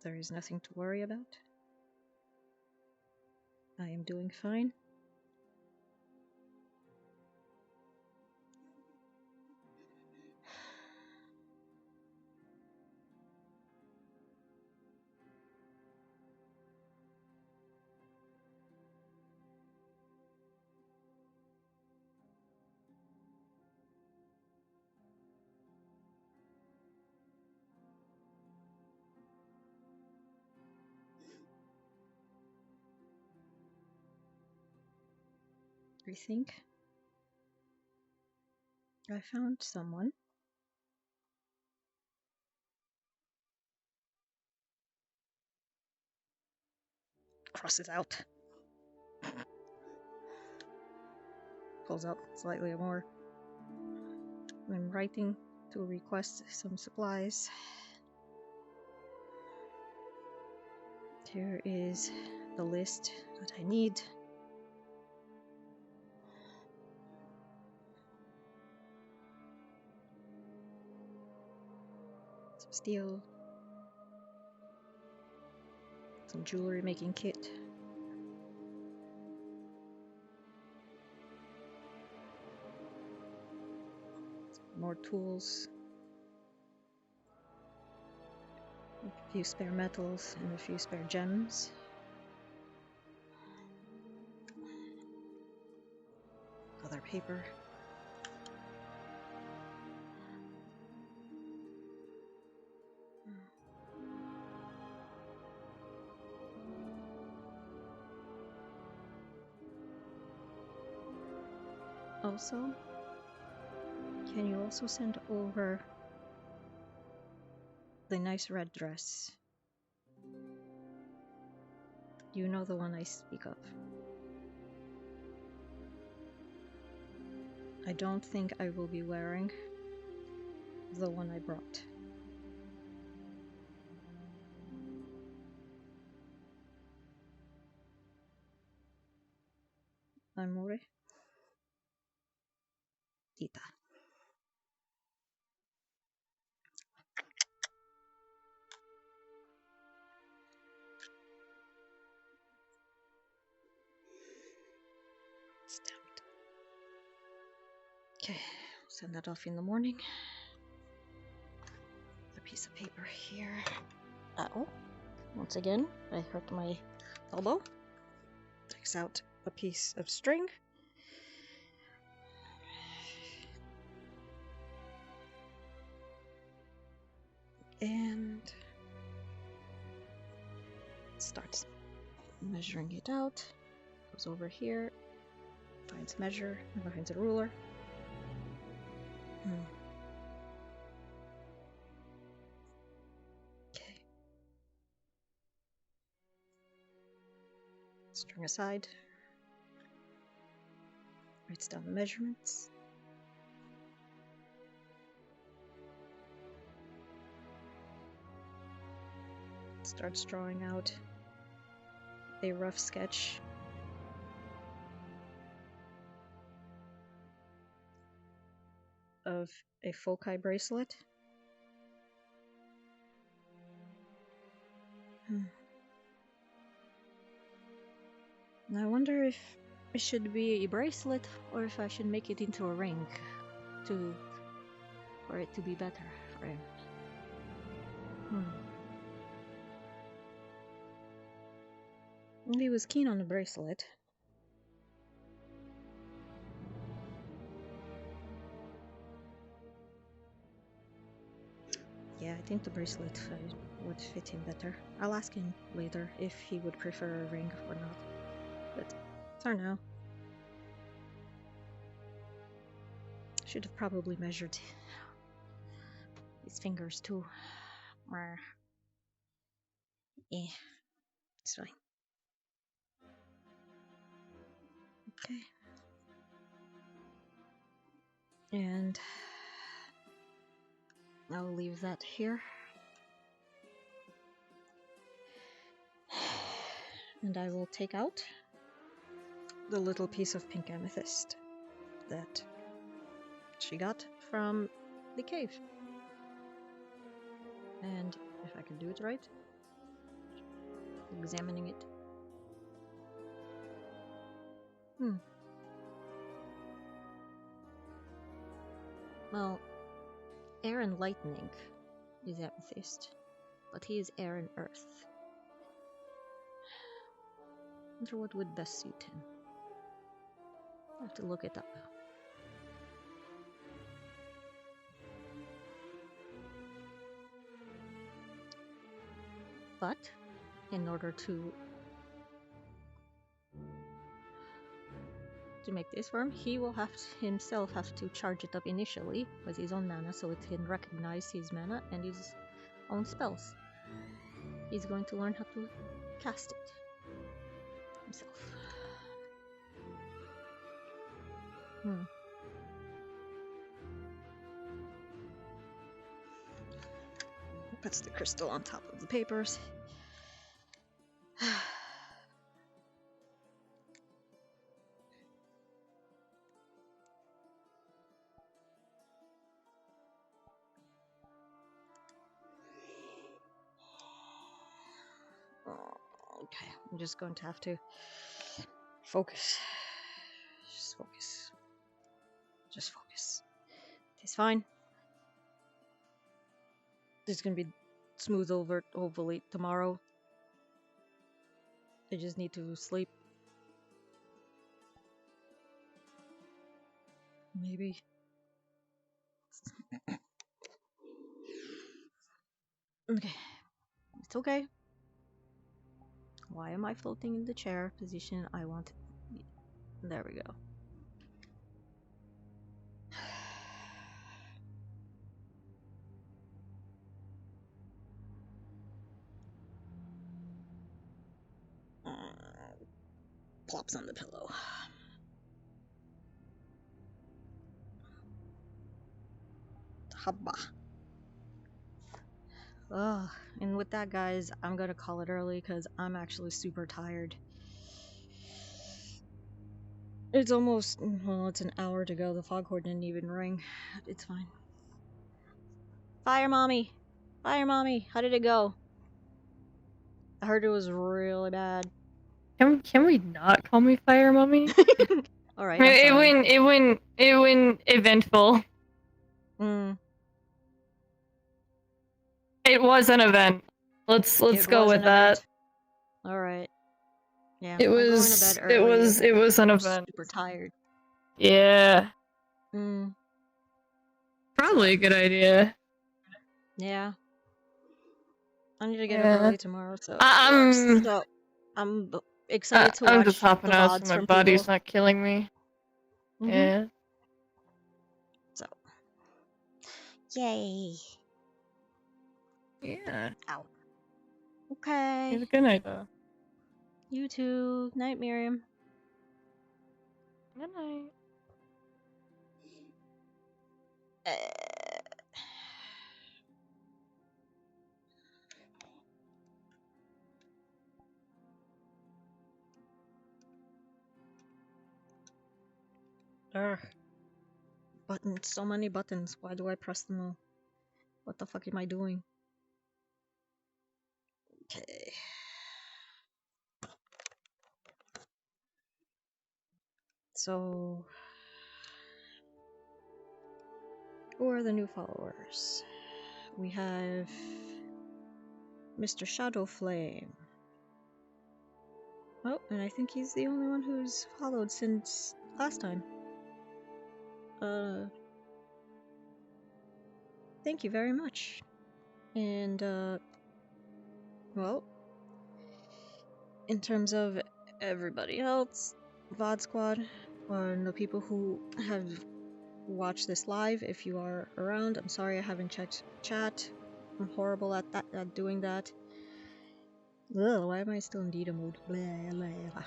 there is nothing to worry about. I am doing fine. I think I found someone. Cross it out. Pulls out slightly more. I'm writing to request some supplies. Here is the list that I need. Some steel. Some jewelry making kit. More tools. A few spare metals and a few spare gems. Other paper. Also, can you also send over the nice red dress? You know the one I speak of. I don't think I will be wearing the one I brought. Amore. Deeta. Stamped. Okay, send that off in the morning. A piece of paper here. Uh-oh. Once again, I hurt my elbow. Takes out a piece of string. And starts measuring it out. Goes over here, finds measure, and finds a ruler. Okay. String aside. Writes down the measurements. Starts drawing out a rough sketch of a foci bracelet. I wonder if it should be a bracelet or if I should make it into a ring for it to be better for him. He was keen on the bracelet. Yeah, I think the bracelet would fit him better. I'll ask him later if he would prefer a ring or not. But for now, should have probably measured his fingers too. Yeah, it's fine. Okay. And I'll leave that here. And I will take out the little piece of pink amethyst that she got from the cave. And if I can do it right, examining it. Well, air and lightning is amethyst, but he is air and earth. I wonder what would best suit him. I'll have to look it up. But in order to make this for him, he will himself have to charge it up initially with his own mana so it can recognize his mana and his own spells. He's going to learn how to cast it himself. Puts the crystal on top of the papers. Okay, I'm just going to have to focus. Just focus. Just focus. It's fine. It's gonna be smooth over hopefully tomorrow. I just need to sleep. Maybe. Okay. It's okay. Why am I floating in the chair position? I want... There we go. plops on the pillow. Habba. Ugh. And with that, guys, I'm gonna call it early because I'm actually super tired. It's almost, well, it's an hour to go. The foghorn didn't even ring. It's fine. Fire mommy! Fire mommy! How did it go? I heard it was really bad. Can we not call me Fire Mummy? Alright, it went eventful. It was an event. Let's go with that. Alright. Yeah. It was an event. Super tired. Yeah. Probably a good idea. Yeah. I need to get up early tomorrow, so I'm excited to watch I'm just hopping the out VODs so my from body's people. not killing me. Yeah. So. Yay. Yeah. Ow. Okay. Have a good night, though. You too. Night, Miriam. Good night. Ugh. Buttons. So many buttons. Why do I press them all? What the fuck am I doing? Okay. So, who are the new followers? We have Mr. Shadowflame. Oh, and I think he's the only one who's followed since last time. Thank you very much. And, well, in terms of everybody else, VOD Squad, or the people who have watched this live, if you are around, I'm sorry I haven't checked chat. I'm horrible at that, at doing that. Ugh, why am I still in Deeta mode? Blah, blah.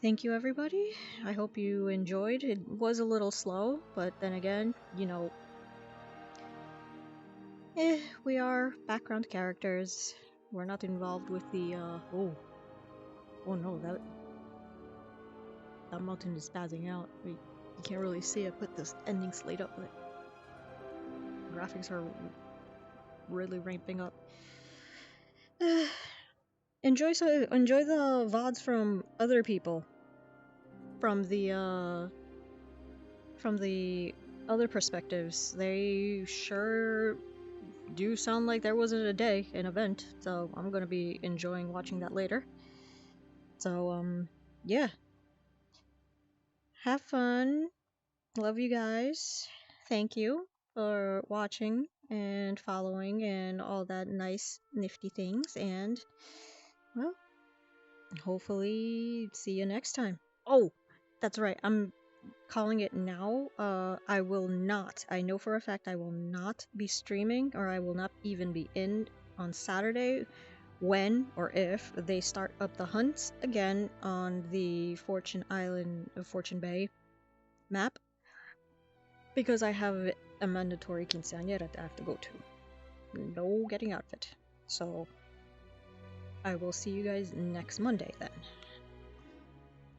Thank you, everybody. I hope you enjoyed. It was a little slow, but then again, you know, we are background characters. We're not involved with the, oh no, that mountain is spazzing out. You can't really see it, but this ending slate up, but graphics are really ramping up. Enjoy the VODs from other people. From the other perspectives. They sure do sound like there wasn't an event, so I'm gonna be enjoying watching that later. So, yeah. Have fun. Love you guys. Thank you for watching and following and all that nice nifty things, and well, hopefully see you next time. Oh, that's right, I'm calling it now. I will not, I know for a fact I will not be streaming, or I will not even be in on Saturday when or if they start up the hunts again on the Fortune Island, Fortune Bay map, because I have a mandatory quinceañera that I have to go to. No getting out of it. So I will see you guys next Monday then.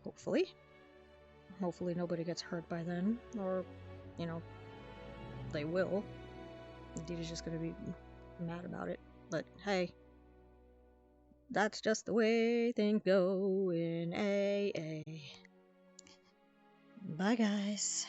Hopefully. Hopefully nobody gets hurt by then, or, you know, they will. Deeta's just gonna be mad about it, but hey, that's just the way things go in AA. Bye, guys.